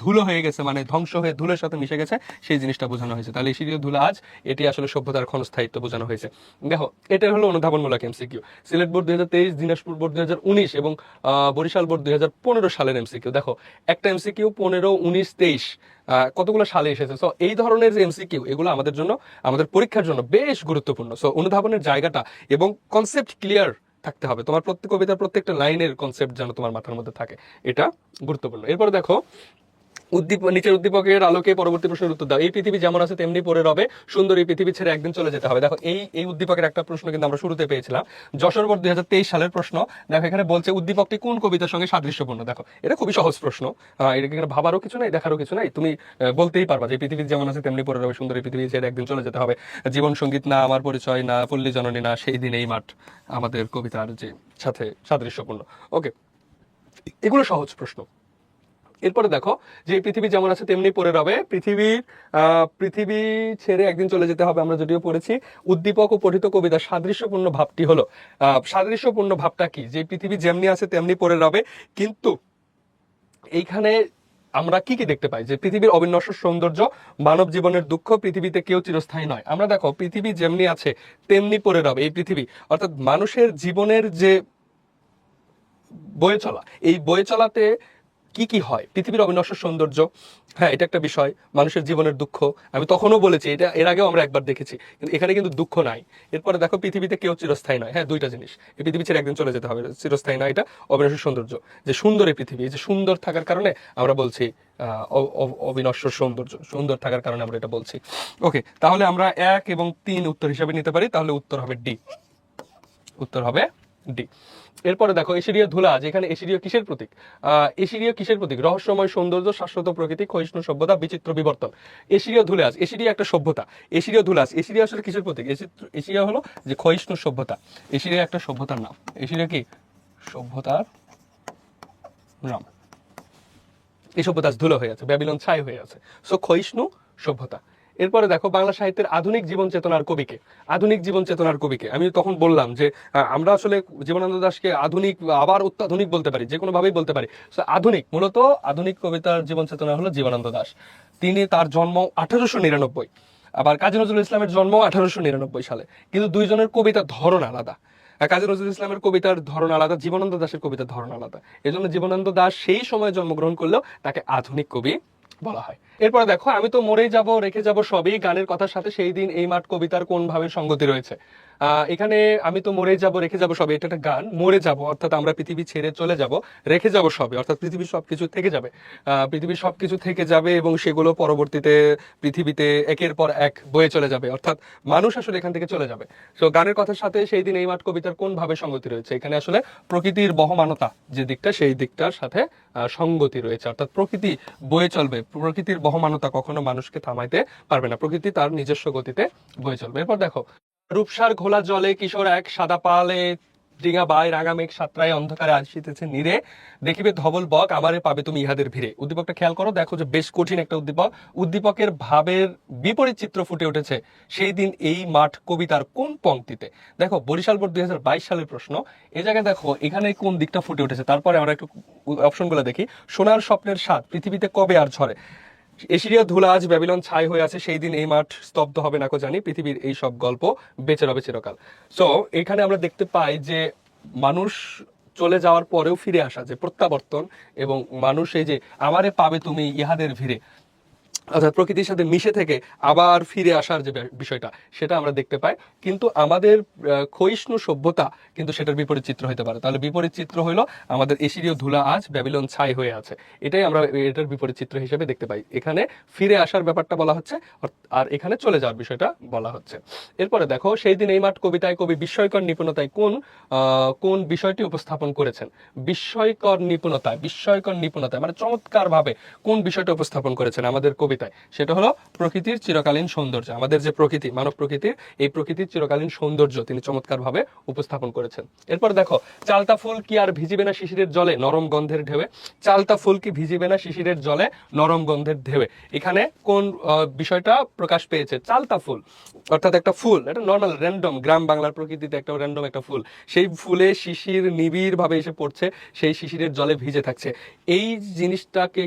ধুলো হয়ে গেছে, মানে ধ্বংস হয়ে ধুলোর সাথে মিশে গেছে, সেই জিনিসটা বোঝানো হয়েছে। তাহলে এশিরিয়া ধুলা আজ, এটি আসলে সভ্যতার ক্ষণস্থায়িত্ব বোঝানো হয়েছে। দেখো, এটা হলো অনুধাবনমূলক MCQ. Sylhet board 2023, Dinajpur board 2019 এবং বরিশাল বোর্ড 2015 সালের এমসিকিউ। দেখো, একটা এমসিকিউ 15, 19, 23 কতগুলো সালে এসেছে। সো এই ধরনের যে এমসিকিউ, এগুলো আমাদের জন্য, আমাদের পরীক্ষার জন্য বেশ গুরুত্বপূর্ণ। সো অনুধাবনের জায়গাটা এবং কনসেপ্ট ক্লিয়ার থাকতে হবে। তোমার কবিতার প্রত্যেকটা লাইনের কনসেপ্ট যেন তোমার মাথার মধ্যে থাকে, এটা গুরুত্বপূর্ণ। এরপরে দেখো, নিচের উদ্দীপকের আলোকে পরবর্তী প্রশ্নের উত্তর দাও। এই পৃথিবী যেমন আছে তেমনি পড়ে রবে, সুন্দর এই পৃথিবী ছেড়ে একদিন চলে যেতে হবে। দেখো, এই উদ্দীপকের একটা প্রশ্ন কিন্তু আমরা শুরুতে পেয়েছিলাম, যশোর বোর্ড 2023 সালের প্রশ্ন। দেখো, এখানে বলছে উদ্দীপকটি কোন কবিতার সঙ্গে সাদৃশ্যপূর্ণ। দেখো, এটা খুবই সহজ প্রশ্ন, এটা এখানে ভাবারও কিছু নাই, দেখারও কিছু নাই। তুমি বলতেই পারবা যে পৃথিবী যেমন আছে তেমনি পড়ে রবে, সুন্দর এই পৃথিবী ছেড়ে একদিন চলে যেতে হবে। জীবন সঙ্গীত না আমার পরিচয়, না পল্লী জননী, না সেই দিন এই মাঠ, আমাদের কবিতার যে সাথে সাদৃশ্যপূর্ণ। ওকে, এগুলো সহজ প্রশ্ন। এরপরে দেখো, যে পৃথিবী যেমন আছে তেমনি পড়ে রবে, পৃথিবী ছেড়ে একদিন চলে যেতে হবে, আমরা যদিও পড়েছি। উদ্দীপক ও পঠিত কবিতার সাদৃশ্যপূর্ণ ভাবটি হলো, সাদৃশ্যপূর্ণ ভাবটা কি, যে পৃথিবী যেমনি আছে তেমনি পড়ে রবে, কিন্তু এইখানে আমরা কি কি দেখতে পাই, যে পৃথিবীর অবিনশ্বর সৌন্দর্য, মানব জীবনের দুঃখ, পৃথিবীতে কেউ চিরস্থায়ী নয়। আমরা দেখো, পৃথিবী যেমনি আছে তেমনি পড়ে রবে, এই পৃথিবী অর্থাৎ মানুষের জীবনের যে বয়ে চলা, এই বয়ে চলাতে কি কি হয়, পৃথিবীর অবিনশ্বর সৌন্দর্য, হ্যাঁ, এটা একটা বিষয়। মানুষের জীবনের দুঃখ, আমি তখনও বলেছি, এটা এর আগেও আমরা একবার দেখেছি, কিন্তু এখানে কিন্তু দুঃখ নাই। এরপরে দেখো, পৃথিবীতে কেউ চিরস্থায়ী নয়, হ্যাঁ, দুইটা জিনিস, এই পৃথিবী ছেড়ে একদিন চলে যেতে হবে, চিরস্থায়ী নয়, এটা অবিনশ্বর সৌন্দর্য, যে সুন্দর এই পৃথিবী, এই যে সুন্দর থাকার কারণে আমরা বলছি অবিনশ্বর সৌন্দর্য, সুন্দর থাকার কারণে আমরা এটা বলছি। ওকে, তাহলে আমরা 1 এবং 3 উত্তর হিসাবে নিতে পারি। তাহলে উত্তর হবে ডি, উত্তর হবে ডি। এরপরে দেখো, এশিরীয় ধুলা, যেখানে এশিরীয় কিসের প্রতীক, এশিরীয় কিসের প্রতীক, রহস্যময় সৌন্দর্য, শাশ্বত প্রকৃতি, ক্ষয়িষ্ণু সভ্যতা, বিচিত্র বিবর্তন। এশিরীয় ধুলাস, এশিরিয়া একটা সভ্যতা, এশিরীয় ধুলাস, এশিরিয়া আসলে কিসের প্রতীক, এশিরিয়া হলো যে ক্ষয়িষ্ণু সভ্যতা, এশিরিয়া একটা সভ্যতার নাম, এশিরিয়া কি সভ্যতার নাম। এই সভ্যতা ধুলো হয়ে আছে, ব্যাবিলন ছাই হয়ে আছে, সো ক্ষয়িষ্ণু সভ্যতা। এরপরে দেখো, বাংলা সাহিত্যের আধুনিক জীবন চেতনার কবিকে, আধুনিক জীবন চেতনার কবিকে। আমি তখন বললাম যে আমরা আসলে জীবনানন্দ দাশকে আধুনিক আবার অত্যাধুনিক বলতে পারি, যে কোনো ভাবেই বলতে পারি। আধুনিক, মূলত আধুনিক কবিতার জীবন চেতনা হলো জীবনানন্দ দাশ। তার জন্ম 1899, আবার কাজী নজরুল ইসলামের জন্ম 1899 সালে, কিন্তু দুইজনের কবিতার ধরন আলাদা। কাজী নজরুল ইসলামের কবিতার ধরন আলাদা, জীবনানন্দ দাশের কবিতার ধরন আলাদা। এই জন্য জীবনানন্দ দাশ সেই সময় জন্মগ্রহণ করলেও তাকে আধুনিক কবি বলা হয়। এরপরে দেখো, আমি তো মরেই যাব রেখে যাব সবই, গানের কথার সাথে সেই দিন এই মাঠ কবিতার কোন ভাবে সঙ্গতি রয়েছে। এখানে আমি তো মরেই যাব রেখে যাব সবই, এটা একটা গান। মরে যাব অর্থাৎ আমরা পৃথিবী ছেড়ে চলে যাব, রেখে যাব সবই অর্থাৎ পৃথিবীর সবকিছু থেকে যাবে, পৃথিবীর সবকিছু থেকে যাবে এবং সেগুলো পরবর্তীতে পৃথিবীতে একের পর এক বয়ে চলে যাবে, অর্থাৎ মানুষ আসলে এখান থেকে চলে যাবে। তো গানের কথার সাথে সেই দিন এই মাঠ কবিতার কোন ভাবে সঙ্গতি রয়েছে, এখানে আসলে প্রকৃতির বহমানতা যে দিকটা, সেই দিকটার সাথে সঙ্গতি রয়েছে, অর্থাৎ প্রকৃতি বয়ে চলবে, প্রকৃতির বহমানতা কখনো মানুষকে থামাইতে পারবে না, প্রকৃতি তার নিজস্ব গতিতে বয়ে চলবে। এরপর দেখো, রূপসার ঘোলা জলে কিশোর এক, সাদা পালে ডিঙা বাই, রাঙা মেঘ সাতরায় অন্ধকারে আসিতেছে নীরে, দেখিবে ধবল বক আমারে পাবে তুমি ইহাদের ভিড়ে। উদ্দীপকটা খেয়াল করো, দেখো যে বেশ কঠিন একটা উদ্দীপক। উদ্দীপকের ভাবের বিপরীত চিত্র ফুটে উঠেছে সেই দিন এই মাঠ কবিতার কোন পংক্তিতে। দেখো, বরিশাল বোর্ড 2022 সালের প্রশ্ন। এই জায়গায় দেখো এখানে কোন দিকটা ফুটে উঠেছে, তারপরে আমরা একটু অপশনগুলো দেখি। সোনার স্বপ্নের স্বাদ পৃথিবীতে কবে আর ঝরে, এশিয়া ধুলা আজ ব্যাবিলন ছাই হয়ে আছে, সেই দিন এই মাঠ স্তব্ধ হবে না কো জানি, পৃথিবীর এই সব গল্প বেঁচে রবে চিরকাল। সো এখানে আমরা দেখতে পাই যে মানুষ চলে যাওয়ার পরেও ফিরে আসা, যে প্রত্যাবর্তন, এবং মানুষ এই যে আমারে পাবে তুমি ইহাদের ভিড়ে, অর্থাৎ প্রকৃতির সাথে মিশে থেকে আবার ফিরে আসার যে বিষয়টা, সেটা আমরা দেখতে পাই। কিন্তু আমাদের ক্ষয়িষ্ণু সভ্যতা কিন্তু সেটার বিপরীত চিত্র হতে পারে। তাহলে বিপরীত চিত্র হলো আমাদের এশিরীয় ধুলা আজ ব্যাবিলন ছাই হয়ে আছে, এটাই আমরা এটার বিপরীত চিত্র হিসেবে দেখতে পাই। এখানে ফিরে আসার ব্যাপারটা বলা হচ্ছে, আর এখানে চলে যাওয়ার বিষয়টা বলা হচ্ছে। এরপরে দেখো, সেই দিন এই মাঠ কবিতায় কবি বিস্ময়কর নিপুণতায় কোন বিষয়টি উপস্থাপন করেছেন। বিস্ময়কর নিপুণতায় মানে চমৎকার ভাবে কোন বিষয়টা উপস্থাপন করেছেন আমাদের কবিতায়, সেটা হলো প্রকৃতির চিরকালীন সৌন্দর্য। আমাদের যে প্রকৃতি, মানব প্রকৃতির, এই প্রকৃতির চিরকালীন সৌন্দর্য তিনি চমৎকার ভাবে উপস্থাপন করেছেন। এরপর দেখো, চালতা ফুল কি আর ভিজিবে না শিশিরের জলে নরম গন্ধের ঢেউয়ে। চালতা ফুল কি ভিজিবে না শিশিরের জলে নরম গন্ধের ঢেউয়ে, এখানে কোন বিষয়টা প্রকাশ পেয়েছে? চালতা ফুল, অর্থাৎ একটা ফুল, এটা নর্মাল র্যান্ডম, গ্রাম বাংলার প্রকৃতিতে একটা র্যান্ডম একটা ফুল, সেই ফুলে শিশির নিবিড় ভাবে এসে পড়ছে, সেই শিশিরের জলে ভিজে থাকছে। এই জিনিসটাকে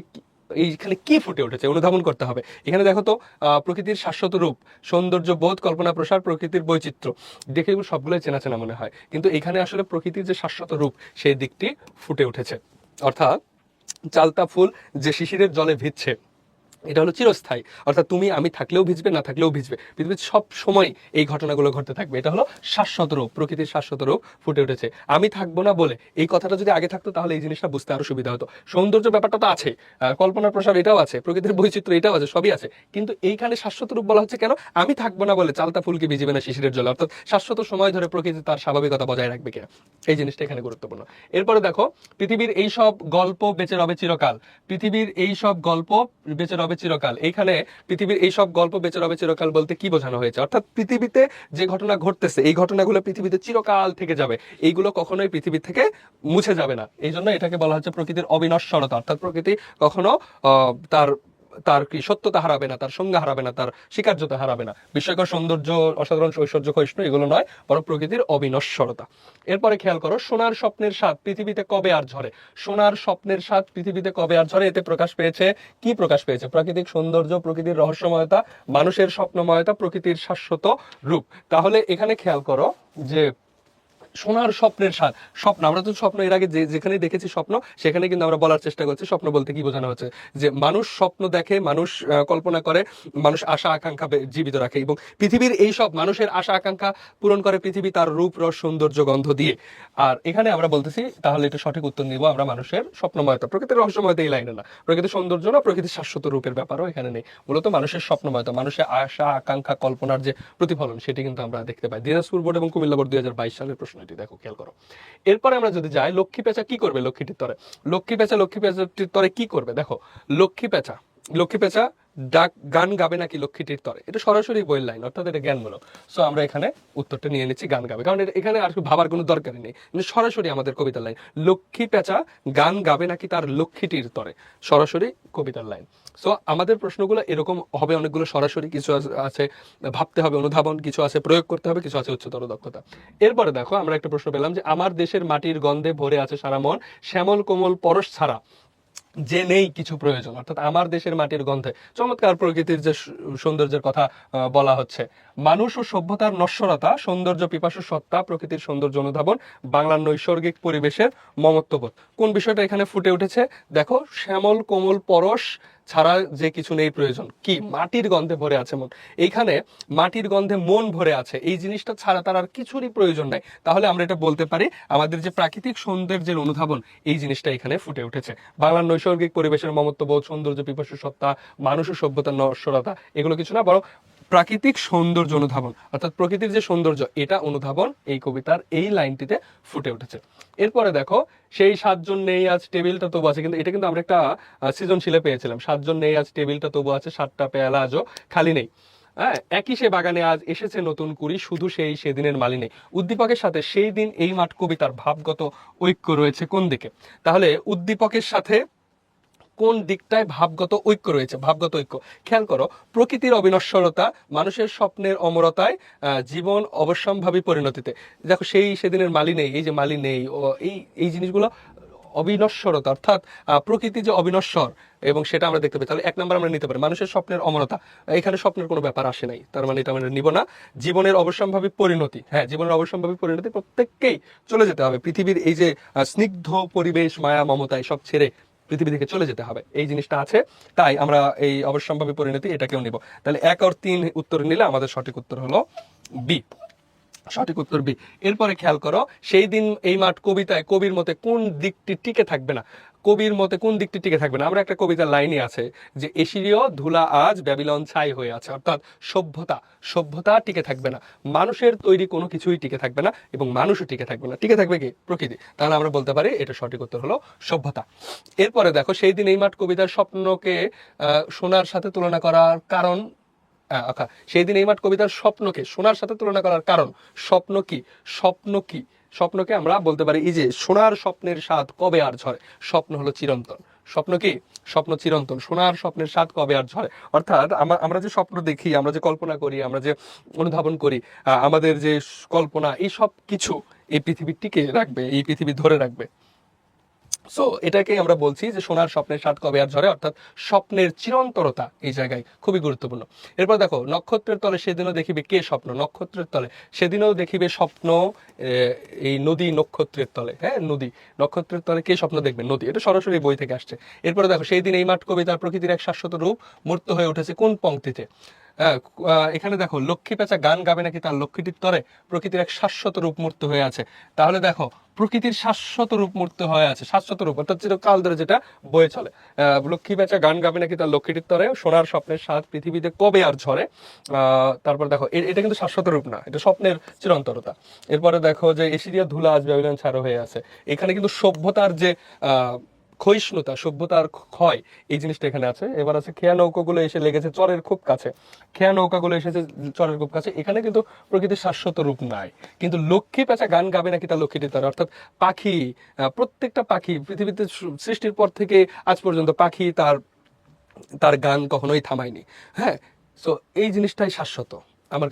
এইখানে কি ফুটে উঠেছে অনুধাবন করতে হবে। এখানে দেখো তো, প্রকৃতির শাশ্বত রূপ, সৌন্দর্য বোধ, কল্পনা প্রসার, প্রকৃতির বৈচিত্র্য, দেখে এগুলো সবগুলোই চেনা চেনা মনে হয়, কিন্তু এখানে আসলে প্রকৃতির যে শাশ্বত রূপ সেই দিকটি ফুটে উঠেছে। অর্থাৎ চালতা ফুল যে শিশিরের জলে ভিজছে, এটা হলো চিরস্থায়ী, অর্থাৎ তুমি আমি থাকলেও ভিজবে, না থাকলেও ভিজবে, পৃথিবীর সব সময় এই ঘটনাগুলো ঘটতে থাকবে। এটা হলো শাশ্বত রূপ, প্রকৃতির শাশ্বত রূপ ফুটে উঠেছে। আমি থাকবো না বলে, এই কথাটা যদি আগে থাকতো তাহলে এই জিনিসটা বুঝতে আরো সুবিধা হতো। সৌন্দর্য ব্যাপারটা তো আছে, কল্পনার প্রসার এটাও আছে, প্রকৃতির বৈচিত্র্য এটাও আছে, সবই আছে, কিন্তু এইখানে শাশ্বত রূপ বলা হচ্ছে কেন? আমি থাকবো না বলে চালতা ফুলকে ভিজিবে না শিশিরের জলে, অর্থাৎ শাশ্বত সময় ধরে প্রকৃতি তার স্বাভাবিকতা বজায় রাখবে কিনা, এই জিনিসটা এখানে গুরুত্বপূর্ণ। এরপরে দেখো, পৃথিবীর এই সব গল্প বেঁচে রবে চিরকাল। পৃথিবীর এই সব গল্প বেঁচে রবে চিরকাল, এইখানে পৃথিবীর এই সব গল্প বেঁচে রবে চিরকাল বলতে কি বোঝানো হয়েছে? অর্থাৎ পৃথিবীতে যে ঘটনা ঘটতেছে, এই ঘটনাগুলো পৃথিবীতে চিরকাল থেকে যাবে, এইগুলো কখনোই পৃথিবী থেকে মুছে যাবে না। এই জন্য এটাকে বলা হচ্ছে প্রকৃতির অবিনশ্বরতা, অর্থাৎ প্রকৃতি কখনো তার তার কি সত্যতা হারাবে না, তার সংজ্ঞা হারাবে না, তার স্বীকার্যতা হারাবে না। বিস্ময়কর সৌন্দর্য, অসাধারণ ঐশ্বর্য, ক্ষয়িষ্ণু, এগুলো নয়, বরং প্রকৃতির অবিনশ্বরতা। এরপরে খেয়াল করো, সোনার স্বপ্নের স্বাদ পৃথিবীতে কবে আর ঝরে। সোনার স্বপ্নের স্বাদ পৃথিবীতে কবে আর ঝরে, এতে প্রকাশ পেয়েছে কি? প্রকাশ পেয়েছে প্রাকৃতিক সৌন্দর্য, প্রকৃতির রহস্যময়তা, মানুষের স্বপ্নময়তা, প্রকৃতির শাশ্বত রূপ। তাহলে এখানে খেয়াল করো যে সোনার স্বপ্নের স্বাদ, স্বপ্ন, আমরা তো স্বপ্ন এর আগে যেখানে দেখেছি স্বপ্ন, সেখানে কিন্তু আমরা বলার চেষ্টা করছি স্বপ্ন বলতে কি বোঝানো হচ্ছে, যে মানুষ স্বপ্ন দেখে, মানুষ কল্পনা করে, মানুষ আশা আকাঙ্ক্ষা জীবিত রাখে, এবং পৃথিবীর এই সব মানুষের আশা আকাঙ্ক্ষা পূরণ করে পৃথিবী তার রূপ, রস, সৌন্দর্য, গন্ধ দিয়ে। আর এখানে আমরা বলতেছি, তাহলে এটা সঠিক উত্তর নিব আমরা, মানুষের স্বপ্নময়তা, প্রকৃতির রহস্যময়তা এই লাইনে না, প্রকৃতির সৌন্দর্য না, প্রকৃতির শাশ্বত রূপের ব্যাপারও এখানে নেই, মূলত মানুষের স্বপ্নময়তা, মানুষের আশা আকাঙ্ক্ষা কল্পনার যে প্রতিফলন, সেটি কিন্তু আমরা দেখতে পাই। দিনাজপুর বোর্ড এবং কুমিল্লা বোর্ড 2022 সালের প্রশ্ন, দেখো খেয়াল করো। এরপরে আমরা যদি যাই, লক্ষ্মী পেঁচা কি করবে লক্ষ্মীটির তরে। লক্ষ্মী পেঁচাটির তরে কি করবে? দেখো, লক্ষ্মী পেঁচা গান গাবে নাকি লক্ষ্মীটির তরে, এটা সরাসরি বইয়ের লাইন, অর্থাৎ এটা জ্ঞানমূলক। সো আমরা এখানে উত্তরটা নিয়ে নিচ্ছি গান গাবে, কারণ এখানে আর ভাবার কোনো দরকারই নেই, কিন্তু সরাসরি আমাদের কবিতার লাইন, লক্ষ্মী পেঁচা গান গাবে নাকি তার লক্ষ্মীটির তরে, সরাসরি কবিতার লাইন। সো আমাদের প্রশ্নগুলো এরকম হবে, অনেকগুলো সরাসরি, কিছু আছে ভাবতে হবে, অনুধাবন, কিছু আছে প্রয়োগ করতে হবে, কিছু আছে উচ্চতর দক্ষতা। এরপরে দেখো, আমরা একটা প্রশ্ন পেলাম যে আমার দেশের মাটির গন্ধে ভরে আছে সারা মন, শ্যামল কোমল পরশ ছাড়া যে নেই কিছু প্রয়োজন। অর্থাৎ আমার দেশের মাটির গন্ধে চমৎকার প্রকৃতির যে সৌন্দর্যের কথা বলা হচ্ছে। মানুষ ও সভ্যতার নশ্বরতা, সৌন্দর্য পিপাসু সত্তা, প্রকৃতির সৌন্দর্য অনুধাবন, বাংলার নৈসর্গিক পরিবেশের মমত্ববোধ, কোন বিষয়টা এখানে ফুটে উঠেছে? দেখো, শ্যামল কোমল পরশ ছাড়া যে কিছু নেই প্রয়োজন, কি? মাটির গন্ধে ভরে আছে মন, এইখানে মাটির গন্ধে মন ভরে আছে, এই জিনিসটা ছাড়া তার আর কিছুরই প্রয়োজন নাই। তাহলে আমরা এটা বলতে পারি আমাদের যে প্রাকৃতিক সৌন্দর্যের অনুধাবন, এই জিনিসটা এখানে ফুটে উঠেছে। বাংলার নৈসর্গিক পরিবেশের মমত্ববোধ, সৌন্দর্য পিপাসু সত্তা, মানুষ ও সভ্যতার নশ্বরতা, এগুলো কিছু না, বরং প্রাকৃতিক সৌন্দর্য অনুধাবন, অর্থাৎ প্রকৃতির যে সৌন্দর্য, এটা অনুধাবন এই কবিতার এই লাইনটিতে ফুটে উঠেছে। এরপরে দেখো, সেই 7 জন নেই আজ টেবিলটা তবু আছে, কিন্তু এটা কিন্তু আমরা একটা সৃজনশীলে পেয়েছিলাম, 7 জন নেই আজ টেবিলটা তবু আছে, 7টা পেয়ালা আজও খালি নেই। হ্যাঁ, একই সে বাগানে আজ এসেছে নতুন কুড়ি, শুধু সেই সেদিনের মালি নেই। উদ্দীপকের সাথে সেই দিন এই মাঠ কবিতার ভাবগত ঐক্য রয়েছে কোন দিকে? তাহলে উদ্দীপকের সাথে কোন দিকটায় ভাবগত ঐক্য রয়েছে? ভাবগত ঐক্য খেয়াল করো, প্রকৃতির অবিনশ্বরতা, মানুষের স্বপ্নের অমরতায়, জীবন অবশ্যম্ভাবী পরিণতিতে। দেখো, সেই সেদিনের মালি নেই, এই যে মালি নেই, এই এই জিনিসগুলো অবিনশ্বরতা, অর্থাৎ প্রকৃতি যে অবিনশ্বর এবং সেটা আমরা দেখতে পাই। তাহলে 1 নম্বর আমরা নিতে পারি মানুষের স্বপ্নের অমরতা। এখানে স্বপ্নের কোনো ব্যাপার আসে নাই, তার মানে এটা আমরা নিব না। জীবনের অবশ্যম্ভাবী পরিণতি, হ্যাঁ জীবনের অবশ্যম্ভাবী পরিণতি, প্রত্যেককেই চলে যেতে হবে পৃথিবীর এই যে স্নিগ্ধ পরিবেশ, মায়া মমতা সব ছেড়ে পৃথিবী থেকে চলে যেতে হবে, এই জিনিসটা আছে। তাই আমরা এই অবশ্যম্ভাবী পরিণতি এটাকেও নিব। তাহলে 1 আর 3 উত্তর নিলে আমাদের সঠিক উত্তর হলো বি। সঠিক উত্তর বি। এরপরে খেয়াল করো, সেই দিন এই মাঠ কবিতায় কবির মতে কোন দিকটি টিকে থাকবে না? কবির মতে কোন দিকটি টিকে থাকবে না? আমরা একটা কবিতার লাইনই আছে যে এশিরীয় ধুলা আজ ব্যাবিলন ছাই হয়ে আছে, অর্থাৎ সভ্যতা টিকে থাকবে না, মানুষের তৈরি কোনো কিছুই টিকে থাকবে না এবং মানুষও টিকে থাকবে না। টিকে থাকবে কি? প্রকৃতি। তাহলে আমরা বলতে পারি এটা সঠিক উত্তর হলো সভ্যতা। এরপরে দেখো, সেই দিন এই মাঠ কবিতার স্বপ্নকে সোনার সাথে তুলনা করার কারণ, সেই দিন এই মাঠ কবিতার স্বপ্নকে সোনার সাথে তুলনা করার কারণ, স্বপ্ন কি? স্বপ্নকে আমরা বলতে পারি এই যে সোনার স্বপ্নের স্বাদ কবে আর ঝরে, স্বপ্ন হলো চিরন্তন। স্বপ্ন কি? স্বপ্ন চিরন্তন। সোনার স্বপ্নের স্বাদ কবে আর ঝরে, অর্থাৎ আমরা যে স্বপ্ন দেখি, আমরা যে কল্পনা করি, আমরা যে অনুধাবন করি, আমাদের যে কল্পনা, এই সব কিছু এই পৃথিবী টিকে রাখবে, এই পৃথিবী ধরে রাখবে। সো এটাকে আমরা বলছি যে সোনার স্বপ্নের স্বাদ কবে আর ঝরে, অর্থাৎ স্বপ্নের চিরন্তরতা এই জায়গায় খুবই গুরুত্বপূর্ণ। এরপর দেখো, নক্ষত্রের তলে সেদিনও দেখিবে কে স্বপ্ন, নক্ষত্রের তলে সেদিনও দেখিবে স্বপ্ন, এই নদী নক্ষত্রের তলে, হ্যাঁ নদী নক্ষত্রের তলে কে স্বপ্ন দেখবে? নদী। এটা সরাসরি বই থেকে আসছে। এরপরে দেখো, সেই দিন এই মাঠ কবিতার প্রকৃতির এক শাশ্বত রূপ মূর্ত হয়ে উঠেছে কোন পংক্তিতে? এখানে দেখো, লক্ষ্মী পেঁচা গান গাবে নাকি তার লক্ষ্মীটির তরে প্রকৃতির এক শাশ্বত রূপ মূর্ত হয়ে আছে। তাহলে দেখো, প্রকৃতির শাশ্বত রূপ মূর্ত হয়ে আছে, শাশ্বত রূপ অর্থাৎ চিরকাল ধরে যেটা বয়ে চলে। লক্ষ্মী পেঁচা গান গাবে নাকি তার লক্ষ্মীটির তরে, সোনার স্বপ্নের স্বাদ পৃথিবীতে কবে আর ঝরে। তারপর দেখো, এটা কিন্তু শাশ্বত রূপ না, এটা স্বপ্নের চিরন্তরতা। এরপরে দেখো যে এশিরিয়া ধুলা আজ ব্যাবিলন ছাড়ো হয়ে আছে। এখানে কিন্তু সভ্যতার যে ক্ষয়িষ্ণুতা, সভ্যতার ক্ষয়, এই জিনিসটা এখানে আছে। এবার আছে খেয়া নৌকাগুলো এসে লেগেছে চরের খুব কাছে, খেয়া নৌকাগুলো এসেছে চরের খুব কাছে। এখানে কিন্তু প্রকৃতির শাশ্বত রূপ নাই। কিন্তু লক্ষ্মী পেঁচা গান গাবে নাকি তার লক্ষ্মীটির তরে, অর্থাৎ পাখি, প্রত্যেকটা পাখি পৃথিবীতে সৃষ্টির পর থেকে আজ পর্যন্ত পাখি তার তার গান কখনোই থামায়নি। হ্যাঁ, সো এই জিনিসটাই শাশ্বত আমার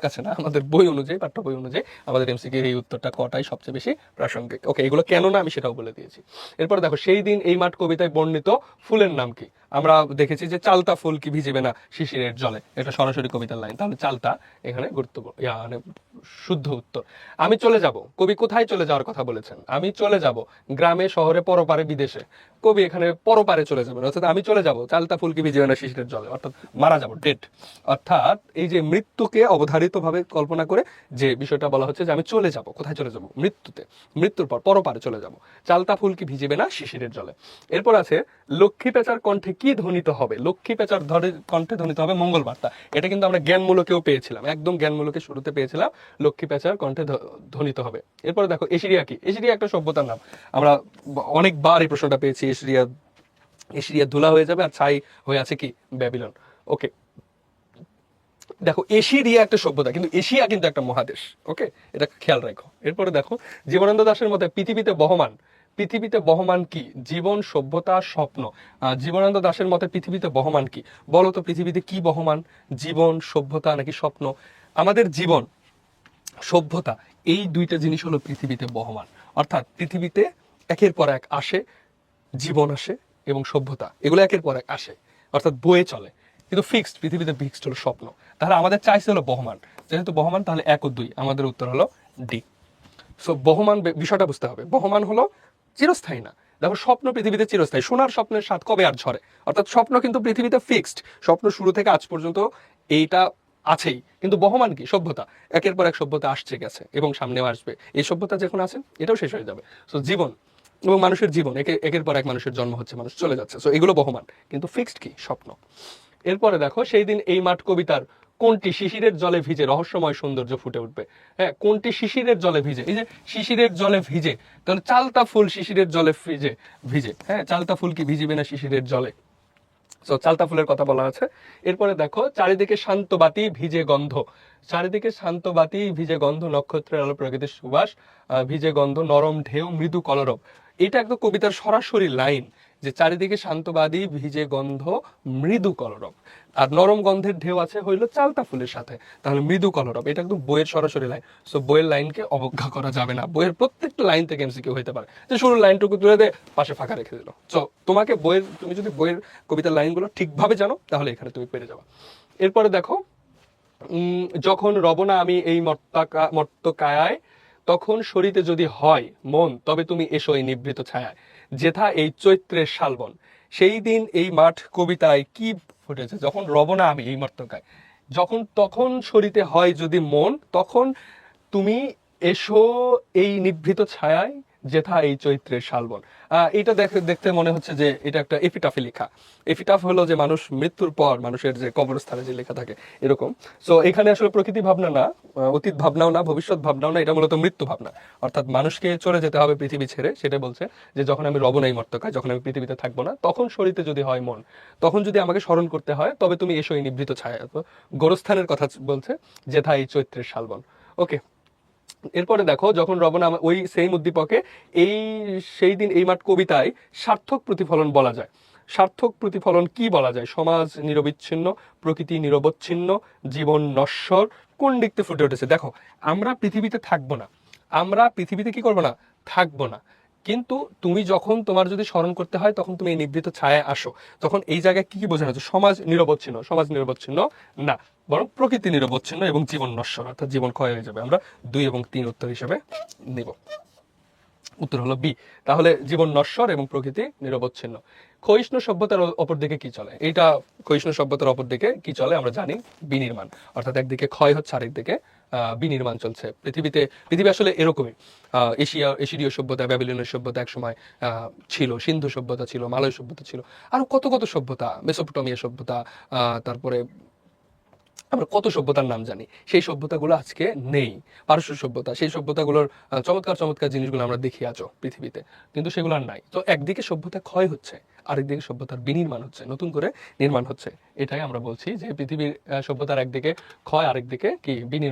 কাছে না, আমাদের বই অনুযায়ী, পাঠ্য বই অনুযায়ী আমাদের এমসিকিউর এই উত্তরটা কটাই সবচেয়ে বেশি প্রাসঙ্গিক। ওকে, এগুলো কেন না আমি সেটাও বলে দিয়েছি। এরপরে দেখো, সেই দিন এই মাঠ কবিতায় বর্ণিত ফুলের নাম কি? আমরা দেখেছি যে চালতা ফুল কি ভিজিবে না শিশিরের জলে, এটা সরাসরি কবিতার লাইন। তাহলে চালতা এখানে গুরুত্বপূর্ণ, মানে শুদ্ধ উত্তর। আমি চলে যাব, কবি কোথায় চলে যাওয়ার কথা বলেছেন? আমি চলে যাব গ্রামে, শহরে, পরপারে, বিদেশে। কবি এখানে পরপারে চলে যাবেন, অর্থাৎ আমি চলে যাব চালতা ফুল কি ভিজিবে না শিশিরের জলে, অর্থাৎ মারা যাব, ডেট। অর্থাৎ এই যে মৃত্যুকে অবধারিত ভাবে কল্পনা করে যে বিষয়টা বলা হচ্ছে যে আমি চলে যাব, কোথায় চলে যাব? মৃত্যুর পর পরপারে চলে যাব, চালতা ফুল কি ভিজিবে না শিশিরের জলে। এরপর আছে লক্ষ্মী পেঁচার কণ্ঠে কি ধ্বনিত হবে? লক্ষ্মী পেঁচার কণ্ঠে ধ্বনিত হবে মঙ্গল বার্তা। এটা কিন্তু আমরা জ্ঞানমূলকেও পেয়েছিলাম, একদম জ্ঞানমূলকে শুরুতে পেয়েছিলাম, লক্ষ্মী পেঁচার কণ্ঠে ধ্বনিত হবে। এরপরে দেখো, এশিরিয়া কি? এশিরিয়া একটা সভ্যতার নাম। আমরা অনেকবার এই প্রশ্নটা পেয়েছি। এশিরিয়া ধুলা হয়ে যাবে আর ছাই হয়ে আছে কি? ব্যাবিলন। ওকে, দেখো এশিরিয়া একটা সভ্যতা, কিন্তু এশিয়া কিন্তু একটা মহাদেশ। ওকে, এটা খেয়াল রাখো। এরপরে দেখো, জীবনানন্দ দাশের মতে পৃথিবীতে বহমান কি? জীবন, সভ্যতা, স্বপ্ন। জীবনানন্দ দাশের মতে পৃথিবীতে বহমান কি? বলো তো, পৃথিবীতে কি বহমান? জীবন, সভ্যতা নাকি স্বপ্ন? আমাদের জীবন, সভ্যতা, এই দুইটা জিনিস হলো পৃথিবীতে বহমান। অর্থাৎ পৃথিবীতে একের পর এক আসে, জীবন আসে এবং সভ্যতা, এগুলো একের পর এক আসে, অর্থাৎ বয়ে চলে। কিন্তু পৃথিবীতে ফিক্সড হলো স্বপ্ন। তাহলে আমাদের চাইছে হলো বহমান। যেহেতু বহমান, তাহলে 1 ও 2 আমাদের উত্তর হলো ডি। সো বহমান বিষয়টা বুঝতে হবে। বহমান হলো চিরস্থায়ী না। দেখো, স্বপ্ন পৃথিবীতে চিরস্থায়ী, সোনার স্বপ্নের স্বাদ কবে আর ঝরে, অর্থাৎ স্বপ্ন কিন্তু পৃথিবীতে ফিক্সড, স্বপ্ন শুরু থেকে আজ পর্যন্ত এইটা আছেই। কিন্তু বহমান কি? সভ্যতা, একের পর এক সভ্যতা আসছে গেছে এবং সামনেও আসবে। এই সভ্যতা যখন আছে, এটাও শেষ হয়ে যাবে। সো জীবন এবং মানুষের জীবন, একের পর এক মানুষের জন্ম হচ্ছে, মানুষ চলে যাচ্ছে। সো এগুলো বহমান, কিন্তু ফিক্সড কি? স্বপ্ন। এরপরে দেখো, সেই দিন এই মাঠ কবিতার কোনটি শিশিরের জলে ভিজে রহস্যময় সৌন্দর্য ফুটে উঠবে? হ্যাঁ, কোনটি শিশিরের জলে ভিজে? এই যে শিশিরের জলে ভিজে, তাহলে চালতা ফুল শিশিরের জলে ভিজে। হ্যাঁ, চালতা ফুল কি ভিজিবে না শিশিরের জলে? সো চালতা ফুলের কথা বলা আছে। এরপরে দেখো, চারিদিকে শান্ত বাতি ভিজে গন্ধ, চারিদিকে শান্ত বাতি ভিজে গন্ধ, নক্ষত্রের আলো প্রকৃতির সুবাস, ভিজে গন্ধ, নরম ঢেউ, মৃদু কলরব। এটা একদম কবিতার সরাসরি লাইন। যে চারিদিকে শান্তবাদী ভিজে গন্ধ মৃদু কলরব, আর নরম গন্ধের ঢেউ আছে হইলো চালতা ফুলের সাথে, তাহলে মৃদু কলরব। এটা একদম বইয়ের সরাসরি লাইন। সো বইয়ের লাইনকে অবজ্ঞা করা যাবে না, বইয়ের প্রত্যেকটা লাইন থেকে এমসিকিউ হইতে পারে। যে শুরুর লাইনটুকু তুলে দে, পাশে ফাঁকা রেখে দিল। সো তোমাকে বইয়ের, তুমি যদি বইয়ের কবিতার লাইনগুলো ঠিকভাবে জানো তাহলে এখানে তুমি পেরে যাবে। এরপরে দেখো, যখন রবনা আমি এই মর্তকায়, তখন সরিতে যদি হয় মন, তবে তুমি এসো এই নিভৃত ছায়ায়, যেথা এই চৈত্রের শালবন। সেই দিন এই মাঠ কবিতায় কি ফুটেছে, যখন রবনা আমি এই মর্তকায়, তখন সরিতে হয় যদি মন, তখন তুমি এসো এই নিভৃত ছায়ায়, যেথা এই চৈত্রের শালবন। এটা দেখতে মনে হচ্ছে যে এটা একটা এপিটাফে লেখা। এপিটাফ হলো যে মানুষ মৃত্যুর পর মানুষের যে কবরস্থানে যে লেখা থাকে এরকম। সো এখানে আসলে প্রকৃতি ভাবনা না, অতীত ভাবনাও না, ভবিষ্যৎ ভাবনাও না, এটা মূলত মৃত্যু ভাবনা। অর্থাৎ মানুষকে চলে যেতে হবে পৃথিবী ছেড়ে, সেটা বলছে যে যখন আমি রব নাই মর্তকায়, যখন আমি পৃথিবীতে থাকবো না, তখন সরিতে যদি হয় মন, তখন যদি আমাকে স্মরণ করতে হয়, তবে তুমি এসো এই নিভৃত ছায়া। তো গোরস্থানের কথা বলছে, যেথা এই চৈত্রের শালবন। ওকে, এরপরে দেখো, যখন রবনা ওই সেম উদ্দীপকে এই সেই দিন এই মাঠ কবিতায় সার্থক প্রতিফলন বলা যায়। সার্থক প্রতিফলন কি বলা যায়? সমাজ নিরবিচ্ছিন্ন, প্রকৃতি নিরবচ্ছিন্ন, জীবন নশ্বর, কোন দিকতে ফুটে উঠেছে? দেখো, আমরা পৃথিবীতে থাকবো না, আমরা পৃথিবীতে কি করবো না, থাকবো না, কিন্তু তুমি যখন তোমার যদি স্মরণ করতে হয় তখন তুমি এই নিভৃত ছায়ায় আসো। তখন এই জায়গায় কি কি বোঝানো হচ্ছে? সমাজ নিরবচ্ছিন্ন, সমাজ নিরবচ্ছিন্ন না, বরং প্রকৃতি নিরবচ্ছিন্ন এবং জীবন নশ্বর, অর্থাৎ জীবন ক্ষয় হয়ে যাবে। আমরা 2 এবং 3 উত্তর হিসেবে নিব। উত্তর হলো বি। তাহলে জীবন নশ্বর এবং প্রকৃতি নিরবচ্ছিন্ন। ক্ষয়িষ্ণু সভ্যতার অপর দিকে কি চলে? এইটা ক্ষয়িষ্ণু সভ্যতার অপর দিকে কি চলে আমরা জানি, বিনির্মাণ। অর্থাৎ একদিকে ক্ষয় হচ্ছে, আরেকদিকে বিনির্মাণ চলছে পৃথিবীতে। পৃথিবী আসলে এরকমই। এশিরীয় সভ্যতা, ব্যাবিলনীয় সভ্যতা একসময় ছিল, সিন্ধু সভ্যতা ছিল, মালয় সভ্যতা ছিল, আরো কত কত সভ্যতা, মেসোপটেমিয়া সভ্যতা, তারপরে আমরা কত সভ্যতার নাম জানি, সেই সভ্যতাগুলো আজকে নেই। পারস্য সভ্যতা, সেই সভ্যতাগুলোর চমৎকার চমৎকার জিনিসগুলো আমরা দেখি আজও পৃথিবীতে, কিন্তু সেগুলো আর নাই। তো একদিকে সভ্যতা ক্ষয় হচ্ছে, আরেকদিকে সভ্যতার বিনির্মাণ হচ্ছে, নতুন করে নির্মাণ হচ্ছে। এটাই আমরা বলছি যে পৃথিবীর সভ্যতার একদিকে ক্ষয়, আরেকদিকে কি বিনির্মাণ।